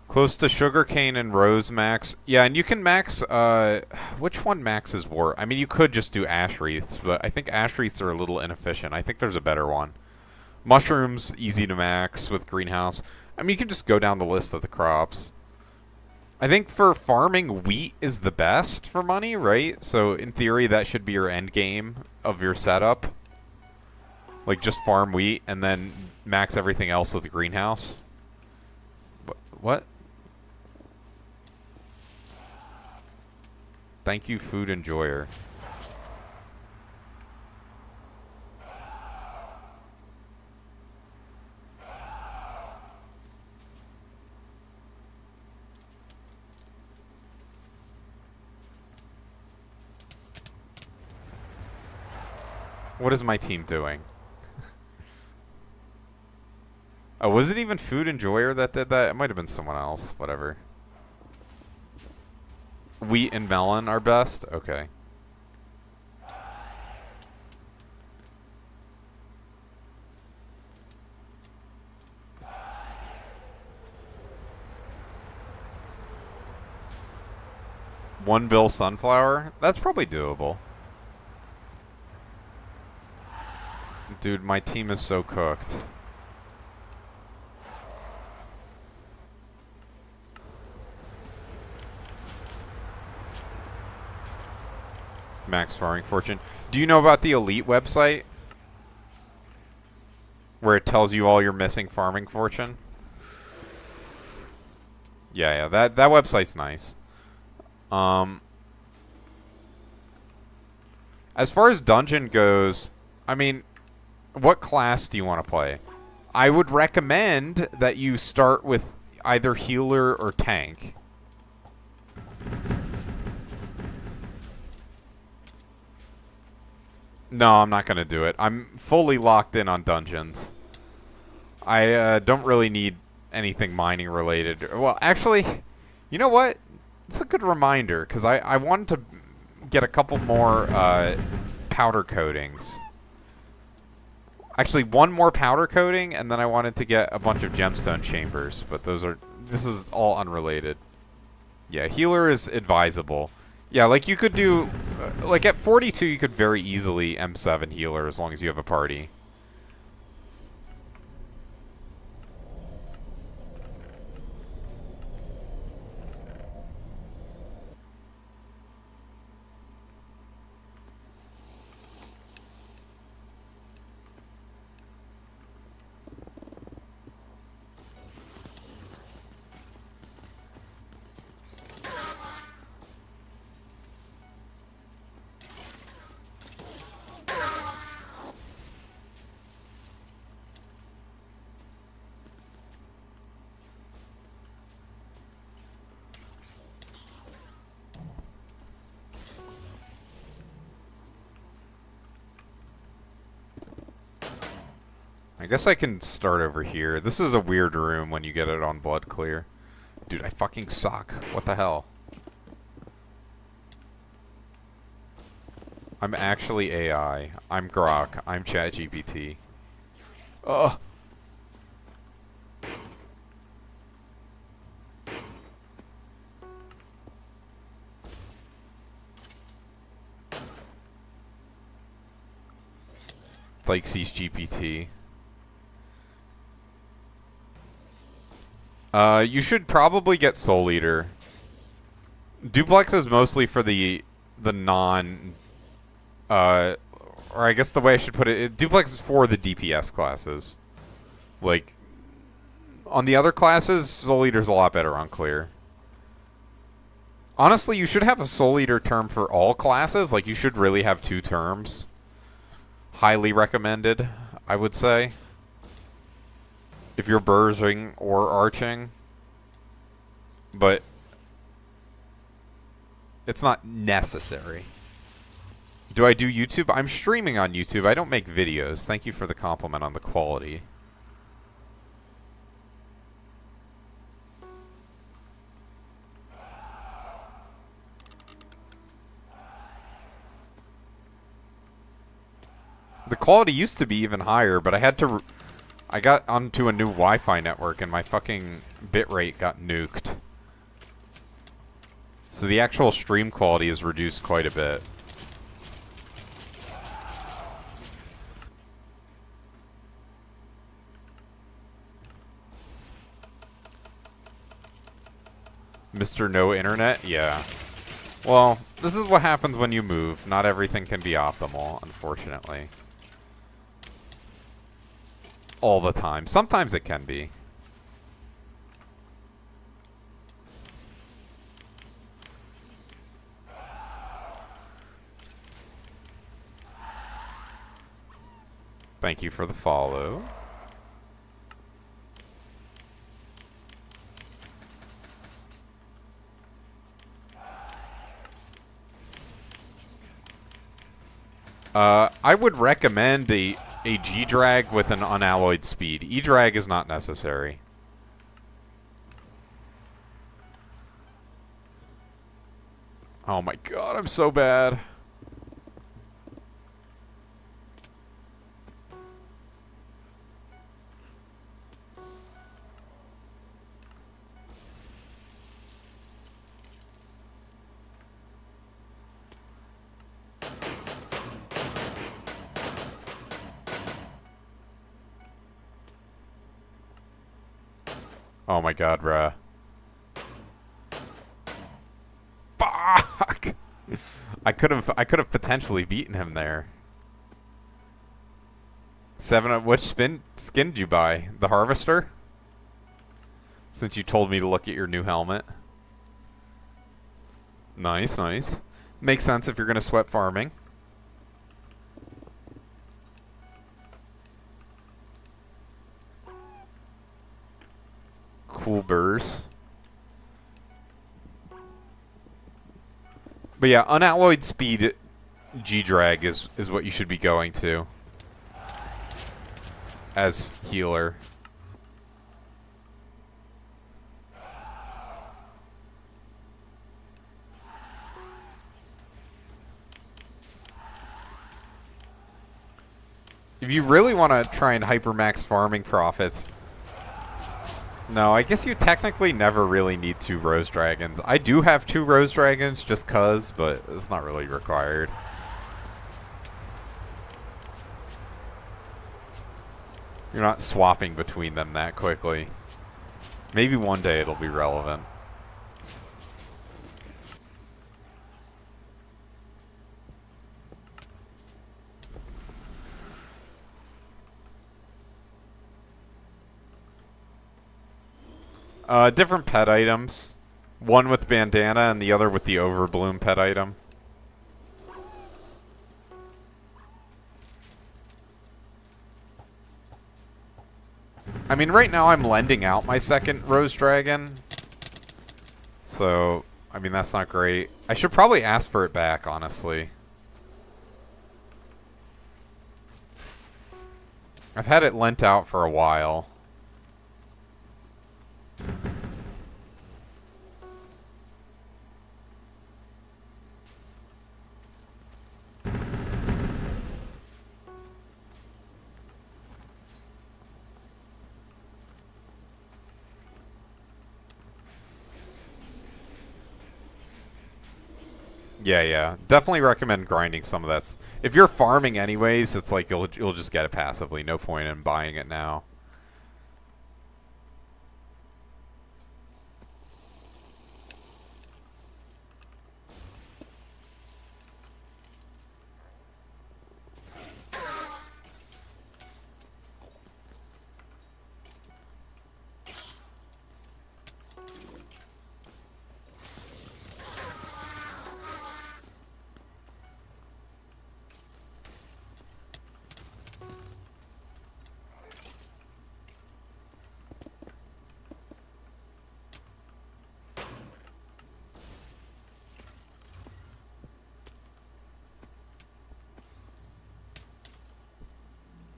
Close to sugarcane and rose max. Yeah, and you can max, which one maxes wart? I mean, you could just do ash wreaths, but I think ash wreaths are a little inefficient. I think there's a better one. Mushrooms, easy to max with greenhouse. I mean, you can just go down the list of the crops. I think for farming, wheat is the best for money, right? So in theory, that should be your end game of your setup. Like, just farm wheat and then max everything else with the greenhouse. What? Thank you, food enjoyer. What is my team doing? Oh, was it even food enjoyer that did that? It might have been someone else. Whatever. Wheat and melon are best? Okay. One bill sunflower? That's probably doable. Dude, my team is so cooked. Max farming fortune. Do you know about the Elite website? Where it tells you all your missing farming fortune? Yeah, that website's nice. As far as dungeon goes, I mean, what class do you want to play? I would recommend that you start with either healer or tank. No, I'm not going to do it. I'm fully locked in on dungeons. I don't really need anything mining related. Well, actually, you know what? It's a good reminder, because I wanted to get a couple more powder coatings. Actually, one more powder coating, and then I wanted to get a bunch of gemstone chambers, but this is all unrelated. Yeah, healer is advisable. Yeah, like you could do, like at 42 you could very easily M7 healer as long as you have a party. I guess I can start over here. This is a weird room when you get it on blood clear. Dude, I fucking suck. What the hell? I'm actually AI. I'm Grok. I'm ChatGPT. Ugh. Like sees GPT. You should probably get Soul Eater. Duplex is mostly for the non, or I guess the way I should put it, Duplex is for the DPS classes. Like, on the other classes, Soul Eater's a lot better on clear. Honestly, you should have a Soul Eater term for all classes. Like, you should really have 2 terms. Highly recommended, I would say. If you're bursing or arching. But it's not necessary. Do I do YouTube? I'm streaming on YouTube. I don't make videos. Thank you for the compliment on the quality. The quality used to be even higher, but I had to... I got onto a new Wi-Fi network and my fucking bitrate got nuked. So the actual stream quality is reduced quite a bit. Mr. No Internet? Yeah. Well, this is what happens when you move. Not everything can be optimal, unfortunately. All the time. Sometimes it can be. Thank you for the follow. I would recommend a G-drag with an unalloyed speed. E-drag is not necessary. Oh my god, I'm so bad. Oh my god, bruh. Fuck! I could have potentially beaten him there. 7 which skin did you buy? The Harvester? Since you told me to look at your new helmet. Nice, nice. Makes sense if you're gonna sweat farming. Cool burrs. But yeah, unalloyed speed G-drag is what you should be going to as healer. If you really want to try and hypermax farming profits, no, I guess you technically never really need 2 rose dragons. I do have 2 rose dragons just cuz, but it's not really required. You're not swapping between them that quickly. Maybe one day it'll be relevant. Different pet items. One with bandana and the other with the overbloom pet item. I mean, right now I'm lending out my second rose dragon. So, I mean, that's not great. I should probably ask for it back, honestly. I've had it lent out for a while. Yeah. Definitely recommend grinding some of that. If you're farming anyways, it's like you'll just get it passively. No point in buying it now.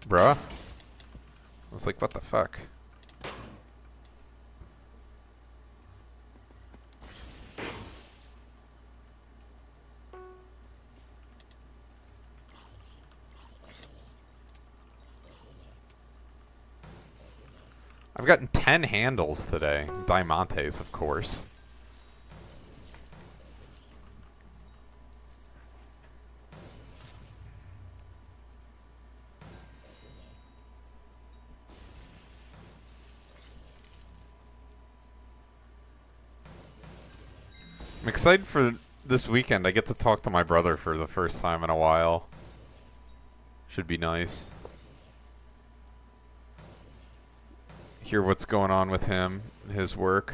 Bruh. I was like, what the fuck? I've gotten 10 handles today. Diamantes, of course. I'm excited for this weekend. I get to talk to my brother for the first time in a while. Should be nice. Hear what's going on with him, his work.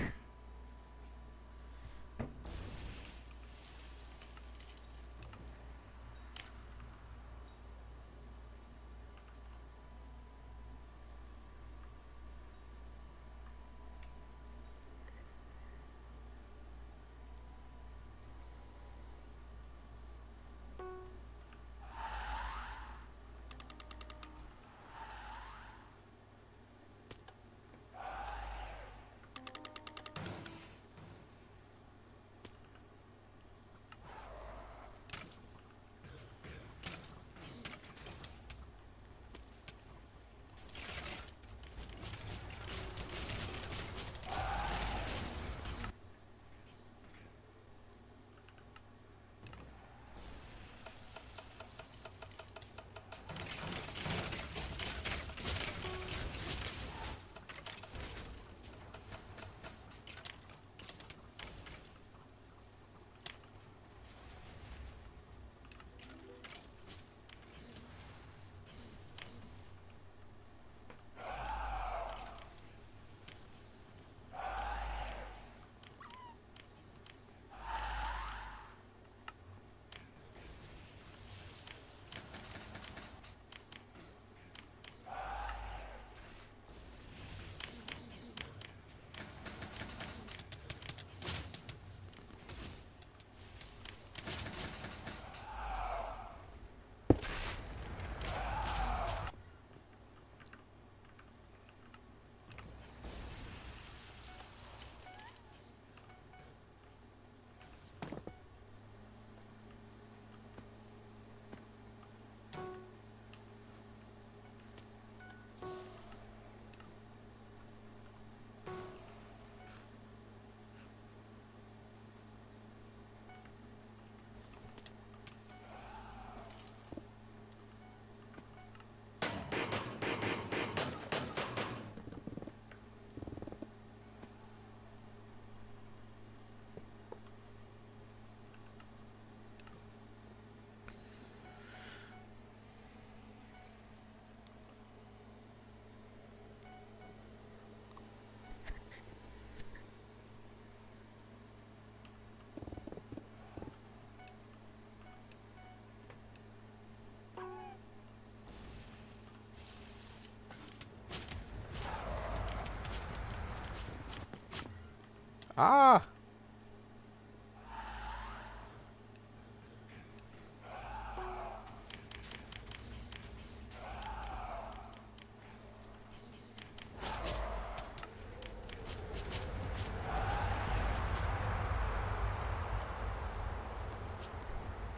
Ah!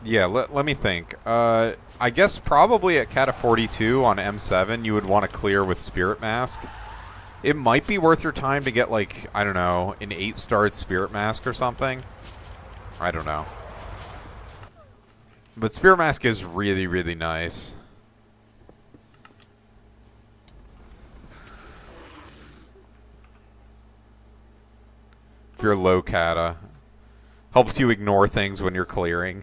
Yeah, let me think. I guess probably at Cata 42 on M7 you would want to clear with Spirit Mask. It might be worth your time to get, like, I don't know, an 8-starred Spirit Mask or something. I don't know. But Spirit Mask is really, really nice. If you're low Cata. Helps you ignore things when you're clearing.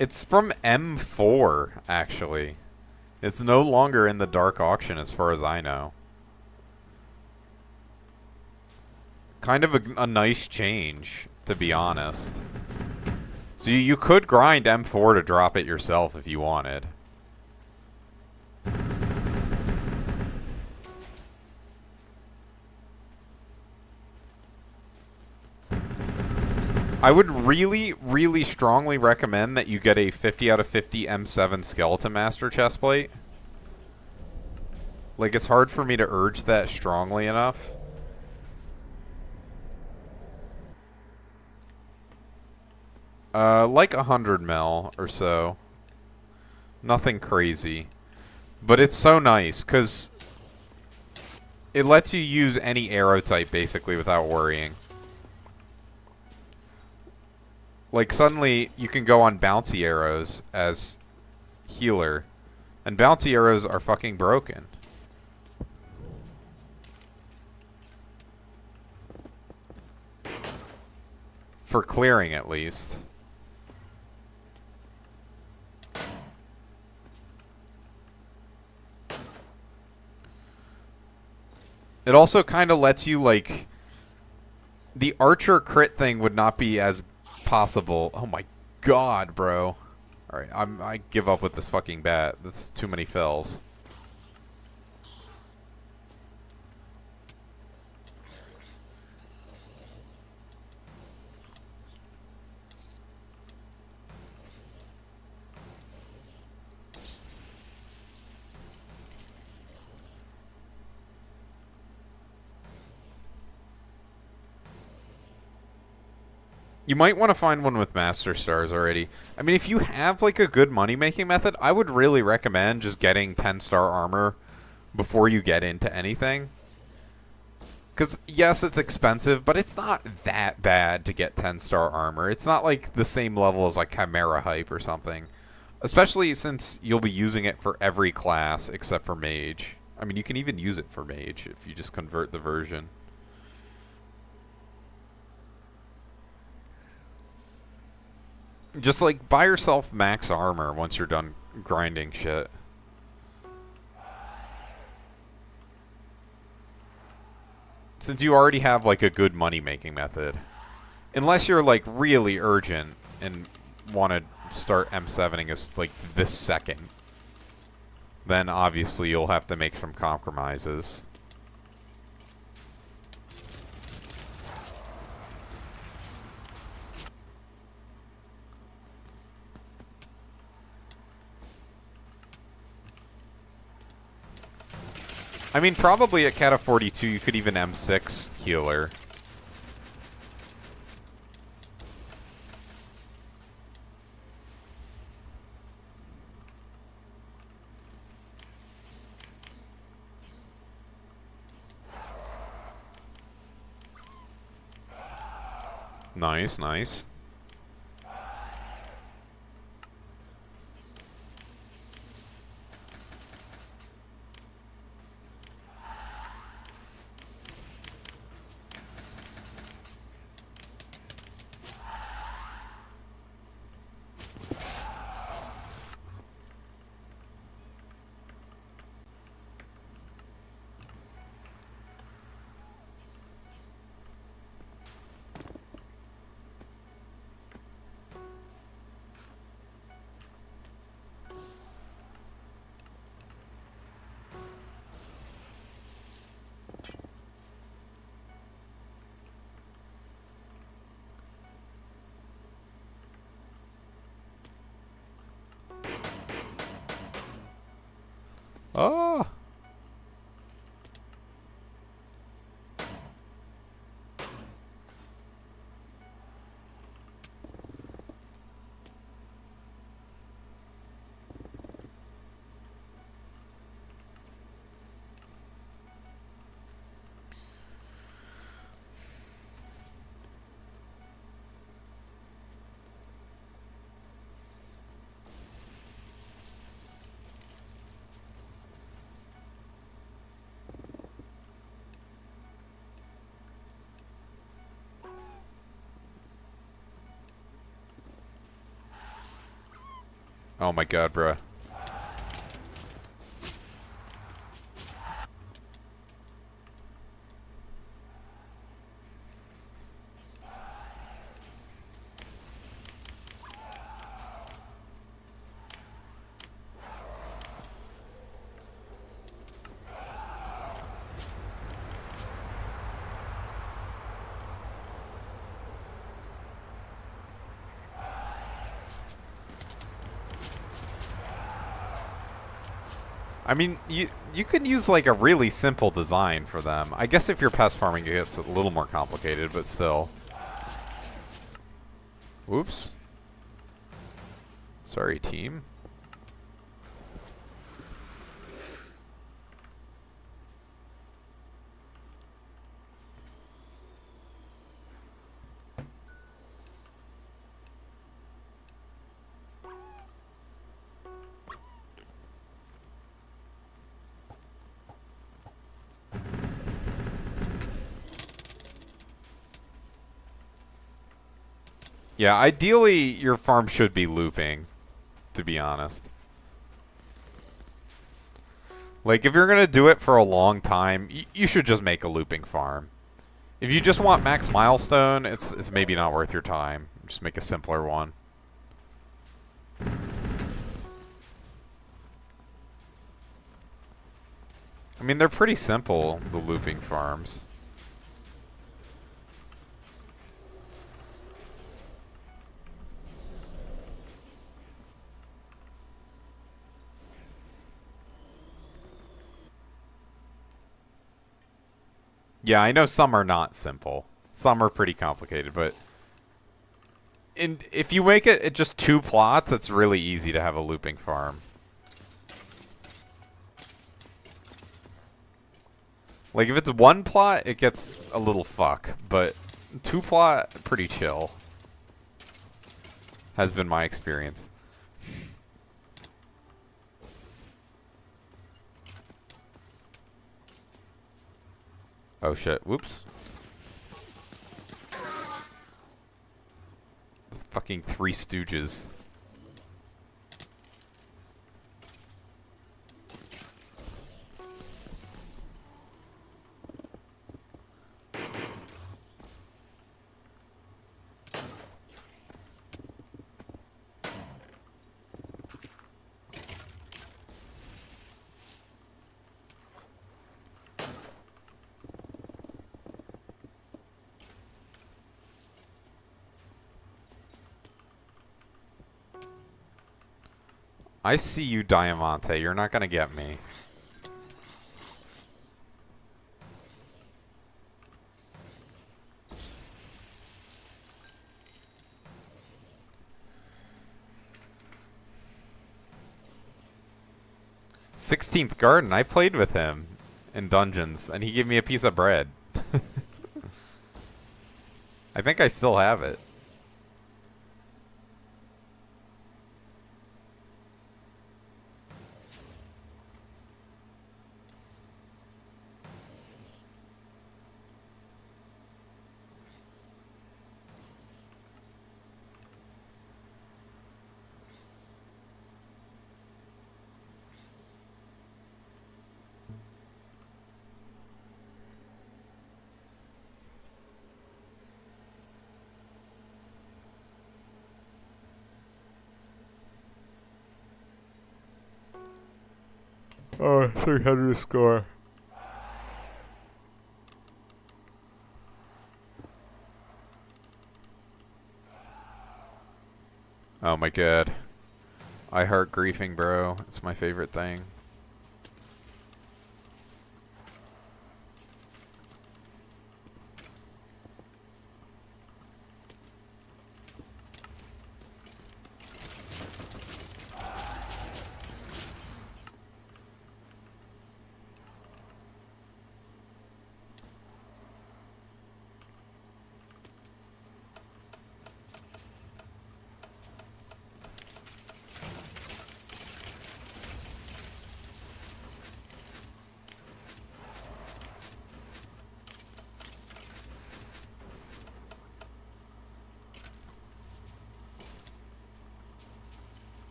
It's from M4, actually. It's no longer in the Dark Auction as far as I know. Kind of a nice change, to be honest. So you could grind M4 to drop it yourself if you wanted. I would really, really strongly recommend that you get a 50 out of 50 M7 Skeleton Master chestplate. Like, it's hard for me to urge that strongly enough. Like 100 mil or so. Nothing crazy. But it's so nice, because it lets you use any arrow type, basically, without worrying. Like, suddenly, you can go on bouncy arrows as healer. And bouncy arrows are fucking broken. For clearing, at least. It also kind of lets you, like... The archer crit thing would not be as possible. Oh my god, bro. Alright, I give up with this fucking bat. That's too many fills. You might want to find one with Master Stars already. I mean, if you have, like, a good money-making method, I would really recommend just getting 10-star armor before you get into anything. Because, yes, it's expensive, but it's not that bad to get 10-star armor. It's not, like, the same level as, like, Chimera Hype or something. Especially since you'll be using it for every class except for Mage. I mean, you can even use it for Mage if you just convert the version. Just, like, buy yourself max armor once you're done grinding shit. Since you already have, like, a good money-making method. Unless you're, like, really urgent and want to start M7ing as, like, this second. Then, obviously, you'll have to make some compromises. I mean, probably at Cata 42 you could even M6 healer. Nice, nice. Oh! Oh my god, bruh. I mean, you can use like a really simple design for them. I guess if you're pest farming, it gets a little more complicated, but still. Whoops. Sorry, team. Yeah, ideally your farm should be looping, to be honest. Like, if you're going to do it for a long time, you should just make a looping farm. If you just want max milestone, it's maybe not worth your time. Just make a simpler one. I mean, they're pretty simple, the looping farms. Yeah, I know some are not simple. Some are pretty complicated, but if you make it just 2 plots, it's really easy to have a looping farm. Like, if it's 1 plot, it gets a little fuck, but 2 plot, pretty chill. Has been my experience. Oh shit, whoops. Fucking Three Stooges. I see you, Diamante. You're not gonna get me. "16th Garden." I played with him in dungeons, and he gave me a piece of bread. I think I still have it. Oh, 300 score. Oh my god. I heart griefing, bro. It's my favorite thing.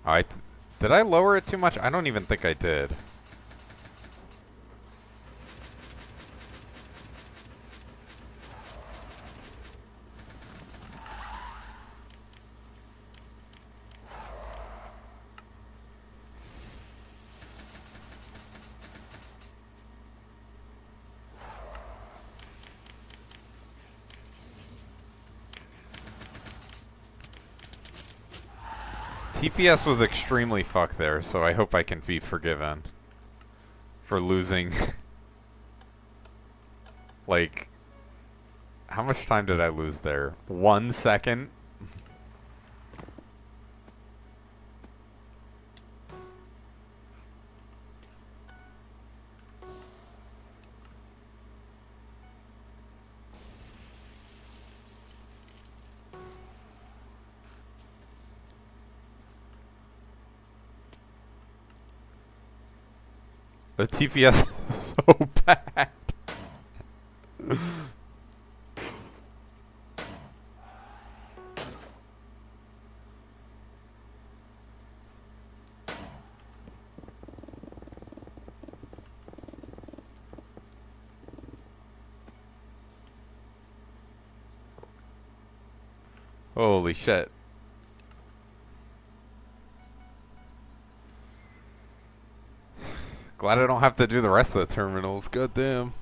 I did I lower it too much? I don't even think I did. TPS was extremely fucked there, so I hope I can be forgiven for losing. Like, how much time did I lose there? 1 second? The TPS was so bad. Holy shit. Glad I don't have to do the rest of the terminals. God damn.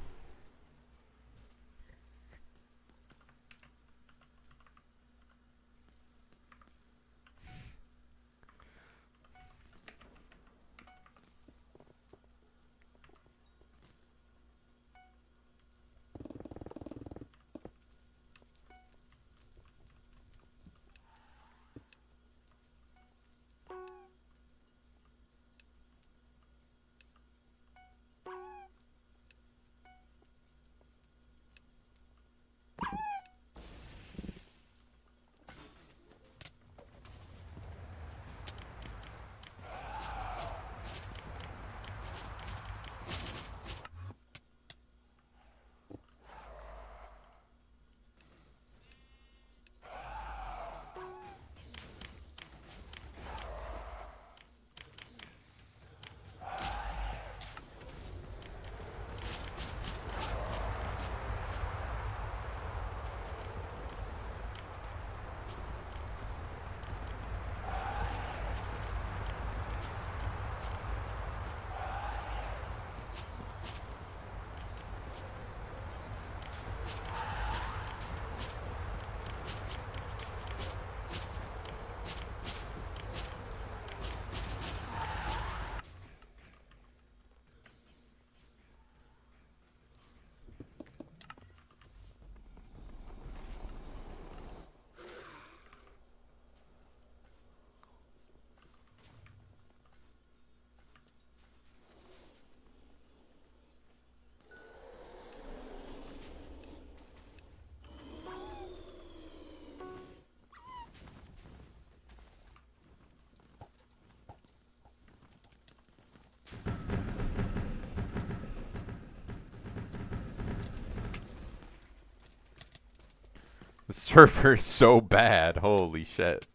The server is so bad. Holy shit.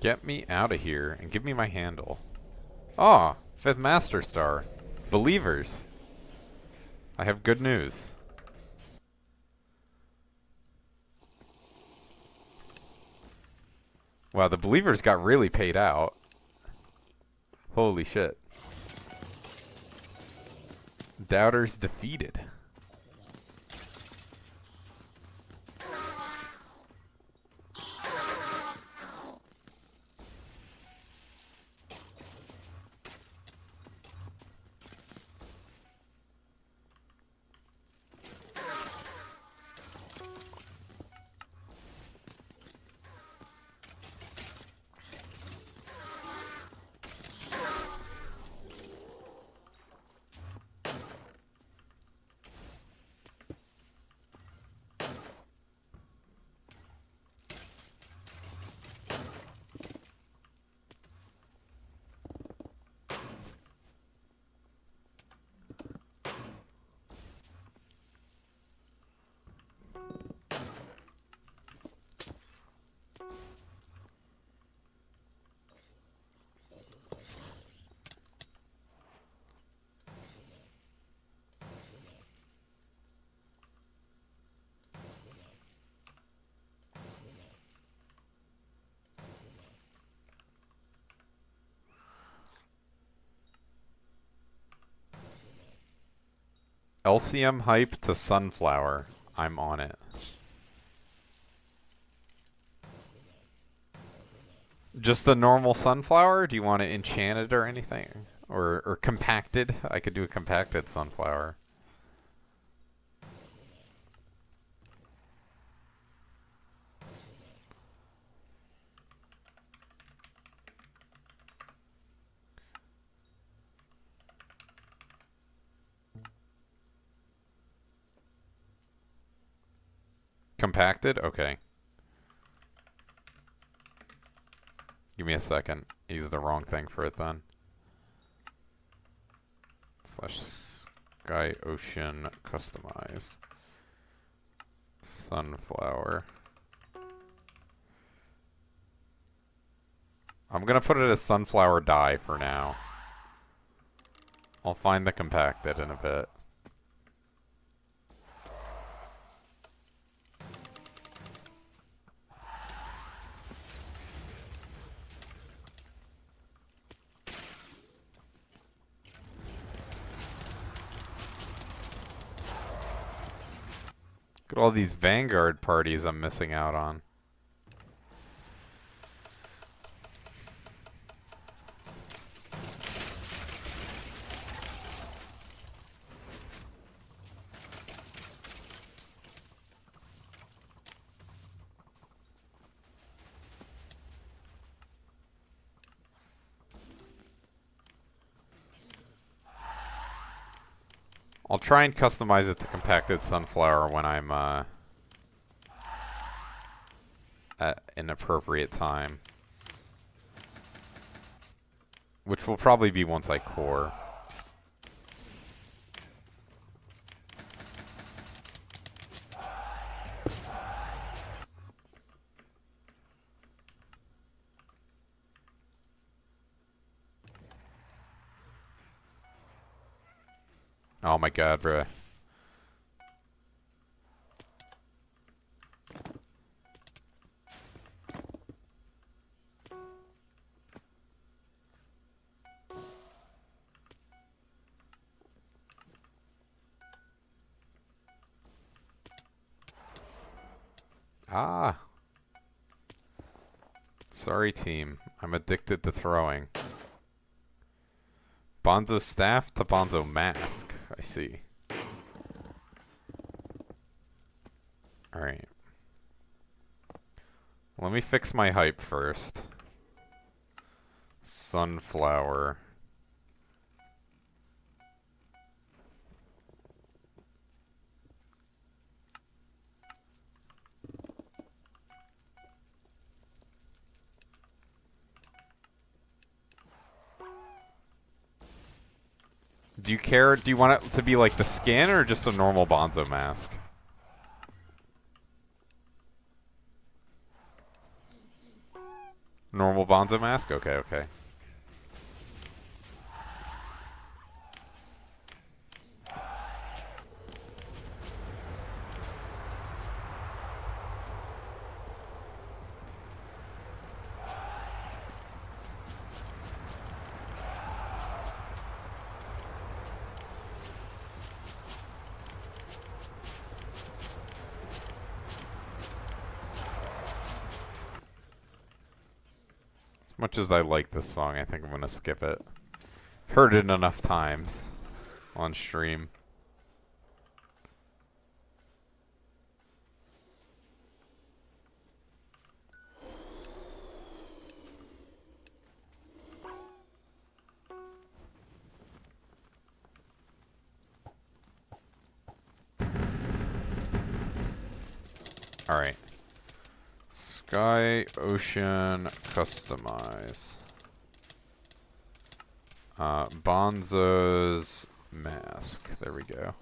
Get me out of here and give me my handle. Oh, 5th Master Star. Believers. I have good news. Wow, the Believers got really paid out. Holy shit. Doubters defeated. LCM hype to sunflower. I'm on it. Just the normal sunflower? Do you want it enchanted or anything? Or compacted? I could do a compacted sunflower. Compacted? Okay. Give me a second. Use the wrong thing for it then. Slash sky ocean customize. Sunflower. I'm gonna put it as sunflower dye for now. I'll find the compacted in a bit. Look at all these Vanguard parties I'm missing out on. I'll try and customize it to compacted sunflower when I'm at an appropriate time. Which will probably be once I core. Oh my god, bruh. Ah. Sorry, team. I'm addicted to throwing. Bonzo staff to Bonzo mask. I see. Alright. Let me fix my hype first. Sunflower. Do you care? Do you want it to be like the skin or just a normal Bonzo mask? Normal Bonzo mask? Okay, okay. As much as I like this song, I think I'm gonna skip it. Heard it enough times on stream. Alright. Sky, ocean, customize. Bonzo's mask. There we go.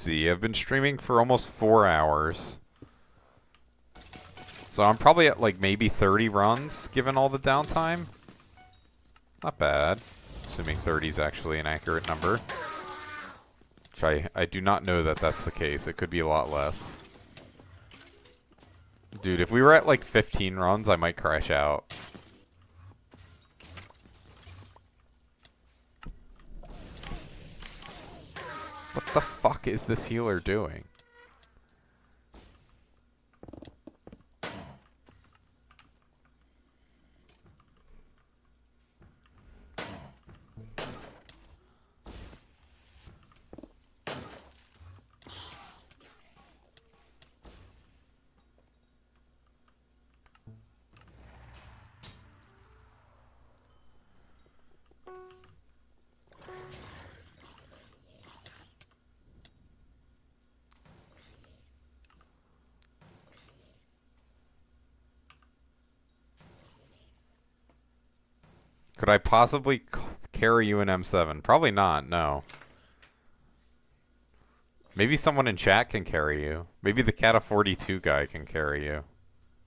see. I've been streaming for almost 4 hours. So I'm probably at like maybe 30 runs, given all the downtime. Not bad. Assuming 30 is actually an accurate number. Which I do not know that that's the case. It could be a lot less. Dude, if we were at like 15 runs, I might crash out. What the fuck is this healer doing? Could I possibly carry you in M7? Probably not, no. Maybe someone in chat can carry you. Maybe the Cat of 42 guy can carry you.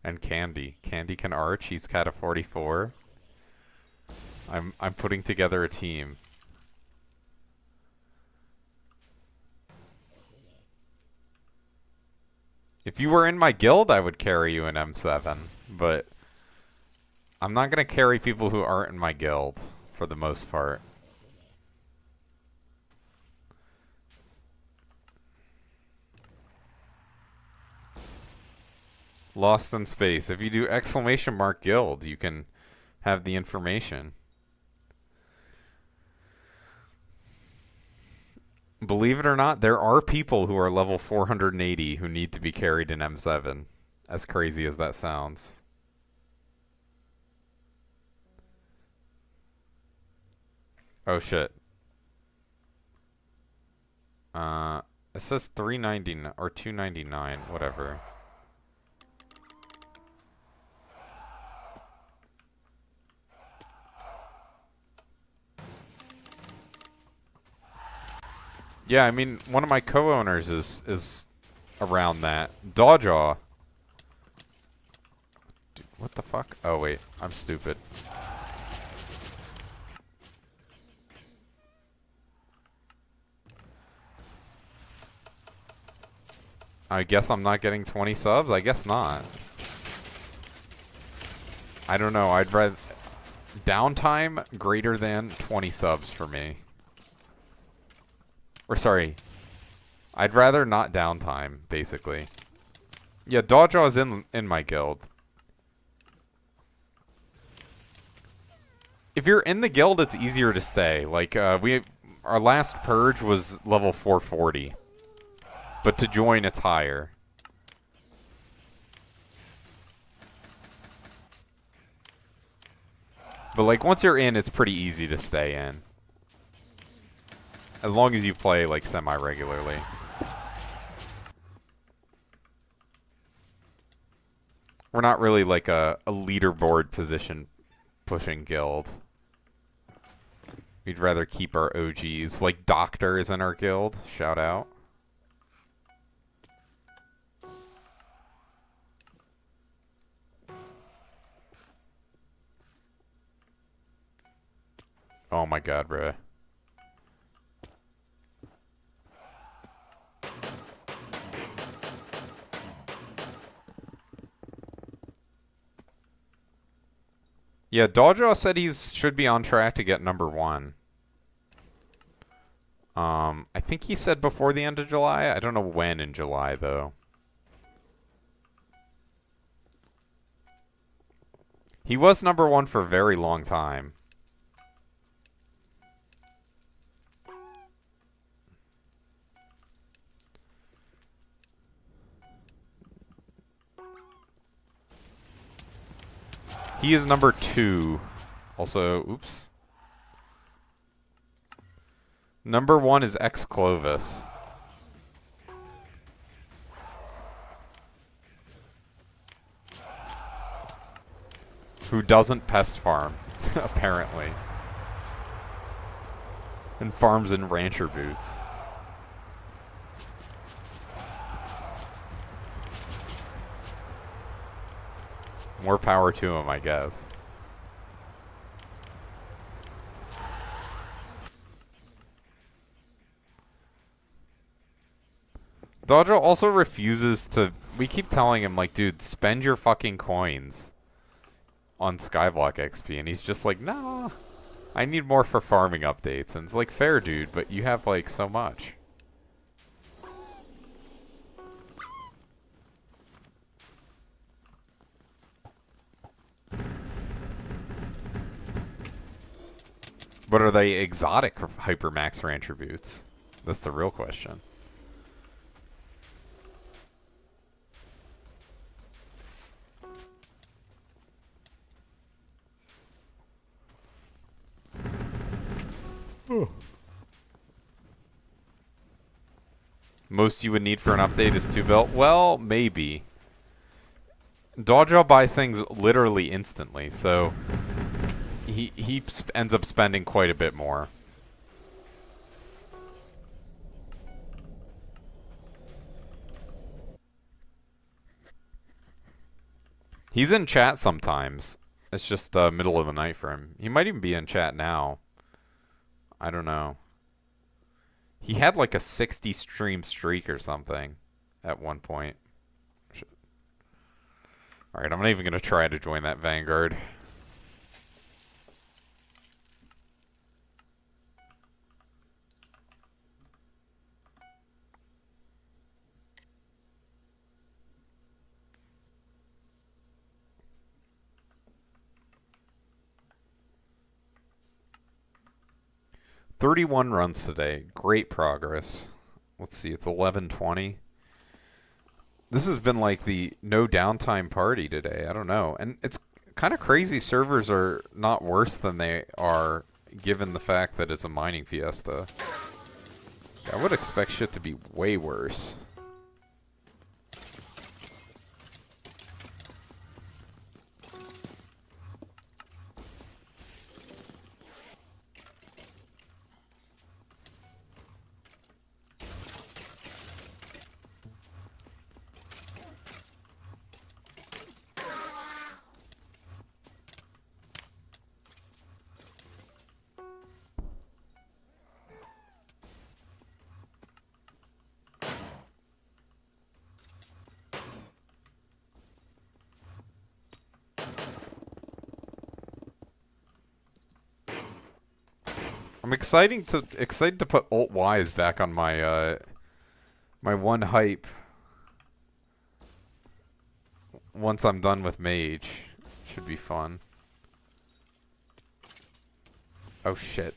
And Candy. Candy can arch, he's Cat of 44. I'm putting together a team. If you were in my guild, I would carry you in M7, but I'm not going to carry people who aren't in my guild, for the most part. Lost in Space. If you do !mark guild, you can have the information. Believe it or not, there are people who are level 480 who need to be carried in M7. As crazy as that sounds. Oh shit. It says 399 or 299, whatever. Yeah, I mean, one of my co-owners is around that. Dawjaw. Dude, what the fuck? Oh wait, I'm stupid. I guess I'm not getting 20 subs? I guess not. I don't know, I'd rather... Downtime greater than 20 subs for me. Or sorry, I'd rather not downtime, basically. Yeah, Dawjaw is in my guild. If you're in the guild, it's easier to stay. Like, our last purge was level 440. But to join, it's higher. But like, once you're in, it's pretty easy to stay in. As long as you play, like, semi-regularly. We're not really, like, a leaderboard position pushing guild. We'd rather keep our OGs. Like, Doctor is in our guild. Shout out. Oh my god, bro. Yeah, Dawjaw said should be on track to get #1. I think he said before the end of July. I don't know when in July, though. He was #1 for a very long time. He is #2. Also, oops. #1 is X Clovis. Who doesn't pest farm, apparently. And farms in rancher boots. More power to him, I guess. Dodger also refuses to... We keep telling him, like, dude, spend your fucking coins on Skyblock XP. And he's just like, nah, I need more for farming updates. And it's like, fair, dude, but you have, like, so much. But are they exotic Hypermax Ranch attributes? That's the real question. Most you would need for an update is 2 bill? Well, maybe. Dodger buy things literally instantly, so he ends up spending quite a bit more. He's in chat sometimes. It's just middle of the night for him. He might even be in chat now. I don't know. He had like a 60 stream streak or something at one point. Alright, I'm not even going to try to join that Vanguard. "31 runs today. Great progress." Let's see, it's 11:20. This has been like the no downtime party today. I don't know. And it's kind of crazy servers are not worse than they are given the fact that it's a mining fiesta. I would expect shit to be way worse. I'm excited to put Alt Ys back on my my one hype once I'm done with Mage. Should be fun. Oh shit.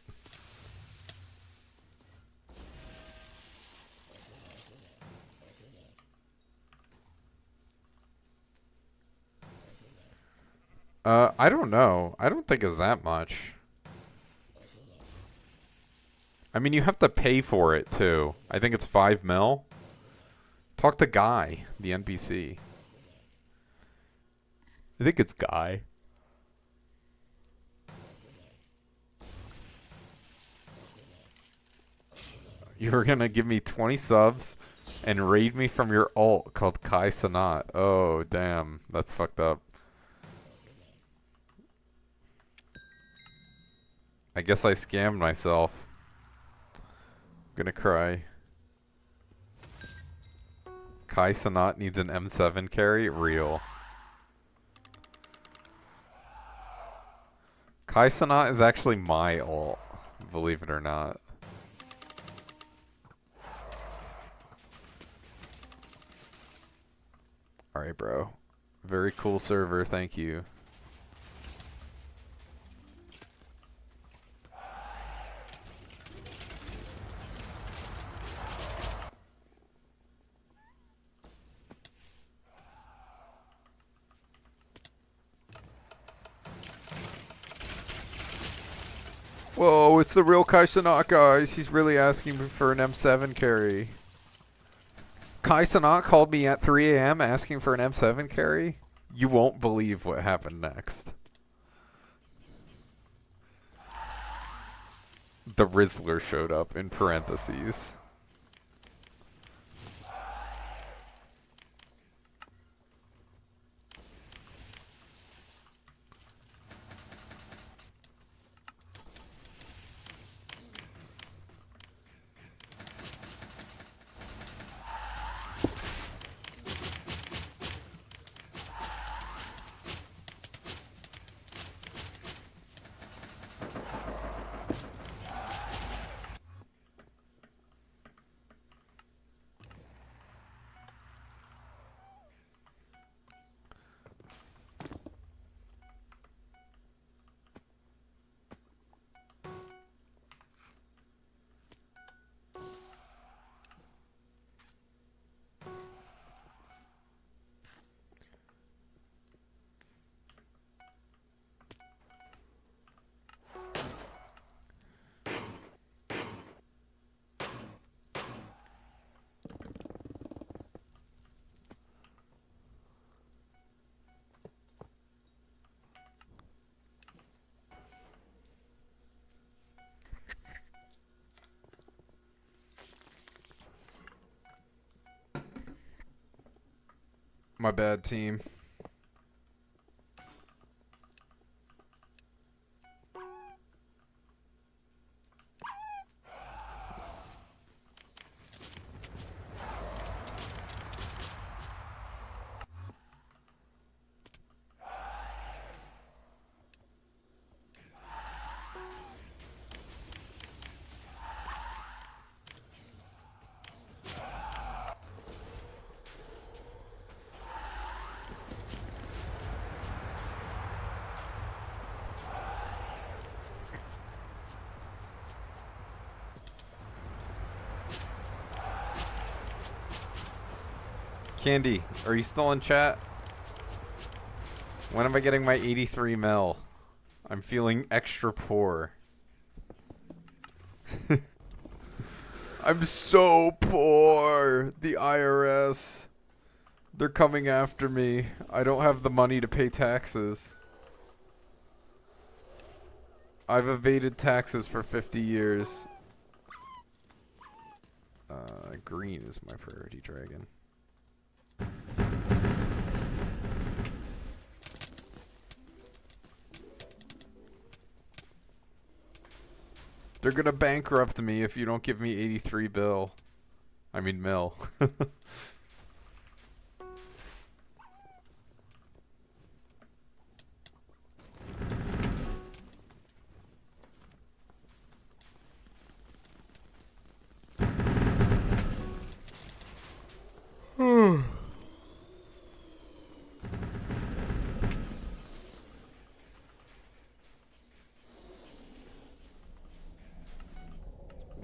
I don't know. I don't think it's that much. I mean, you have to pay for it, too. I think it's 5 mil. Talk to Guy, the NPC. I think it's Guy. You were gonna give me 20 subs and raid me from your alt called Kai Sanat. Oh, damn. That's fucked up. I guess I scammed myself. Gonna cry. Kai Sanat needs an M7 carry? Real. Kai Sanat is actually my ult, believe it or not. Alright, bro. Very cool server, thank you. Whoa, it's the real Kai Sanat, guys. He's really asking me for an M7 carry. Kai Sanat called me at 3 a.m. asking for an M7 carry? You won't believe what happened next. The Rizzler showed up in parentheses. My bad, team. Candy, are you still in chat? When am I getting my 83 mil? I'm feeling extra poor. I'm so poor. The IRS. They're coming after me. I don't have the money to pay taxes. I've evaded taxes for 50 years. Green is my priority dragon. They're gonna bankrupt me if you don't give me 83 bill. I mean mil.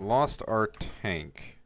Lost our tank.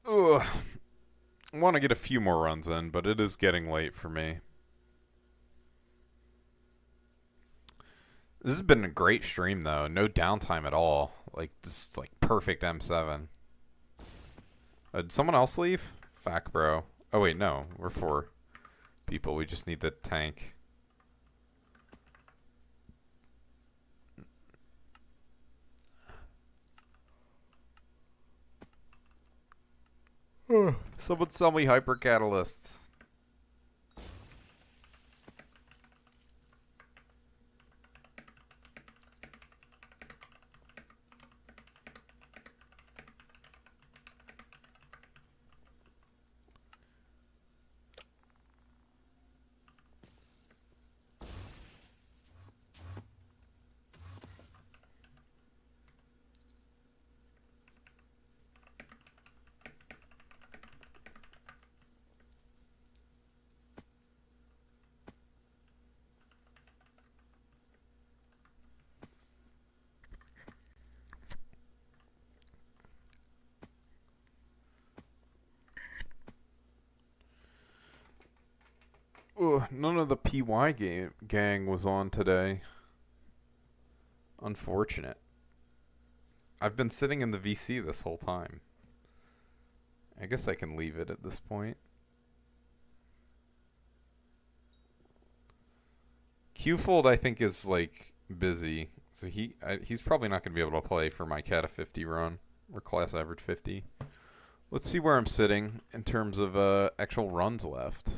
Ugh. I want to get a few more runs in, but it is getting late for me. This has been a great stream, though. No downtime at all. Like, this is like perfect M7. Did someone else leave? Fact, bro. Oh, wait, no. We're 4 people. We just need the tank. Someone sell me hyper catalysts. None of the PY gang was on today. Unfortunate. I've been sitting in the VC this whole time. I guess I can leave it at this point. Qfold, I think, is like busy, so he's probably not going to be able to play for my Cata 50 run or class average 50. Let's see where I'm sitting in terms of actual runs left.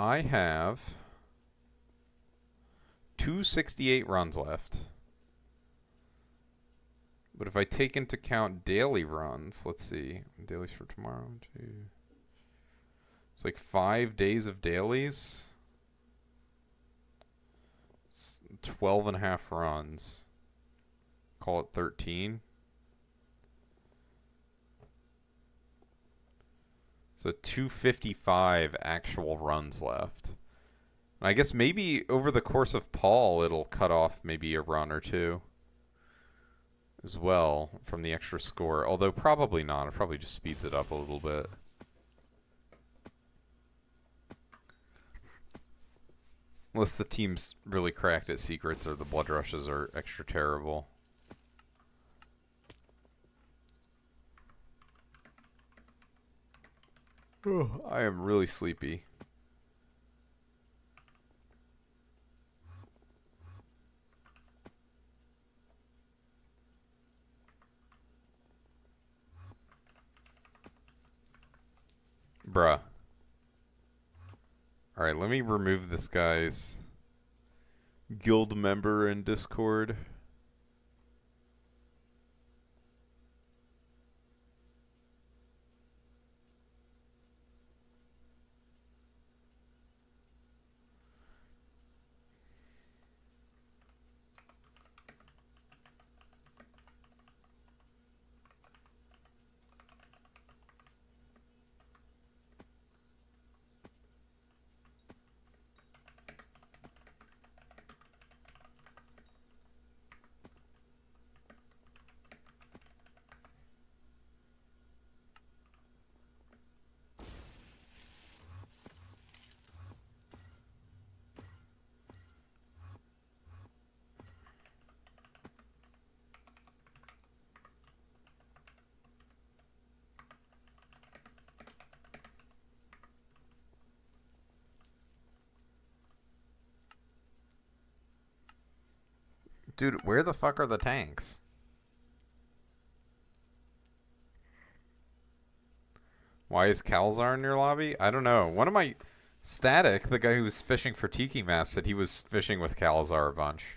I have 268 runs left. But if I take into account daily runs, let's see. Dailies for tomorrow. It's like 5 days of dailies. 12 and a half runs. call it 13. So 255 actual runs left. I guess maybe over the course of Paul, it'll cut off maybe a run or two as well from the extra score. Although probably not. It probably just speeds it up a little bit. Unless the team's really cracked at secrets or the blood rushes are extra terrible. Oh, I am really sleepy. Bruh. Alright, let me remove this guy's guild member in Discord. Dude, where the fuck are the tanks? Why is Calzar in your lobby? I don't know. One of my... Static, the guy who was fishing for Tiki Mask, said he was fishing with Calzar a bunch.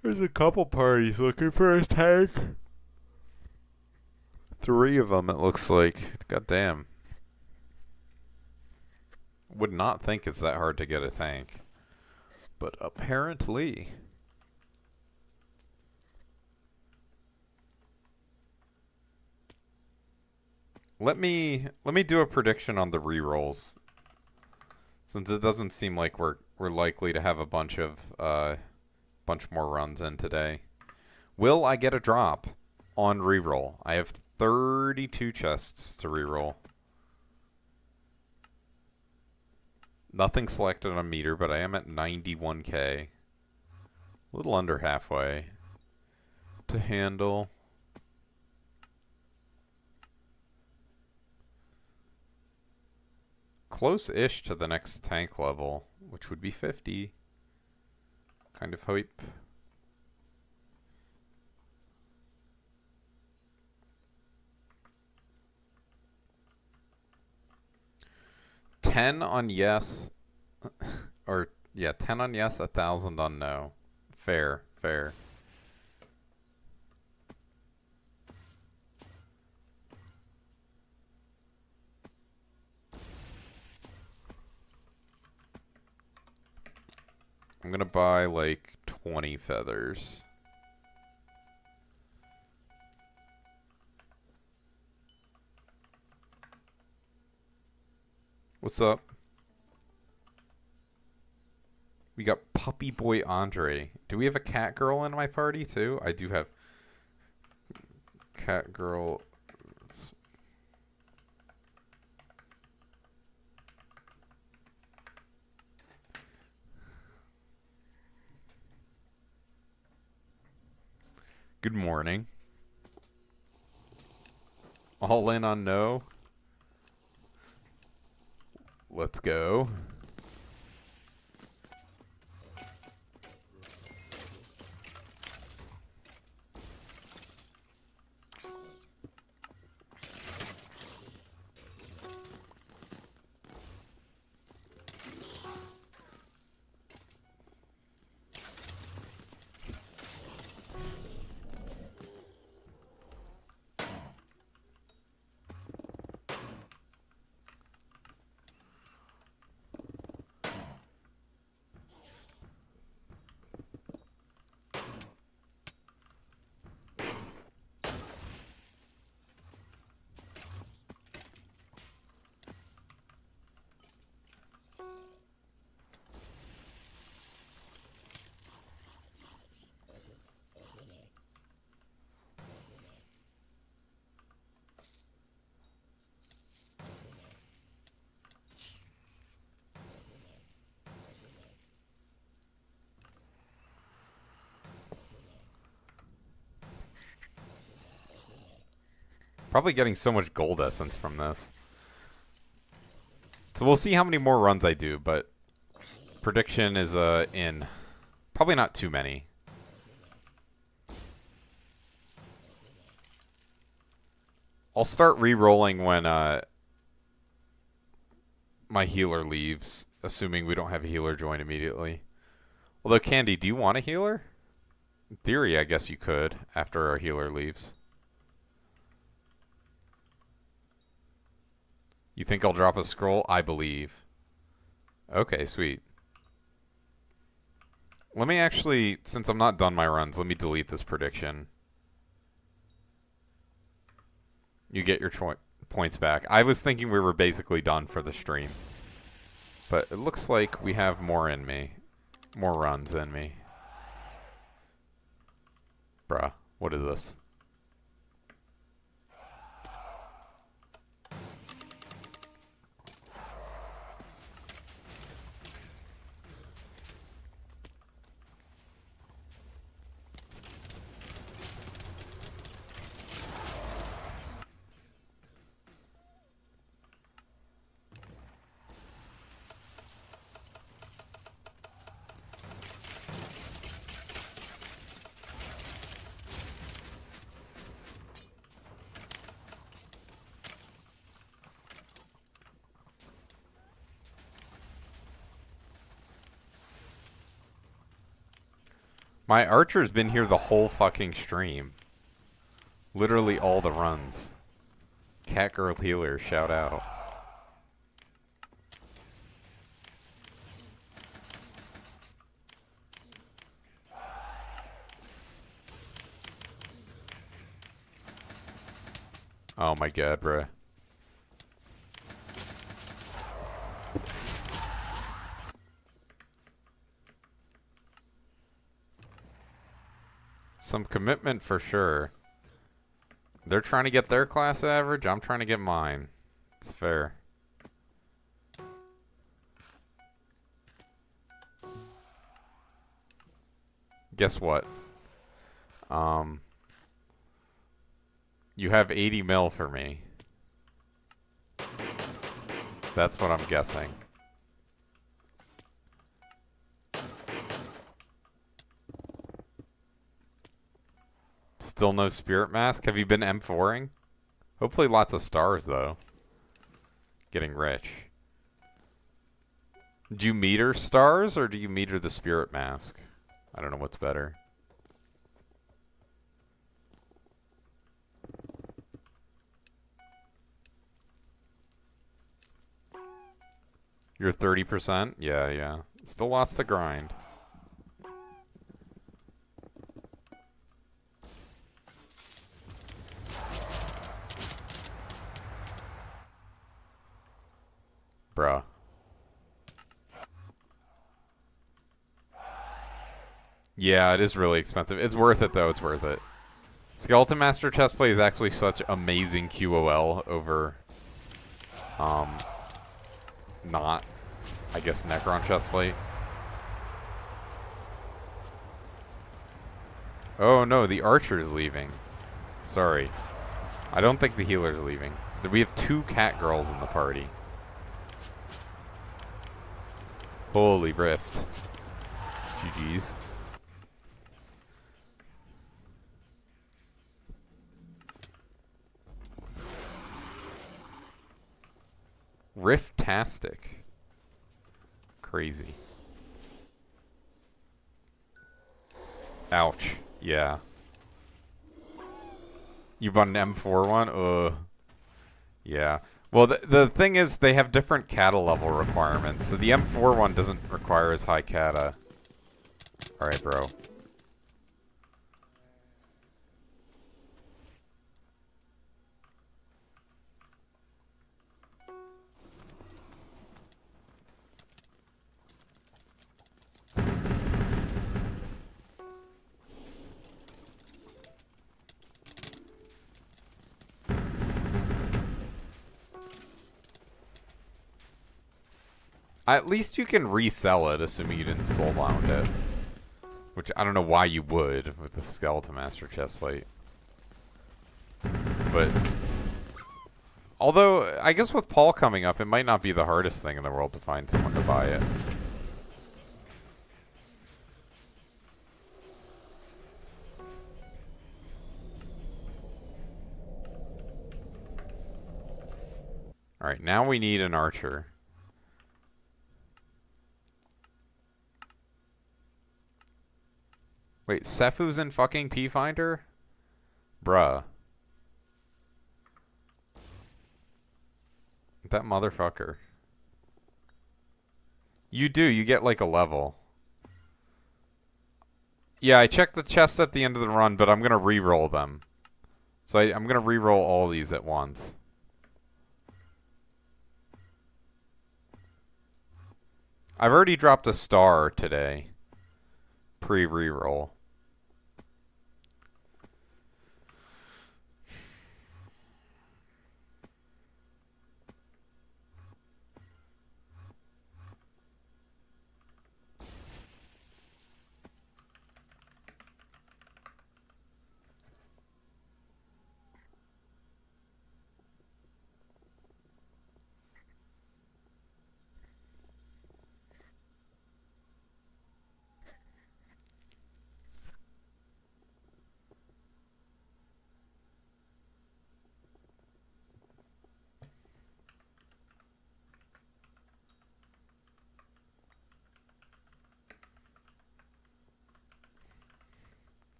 There's a couple parties looking for a tank. 3 of them, it looks like. God damn. Would not think it's that hard to get a tank. But apparently. Let me do a prediction on the rerolls. Since it doesn't seem like we're likely to have a bunch more runs in today. Will I get a drop on reroll? I have 32 chests to reroll. Nothing selected on meter, but I am at 91k. A little under halfway to handle. Close-ish to the next tank level, which would be 50. Kind of hype. $10 on yes. Or, yeah, 10 on yes, 1,000 on no. Fair, fair. I'm gonna buy like 20 feathers. What's up? We got Puppy Boy Andre. Do we have a cat girl in my party too? I do have cat girl. Good morning. All in on no. Let's go. Probably getting so much gold essence from this. So we'll see how many more runs I do, but prediction is in. Probably not too many. I'll start re-rolling when my healer leaves, assuming we don't have a healer join immediately. Although, Candy, do you want a healer? In theory, I guess you could, after our healer leaves. You think I'll drop a scroll? I believe. Okay, sweet. Let me actually, since I'm not done my runs, let me delete this prediction. You get your points back. I was thinking we were basically done for the stream. But it looks like we have more in me. More runs in me. Bruh, what is this? My archer's been here the whole fucking stream. Literally all the runs. Catgirl healer, shout out. Oh my god, bruh. Some commitment for sure. They're trying to get their class average. I'm trying to get mine. It's fair. Guess what? You have 80 mil for me. That's what I'm guessing. Still no spirit mask? Have you been M4ing? Hopefully lots of stars, though. Getting rich. Do you meter stars, or do you meter the spirit mask? I don't know what's better. You're 30%? Yeah, yeah. Still lots to grind. Bruh. Yeah, it is really expensive. It's worth it, though. It's worth it. Skeleton Master chestplate is actually such amazing QOL over, not, I guess, Necron chestplate. Oh, no, the archer is leaving. Sorry. I don't think the healer's leaving. We have 2 cat girls in the party. Holy rift. GG's. Riftastic. Crazy. Ouch. Yeah. You bought an M4 one? Yeah. Well, the thing is, they have different kata level requirements. So the M4 one doesn't require as high kata. Alright, bro. At least you can resell it, assuming you didn't soulbound it. Which I don't know why you would with the Skeleton Master chestplate. But Although, I guess with Paul coming up, it might not be the hardest thing in the world to find someone to buy it. Alright, now we need an archer. Wait, Sefu's in fucking P-Finder? Bruh. That motherfucker. You do, you get like a level. Yeah, I checked the chests at the end of the run, but I'm gonna re-roll them. So I'm gonna re-roll all these at once. I've already dropped a star today. Pre-re-roll.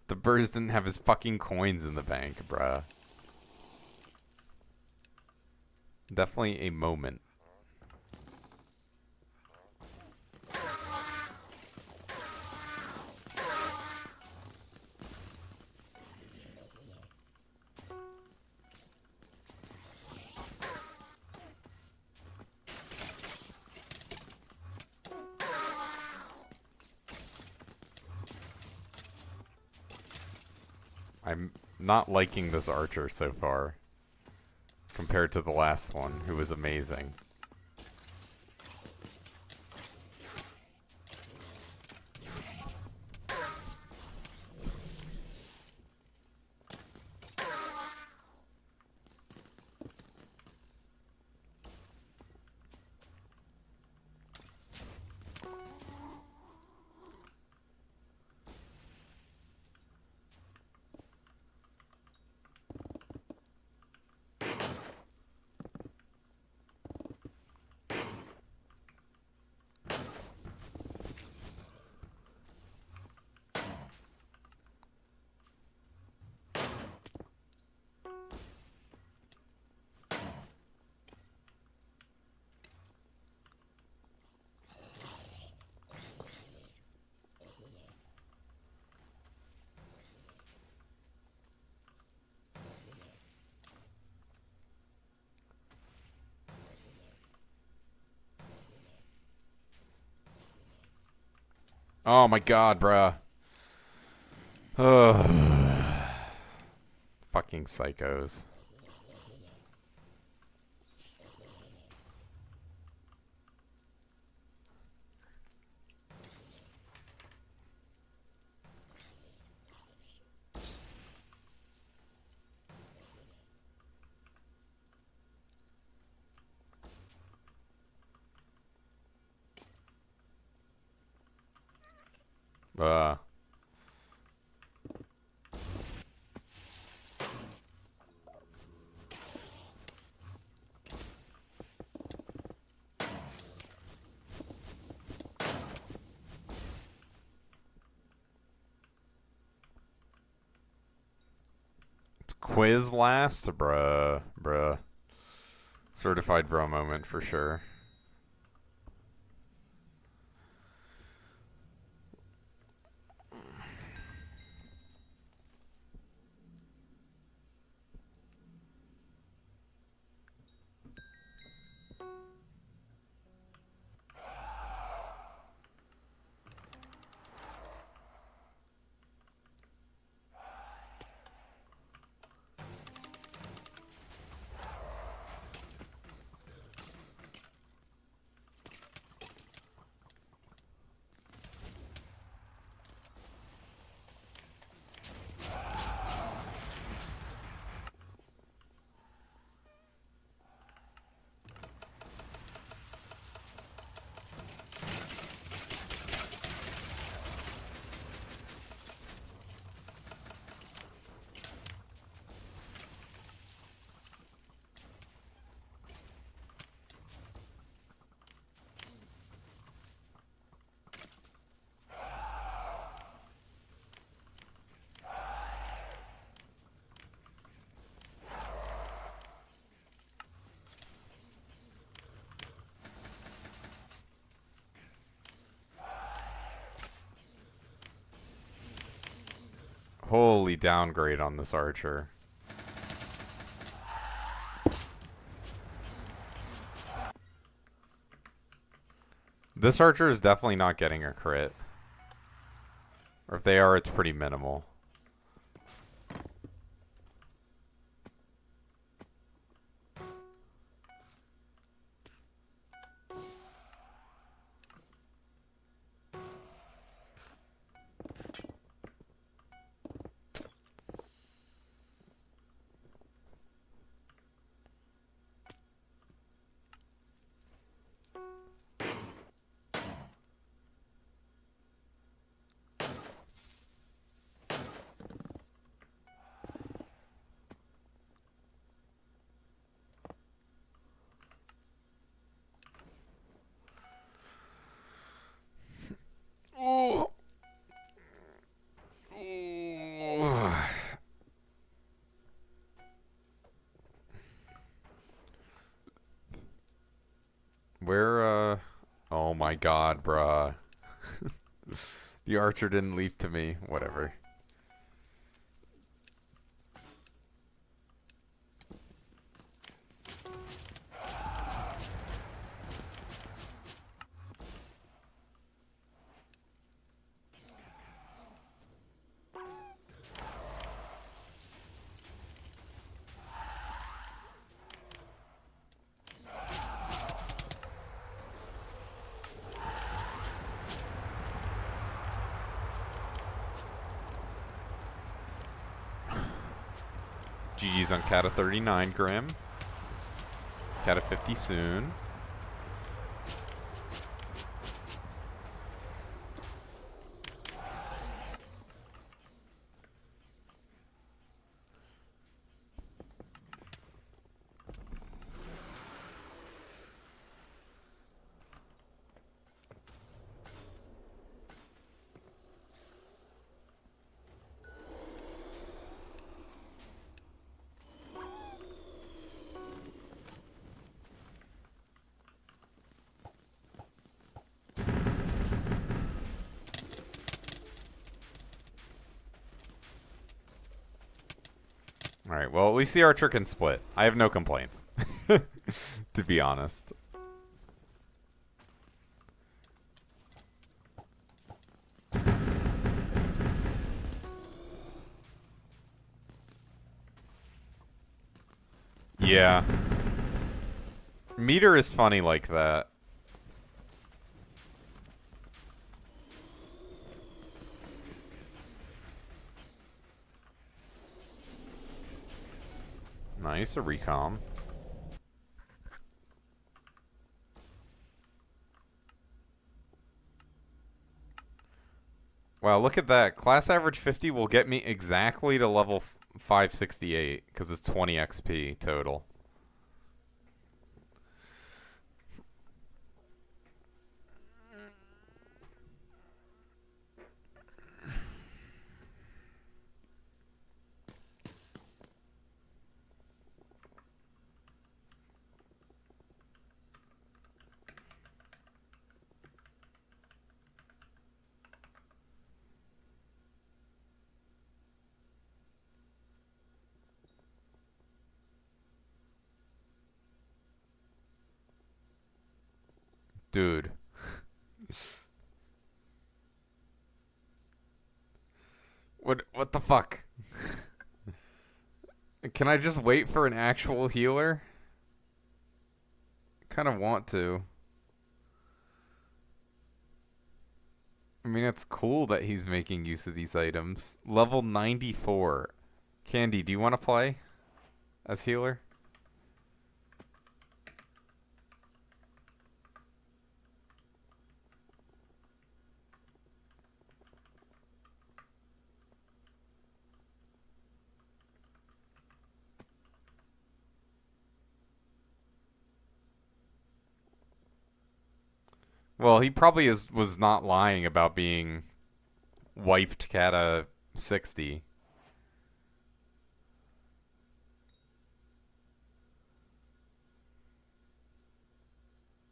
The birds didn't have his fucking coins in the bank, bruh. Definitely a moment. I'm not liking this archer so far, compared to the last one, who was amazing. Oh my god, bruh. Ugh. Fucking psychos. Uh. It's quiz last? Bruh. Certified bro moment for sure. Holy downgrade on this archer. This archer is definitely not getting a crit. Or if they are, it's pretty minimal. Ooh. Ooh. Where, oh my god, bruh. The archer didn't leap to me. Whatever. GG's on Cat of 39, Grim. Cat of 50 soon. Alright, well, at least the archer can split. I have no complaints. To be honest. Yeah. Meter is funny like that. Nice, a recom. Wow, look at that. Class average 50 will get me exactly to level 568, because it's 20 XP total. Dude. What the fuck? Can I just wait for an actual healer? Kind of want to. I mean, it's cool that he's making use of these items. Level 94. Candy, do you want to play as healer? Well, he probably was not lying about being wiped Kata 60.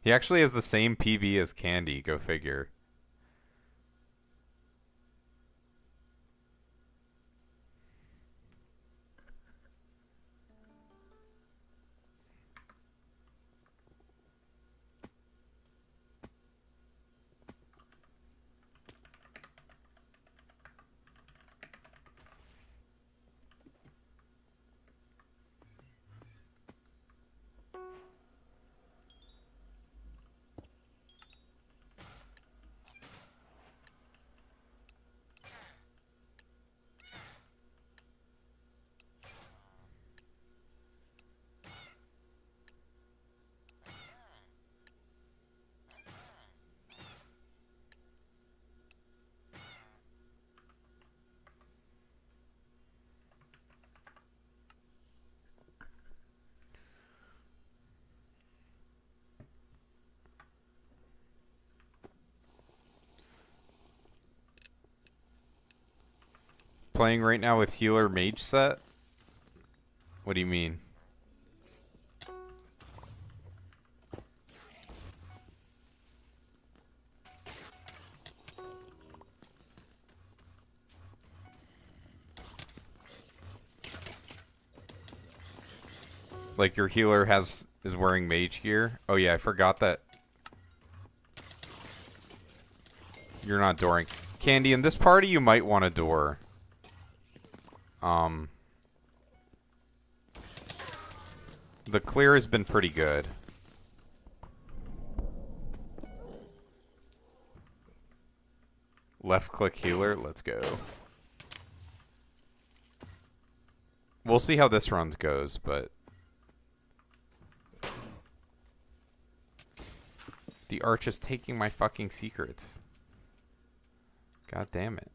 He actually has the same PB as Candy, go figure. playing right now with healer mage set? What do you mean? Like your healer is wearing mage gear? Oh yeah, I forgot that. You're not dooring. Candy, in this party you might want to door. The clear has been pretty good. Left click healer, let's go. We'll see how this run goes, but the arch is taking my fucking secrets. God damn it.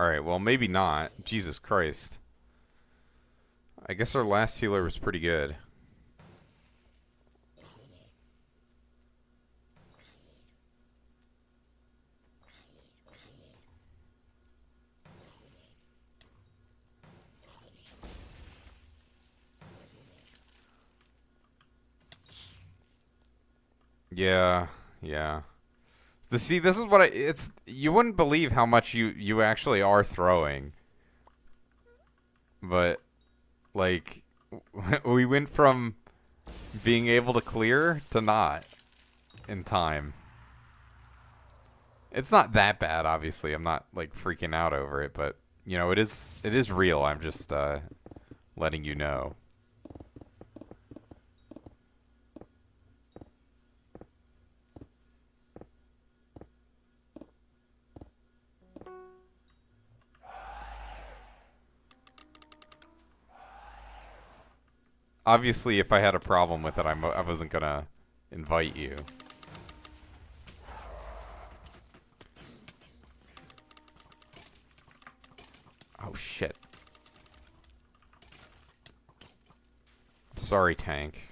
Alright, well maybe not. Jesus Christ. I guess our last healer was pretty good. Yeah, yeah. See, this is what it's you wouldn't believe how much you actually are throwing. But like we went from being able to clear to not in time. It's not that bad, obviously. I'm not like freaking out over it, but you know, it is real. I'm just letting you know. Obviously, if I had a problem with it, I wasn't gonna invite you. Oh shit. Sorry, tank.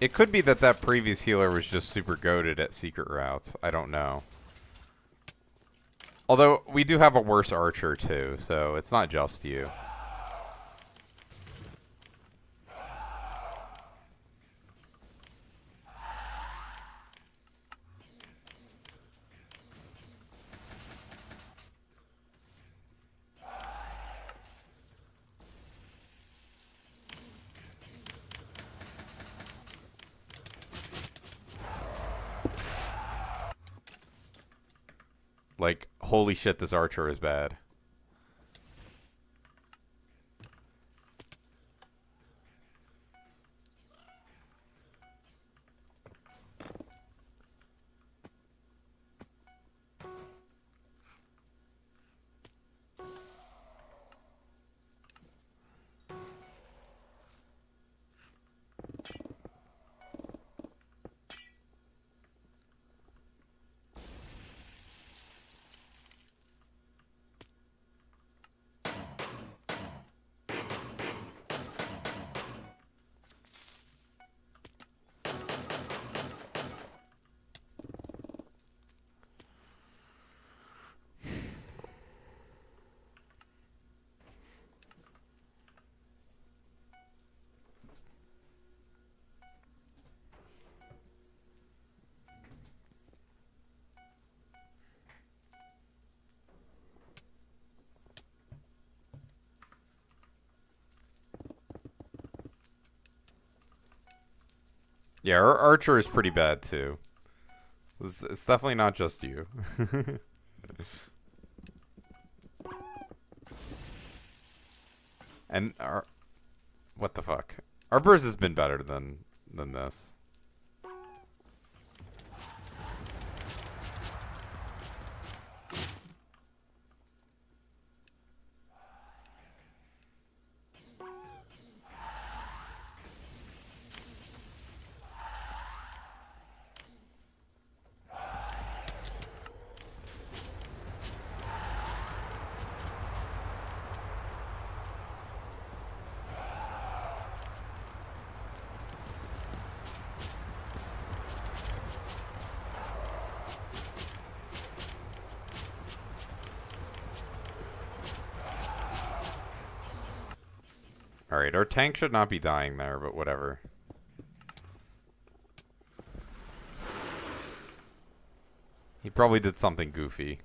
It could be that previous healer was just super goated at secret routes. I don't know. Although, we do have a worse archer, too, so it's not just you. Like, holy shit, this archer is bad. Yeah, our archer is pretty bad, too. It's definitely not just you. And our what the fuck? Our burst has been better than this. Alright, our tank should not be dying there, but whatever. He probably did something goofy.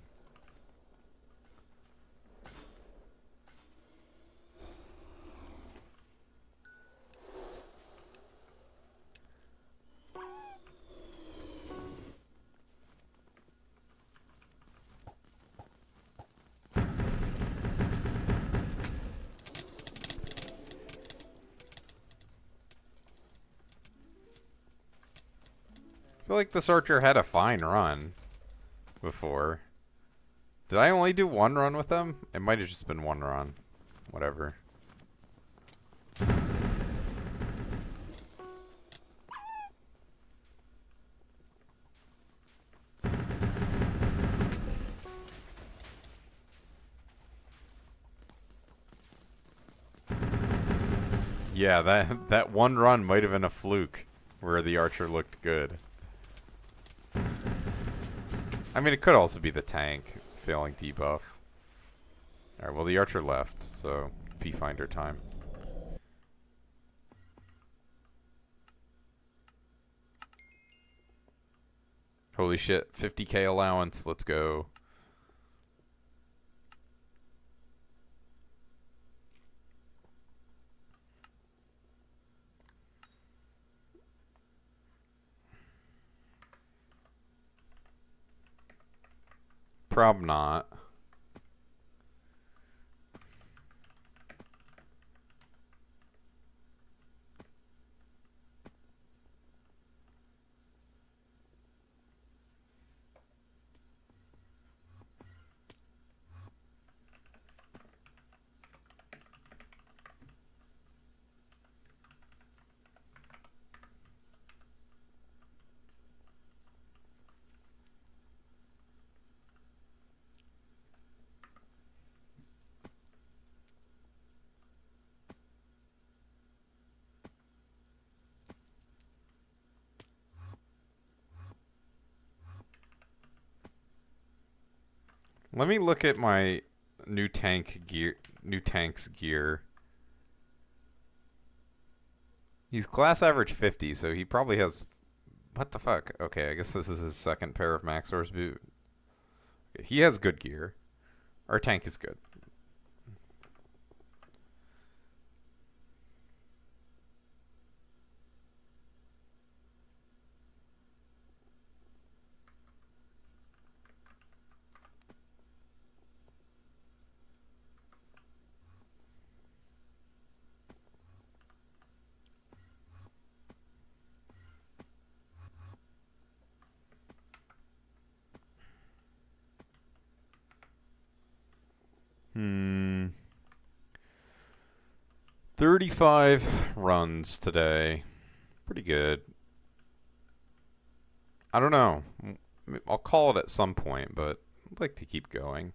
I feel like this archer had a fine run before. Did I only do one run with them? It might have just been one run. Whatever. Yeah, that one run might have been a fluke where the archer looked good. I mean, it could also be the tank failing debuff. Alright, well, the archer left, so P-Finder time. Holy shit, 50k allowance, let's go. Prob not. Let me look at my new tank's gear. He's class average 50, so he probably has... What the fuck? Okay, I guess this is his second pair of max source boot. He has good gear. Our tank is good. Hmm. 35 runs today. Pretty good. I don't know. I'll call it at some point, but I'd like to keep going.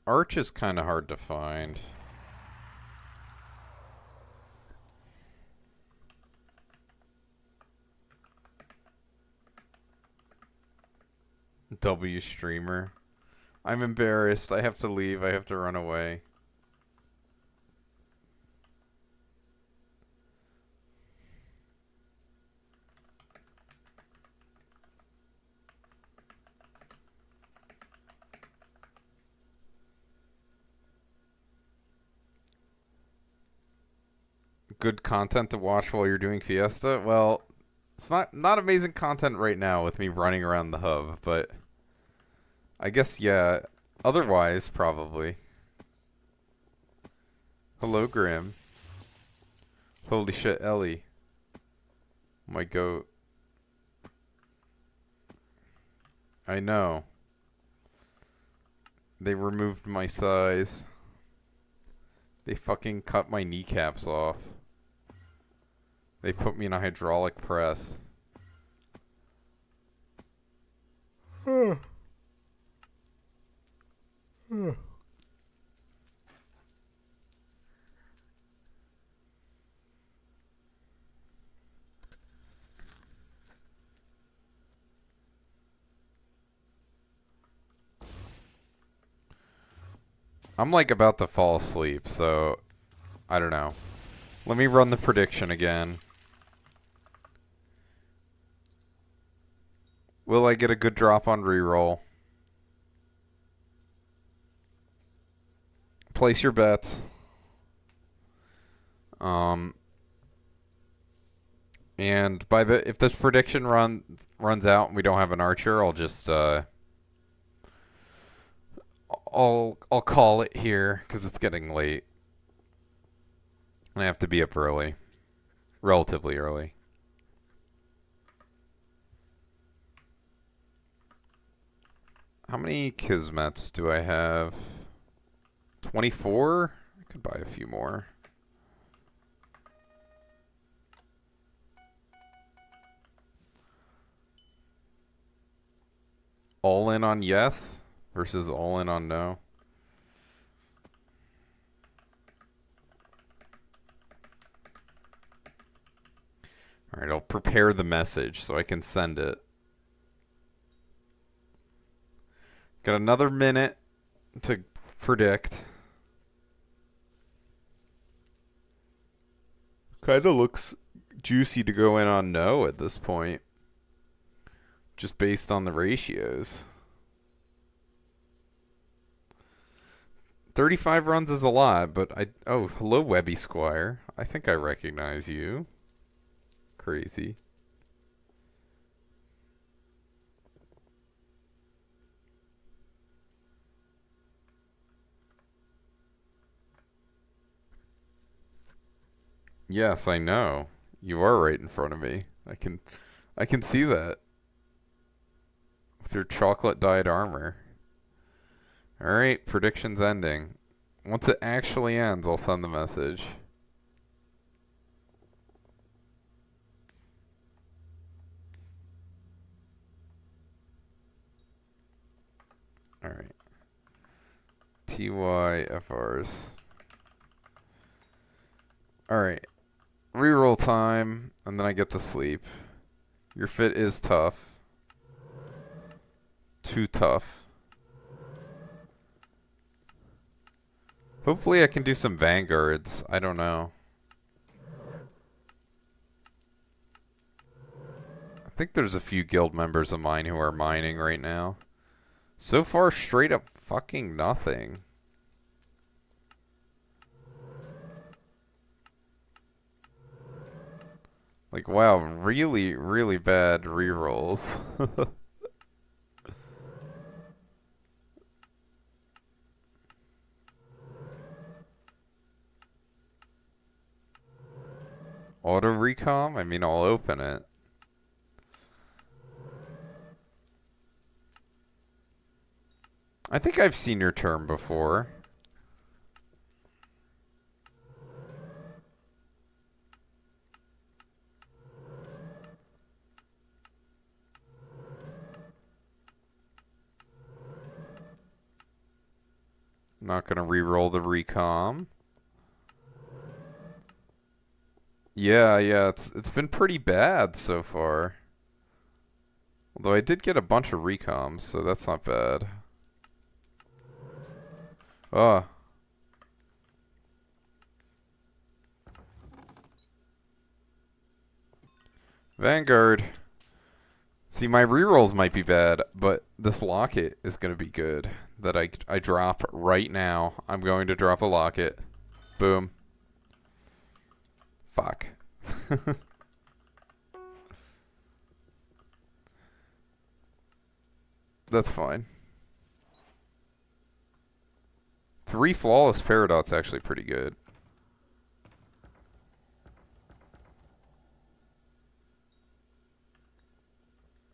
Arch is kind of hard to find. W streamer. I'm embarrassed. I have to leave. I have to run away. good content to watch while you're doing Fiesta? Well, it's not amazing content right now with me running around the hub, but I guess, yeah, otherwise, probably. Hello, Grim. Holy shit, Ellie. My goat. I know. They removed my size. They fucking cut my kneecaps off. They put me in a hydraulic press. I'm like about to fall asleep, so I don't know. Let me run the prediction again. Will I get a good drop on reroll? Place your bets. And if this prediction runs out and we don't have an archer, I'll just I'll call it here because it's getting late. I have to be up early, relatively early. How many Kismets do I have? 24? I could buy a few more. All in on yes versus all in on no. Alright, I'll prepare the message so I can send it. Got another minute to predict. Kind of looks juicy to go in on no at this point. Just based on the ratios. 35 runs is a lot, but oh, hello Webby Squire. I think I recognize you. Crazy. Yes, I know. You are right in front of me. I can see that. With your chocolate dyed armor. Alright, prediction's ending. Once it actually ends, I'll send the message. Alright. TYFRs. Alright. Reroll time, and then I get to sleep. Your fit is tough. Too tough. Hopefully I can do some vanguards. I don't know. I think there's a few guild members of mine who are mining right now. So far, straight up fucking nothing. Like, wow, really, really bad rerolls. Auto recom? I mean, I'll open it. I think I've seen your term before. Not gonna re-roll the recom. Yeah, it's been pretty bad so far. Although I did get a bunch of recoms, so that's not bad. Oh. Vanguard. See, my rerolls might be bad, but this locket is going to be good. That I drop right now. I'm going to drop a locket. Boom. Fuck. That's fine. 3 flawless Peridot's actually pretty good.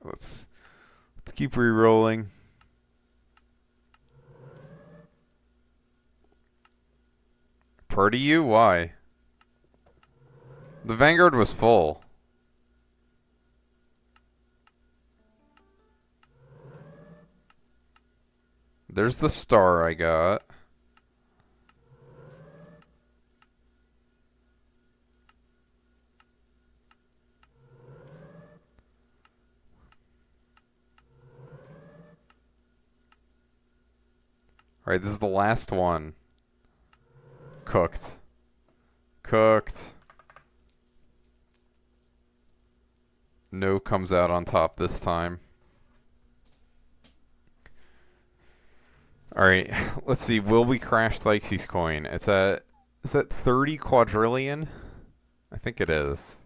Let's keep re-rolling. Party you? Why? The Vanguard was full. There's the star I got. Alright, this is the last one. Cooked. Cooked. No comes out on top this time. Alright, let's see. Will we crash Thixie's coin? It's at... Is that 30 quadrillion? I think it is.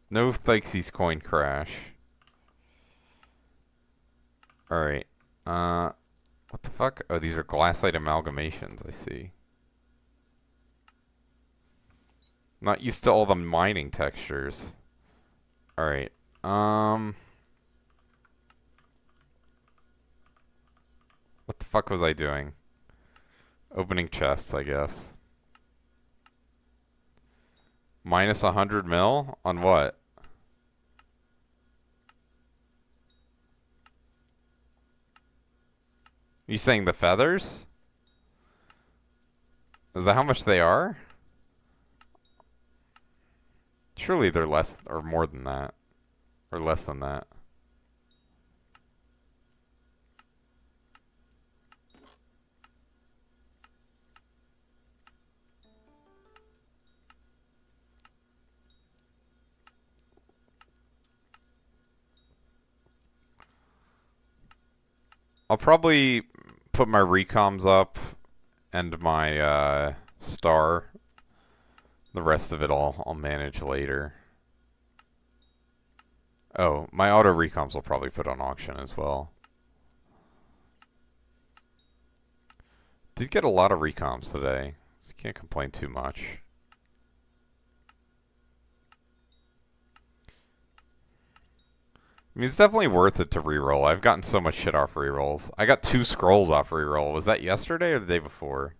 No Thixie's coin crash. Alright. What the fuck? Oh, these are glassite amalgamations, I see. Not used to all the mining textures. Alright. What the fuck was I doing? Opening chests, I guess. Minus 100 mil? On what? You saying the feathers? Is that how much they are? Surely they're less or more than that. Or less than that. I'll probably put my recoms up and my star. The rest of it I'll manage later. Oh, my auto recoms will probably put on auction as well. Did get a lot of recoms today, so can't complain too much. I mean, it's definitely worth it to reroll. I've gotten so much shit off rerolls. I got 2 scrolls off reroll. Was that yesterday or the day before?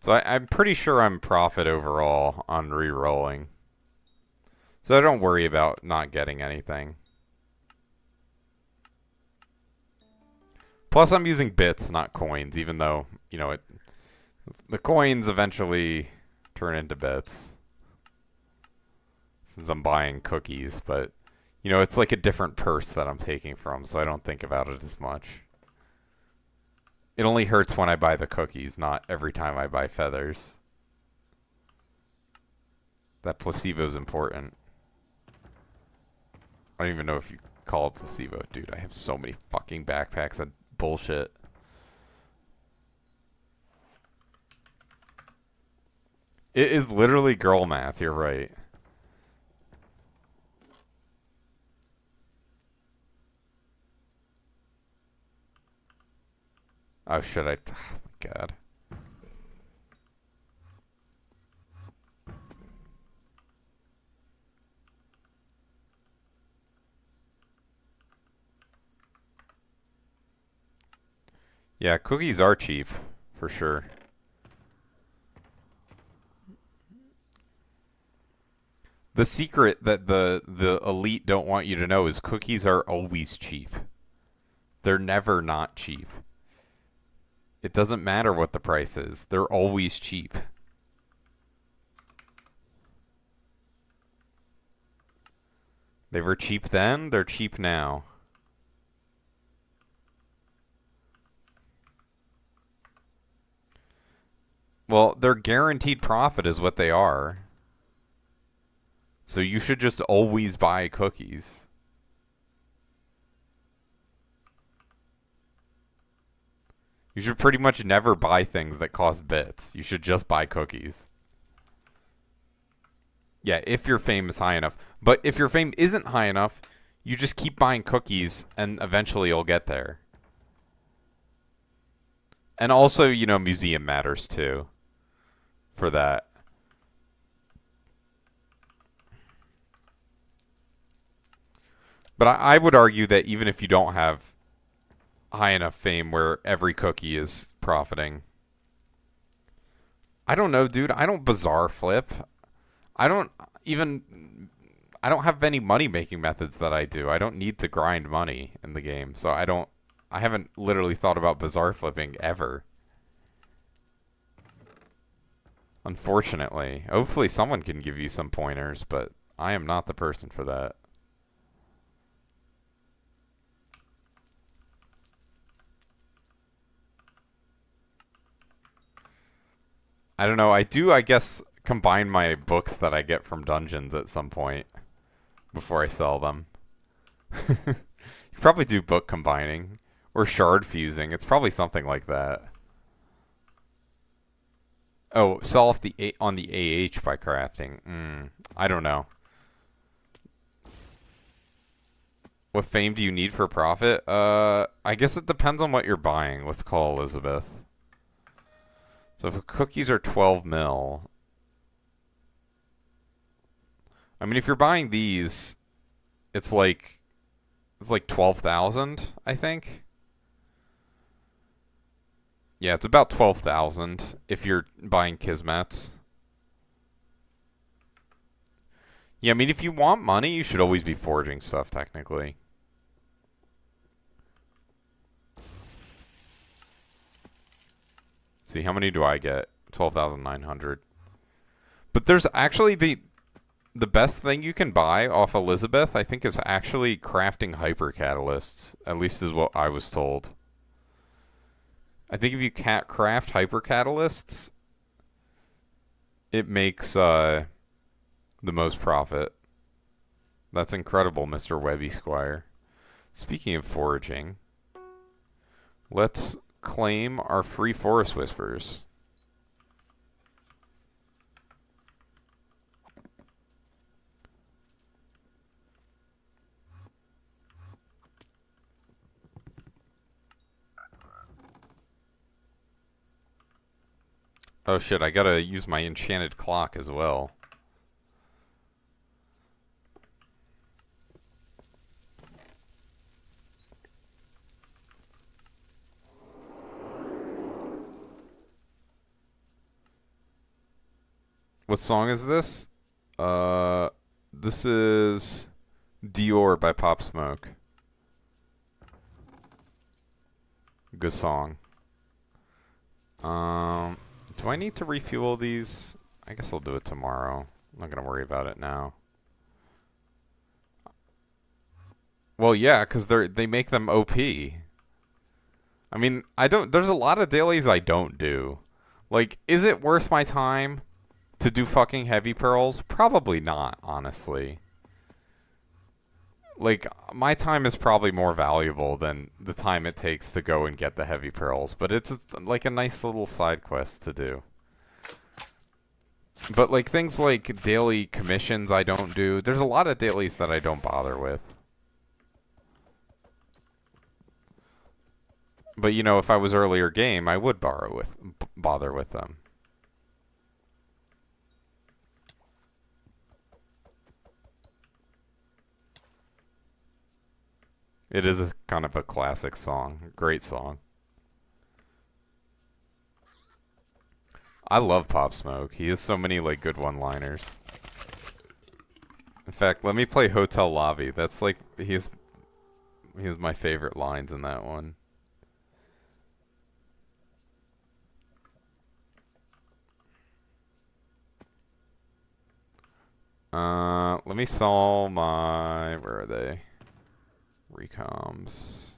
So I'm pretty sure I'm profit overall on re-rolling. So I don't worry about not getting anything. Plus I'm using bits, not coins, even though, you know, the coins eventually turn into bits. Since I'm buying cookies, but, you know, it's like a different purse that I'm taking from, so I don't think about it as much. It only hurts when I buy the cookies, not every time I buy feathers. That placebo is important. I don't even know if you call it placebo. Dude, I have so many fucking backpacks of bullshit. It is literally girl math, you're right. Oh shit, oh my god. Yeah, cookies are cheap, for sure. The secret that the elite don't want you to know is cookies are always cheap. They're never not cheap. It doesn't matter what the price is. They're always cheap. They were cheap then, they're cheap now. Well, their guaranteed profit is what they are. So you should just always buy cookies. You should pretty much never buy things that cost bits. You should just buy cookies. Yeah, if your fame is high enough. But if your fame isn't high enough, you just keep buying cookies and eventually you'll get there. And also, you know, museum matters too. For that. But I would argue that even if you don't have high enough fame where every cookie is profiting. I don't know, dude. I don't bazaar flip. I don't have any money making methods that I do. I don't need to grind money in the game. So I haven't literally thought about bazaar flipping ever. Unfortunately. Hopefully someone can give you some pointers, but I am not the person for that. I don't know. I guess, combine my books that I get from dungeons at some point before I sell them. You probably do book combining or shard fusing. It's probably something like that. Oh, sell off on the AH by crafting. I don't know. What fame do you need for profit? I guess it depends on what you're buying. Let's call Elizabeth. So if cookies are 12 mil. I mean, if you're buying these, it's like 12,000, I think. Yeah, it's about 12,000 if you're buying Kismets. Yeah, I mean, if you want money, you should always be forging stuff, technically. See, how many do I get? 12,900. But there's actually the best thing you can buy off Elizabeth, I think, is actually crafting hyper catalysts. At least is what I was told. I think if you craft hyper catalysts, it makes the most profit. That's incredible, Mr. Webby Squire. Speaking of foraging, let's claim our free forest whispers. Oh shit, I gotta use my enchanted clock as well. What song is this? This is Dior by Pop Smoke. Good song. Do I need to refuel these? I guess I'll do it tomorrow. I'm not gonna worry about it now. Well, yeah, because they make them OP. I mean, there's a lot of dailies I don't do. Like, is it worth my time to do fucking heavy pearls? Probably not, honestly. Like, my time is probably more valuable than the time it takes to go and get the heavy pearls, but it's like a nice little side quest to do. But like things like daily commissions I don't do. There's a lot of dailies that I don't bother with. But you know, if I was earlier game, I would bother with them. It is a kind of a classic song. Great song. I love Pop Smoke. He has so many like good one-liners. In fact, let me play Hotel Lobby. That's like he has my favorite lines in that one. Let me sell my... Where are they? Recoms.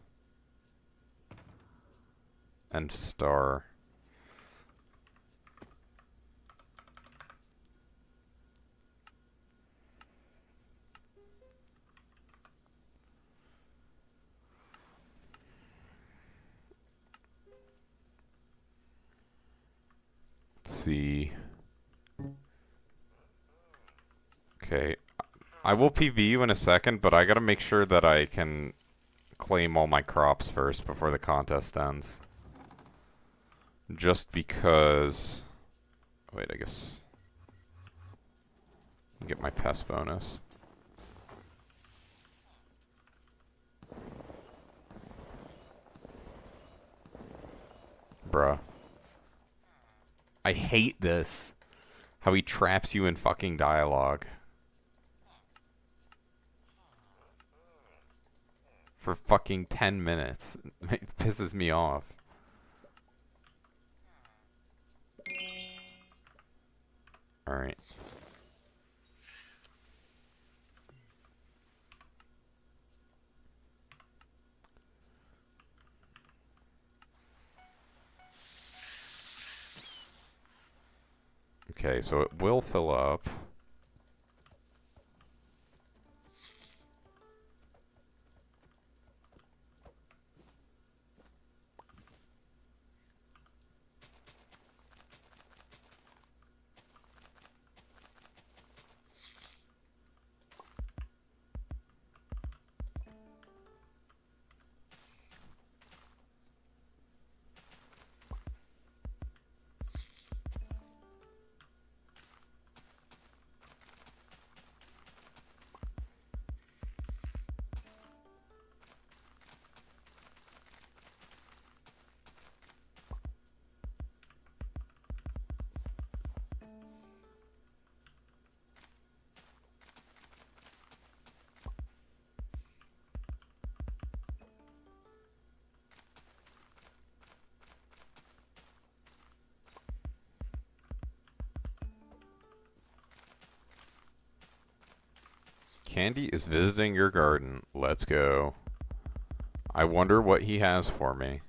And star. Let's see. Okay. I will PV you in a second, but I gotta make sure that I can claim all my crops first before the contest ends. Just because... Wait, I guess... Get my pest bonus. Bruh. I hate this. How he traps you in fucking dialogue. For fucking 10 minutes. It pisses me off. Alright. Okay, so it will fill up. Candy is visiting your garden. Let's go. I wonder what he has for me.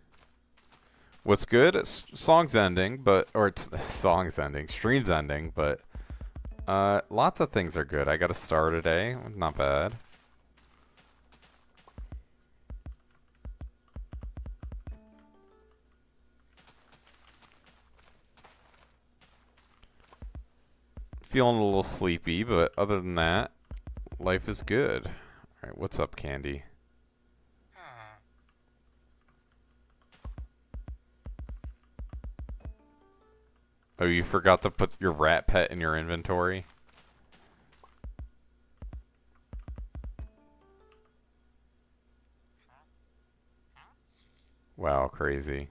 What's good? Song's ending, but... Or song's ending. Stream's ending, but... lots of things are good. I got a star today. Not bad. Feeling a little sleepy, but other than that, life is good. Alright, what's up, Candy? Oh, you forgot to put your rat pet in your inventory? Wow, crazy.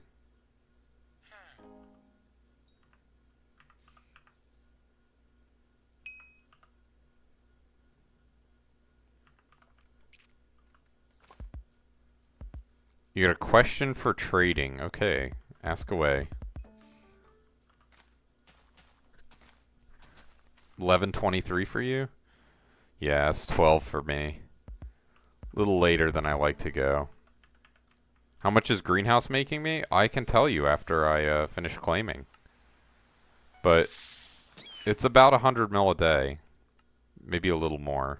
You got a question for trading. Okay, ask away. 11:23 for you? Yeah, it's 12 for me. A little later than I like to go. How much is Greenhouse making me? I can tell you after I finish claiming. But it's about 100 mil a day. Maybe a little more.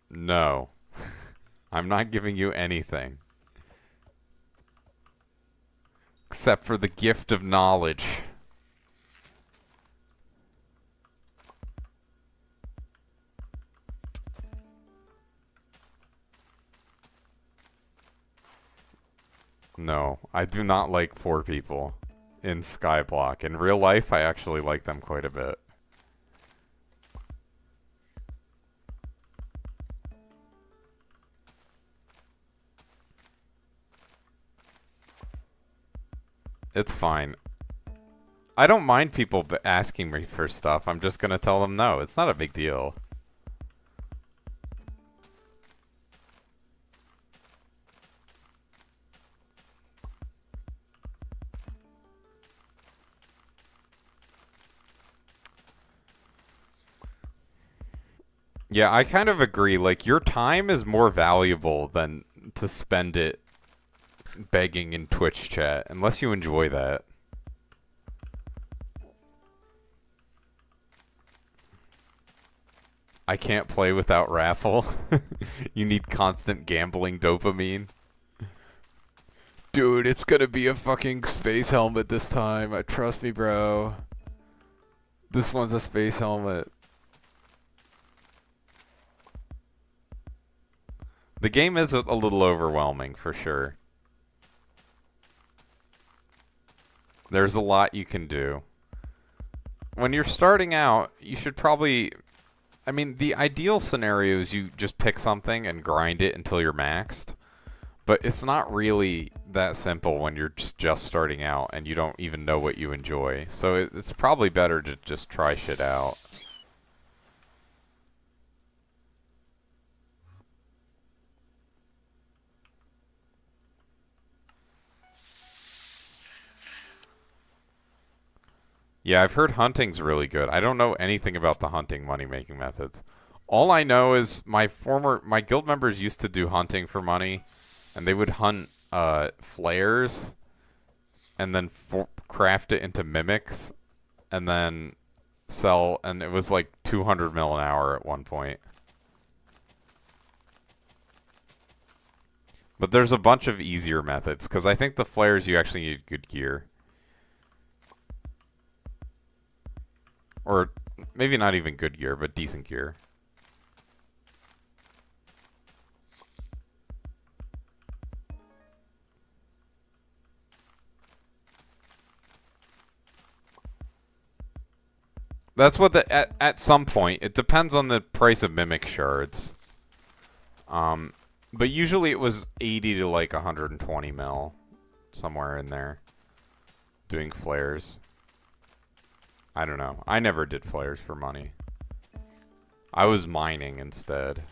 No. I'm not giving you anything. Except for the gift of knowledge. No, I do not like poor people in Skyblock. In real life, I actually like them quite a bit. It's fine. I don't mind people asking me for stuff. I'm just gonna tell them no. It's not a big deal. Yeah, I kind of agree. Like, your time is more valuable than to spend it begging in Twitch chat, unless you enjoy that. I can't play without raffle. You need constant gambling dopamine. Dude, it's gonna be a fucking space helmet this time. Trust me, bro. This one's a space helmet. The game is a little overwhelming, for sure. There's a lot you can do. When you're starting out, you should probably... I mean, the ideal scenario is you just pick something and grind it until you're maxed. But it's not really that simple when you're just starting out and you don't even know what you enjoy. So it's probably better to just try shit out. Yeah, I've heard hunting's really good. I don't know anything about the hunting money-making methods. All I know is my guild members used to do hunting for money, and they would hunt flares, and then craft it into mimics, and then sell, and it was like 200 mil an hour at one point. But there's a bunch of easier methods, because I think the flares you actually need good gear. Or maybe not even good gear, but decent gear. That's what at some point, it depends on the price of mimic shards. But usually it was 80 to like 120 mil, somewhere in there, doing flares. I don't know. I never did flares for money. I was mining instead.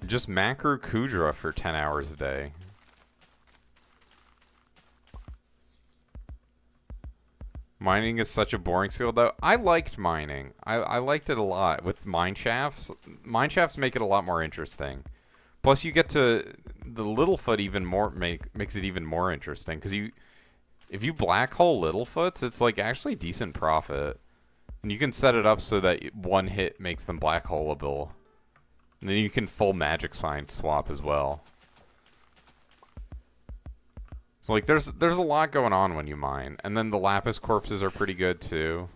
Just macro Kudra for 10 hours a day. Mining is such a boring skill, though. I liked mining. I liked it a lot. With mine shafts make it a lot more interesting. Plus, you get to... The Littlefoot even more makes it even more interesting. Because if you black hole Littlefoots, it's like actually decent profit. And you can set it up so that one hit makes them black holeable. And then you can full magic find swap as well. So like there's a lot going on when you mine. And then the lapis corpses are pretty good too.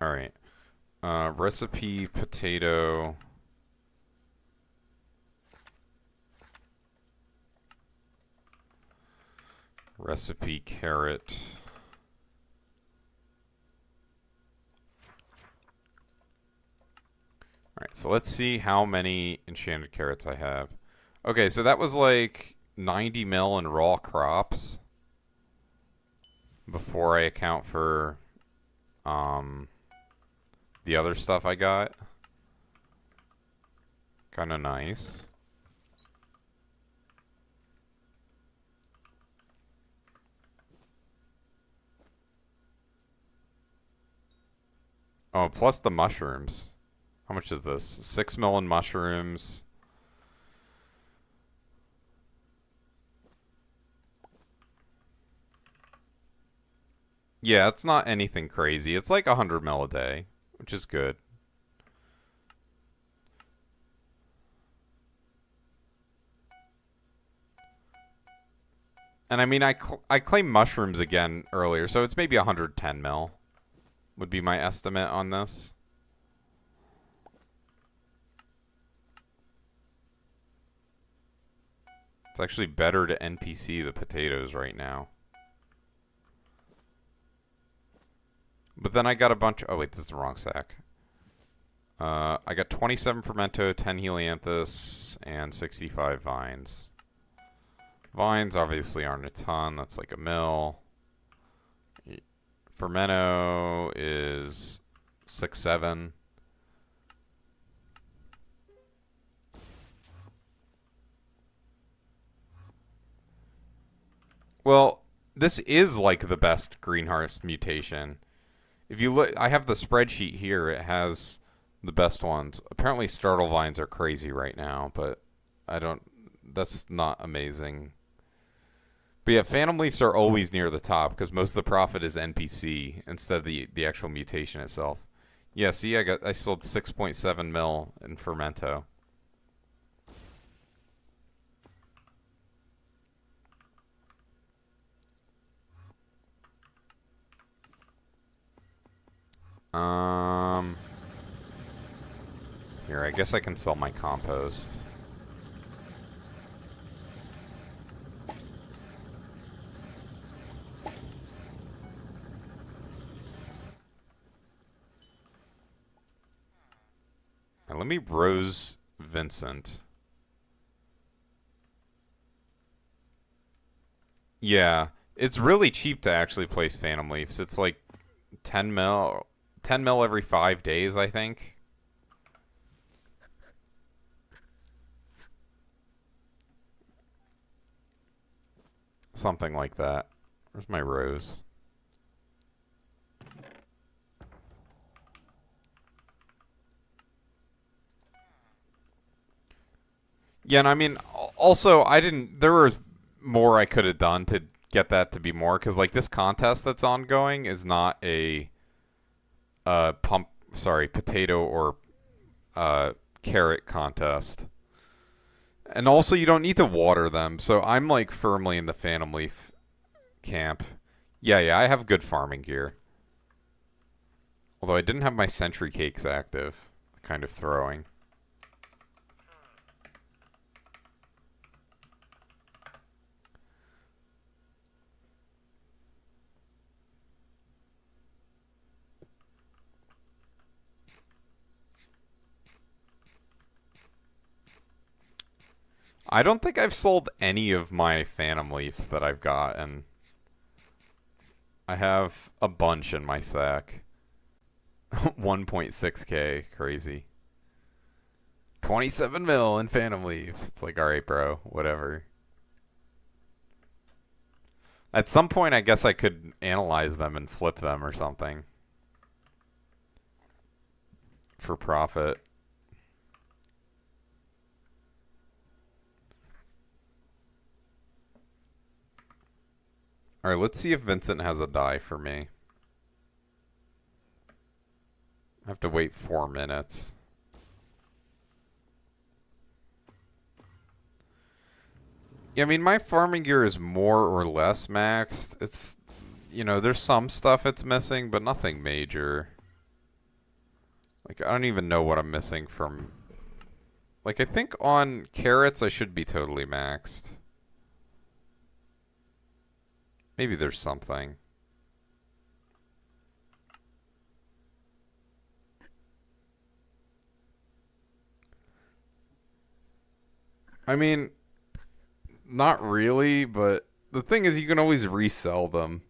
Alright. Recipe potato. Recipe carrot. Alright, so let's see how many enchanted carrots I have. Okay, so that was like 90 mil in raw crops. Before I account for the other stuff I got. Kinda nice. Oh, plus the mushrooms. How much is this? 6 mil in mushrooms. Yeah, it's not anything crazy. It's like 100 mil a day, which is good. And I mean, I claimed mushrooms again earlier, so it's maybe 110 mil. would be my estimate on this. It's actually better to NPC the potatoes right now. But then I got a bunch... Oh, wait, this is the wrong sack. I got 27 Fermento, 10 Helianthus, and 65 Vines. Vines obviously aren't a ton. That's like a mil. Fermento is 6-7. Well, this is like the best greenhouse mutation. If you look, I have the spreadsheet here. It has the best ones. Apparently, startle vines are crazy right now, but I don't. That's not amazing. But yeah, phantom leaves are always near the top because most of the profit is NPC instead of the actual mutation itself. Yeah, see, I sold 6.7 mil in Fermento. Here, I guess I can sell my compost. Now, let me Rose Vincent. Yeah, it's really cheap to actually place Phantom Leafs. It's like 10 mil every 5 days, I think. Something like that. Where's my rose? Yeah, and I mean, also, there was more I could have done to get that to be more, because, like, this contest that's ongoing is not a potato or carrot contest. And also, you don't need to water them, so I'm, like, firmly in the Phantom Leaf camp. Yeah, I have good farming gear. Although I didn't have my Sentry Cakes active. Kind of throwing. I don't think I've sold any of my Phantom Leafs that I've got, and I have a bunch in my sack. 1.6k, crazy. 27 mil in Phantom Leafs. It's like, alright, bro, whatever. At some point, I guess I could analyze them and flip them or something. For profit. Alright, let's see if Vincent has a die for me. I have to wait 4 minutes. Yeah, I mean, my farming gear is more or less maxed. It's, you know, there's some stuff it's missing, but nothing major. Like, I don't even know what I'm missing from... Like, I think on carrots I should be totally maxed. Maybe there's something. I mean, not really, but the thing is you can always resell them.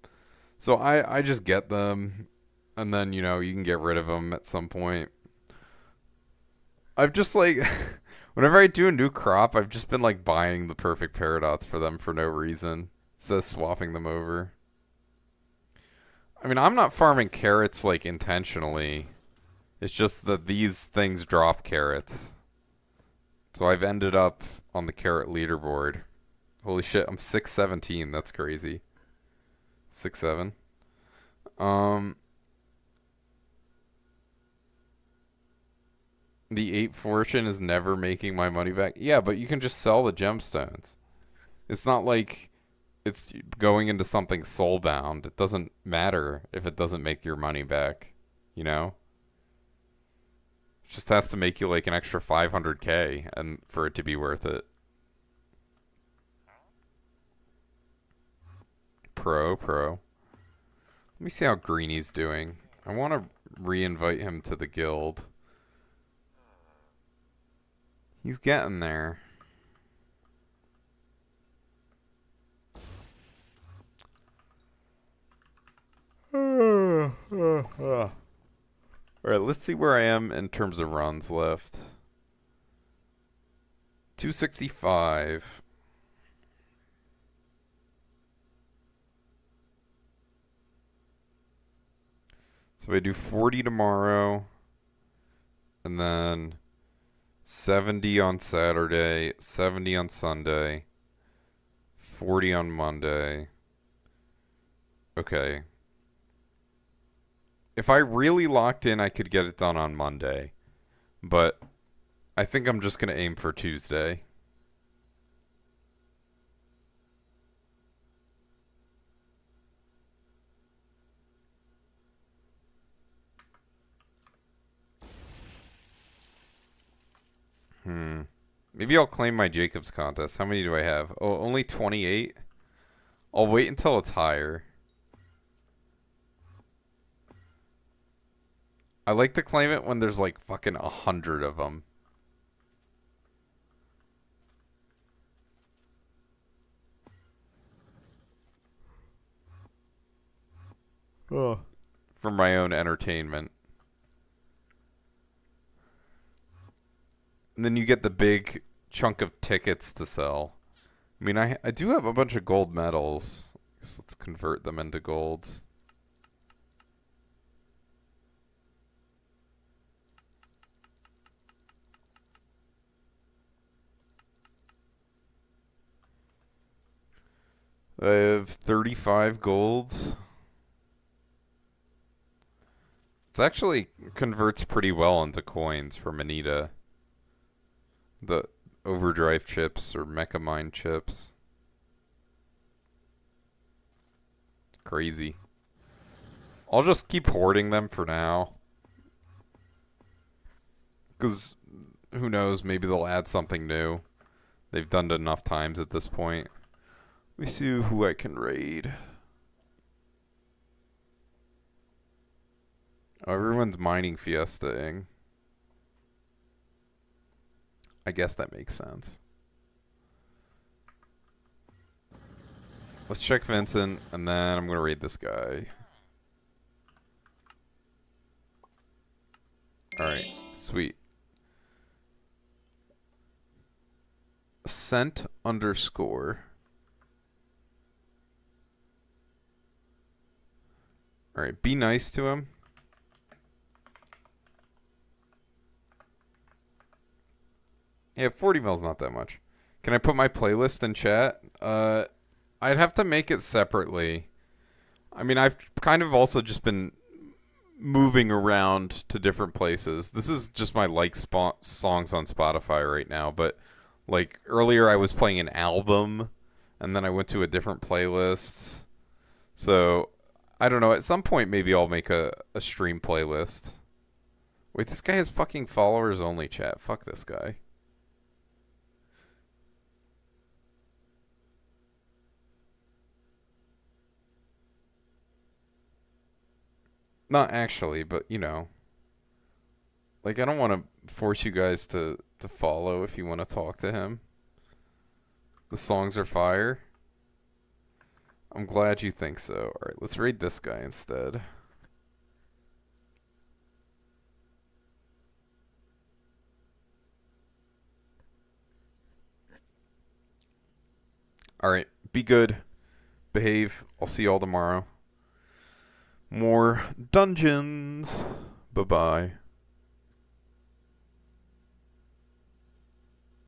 So I just get them, and then, you know, you can get rid of them at some point. I've just, like, whenever I do a new crop, I've just been, like, buying the perfect paradots for them for no reason. Instead of swapping them over. I mean, I'm not farming carrots, like, intentionally. It's just that these things drop carrots. So I've ended up on the carrot leaderboard. Holy shit, I'm 617. That's crazy. 6-7. The 8 fortune is never making my money back. Yeah, but you can just sell the gemstones. It's not like it's going into something soulbound. It doesn't matter if it doesn't make your money back. you know? It just has to make you like an extra 500k and for it to be worth it. Pro. Let me see how Greeny's doing. I want to re-invite him to the guild. He's getting there. Alright, let's see where I am in terms of runs left. 265. So I do 40 tomorrow, and then 70 on Saturday, 70 on Sunday, 40 on Monday. Okay. If I really locked in, I could get it done on Monday. But I think I'm just going to aim for Tuesday. Maybe I'll claim my Jacobs contest. How many do I have? Oh, only 28? I'll wait until it's higher. I like to claim it when there's like fucking 100 of them. Oh. For my own entertainment. And then you get the big chunk of tickets to sell. I mean, I do have a bunch of gold medals. So let's convert them into golds. I have 35 golds. It actually converts pretty well into coins for Manita. The overdrive chips or mecha mine chips. Crazy. I'll just keep hoarding them for now. Because who knows, maybe they'll add something new. They've done it enough times at this point. Let me see who I can raid. Oh, everyone's mining fiestaing. I guess that makes sense. Let's check Vincent, and then I'm going to raid this guy. Alright, sweet. Sent _ Alright, be nice to him. Yeah, 40 mil's not that much. Can I put my playlist in chat? I'd have to make it separately. I mean, I've kind of also just been moving around to different places. This is just my songs on Spotify right now, but like earlier I was playing an album and then I went to a different playlist. So, I don't know, at some point maybe I'll make a stream playlist. Wait, this guy has fucking followers only, chat. Fuck this guy. Not actually, but you know. Like, I don't want to force you guys to follow if you want to talk to him. The songs are fire. I'm glad you think so. Alright, let's raid this guy instead. Alright, be good. Behave. I'll see y'all tomorrow. More dungeons. Bye-bye.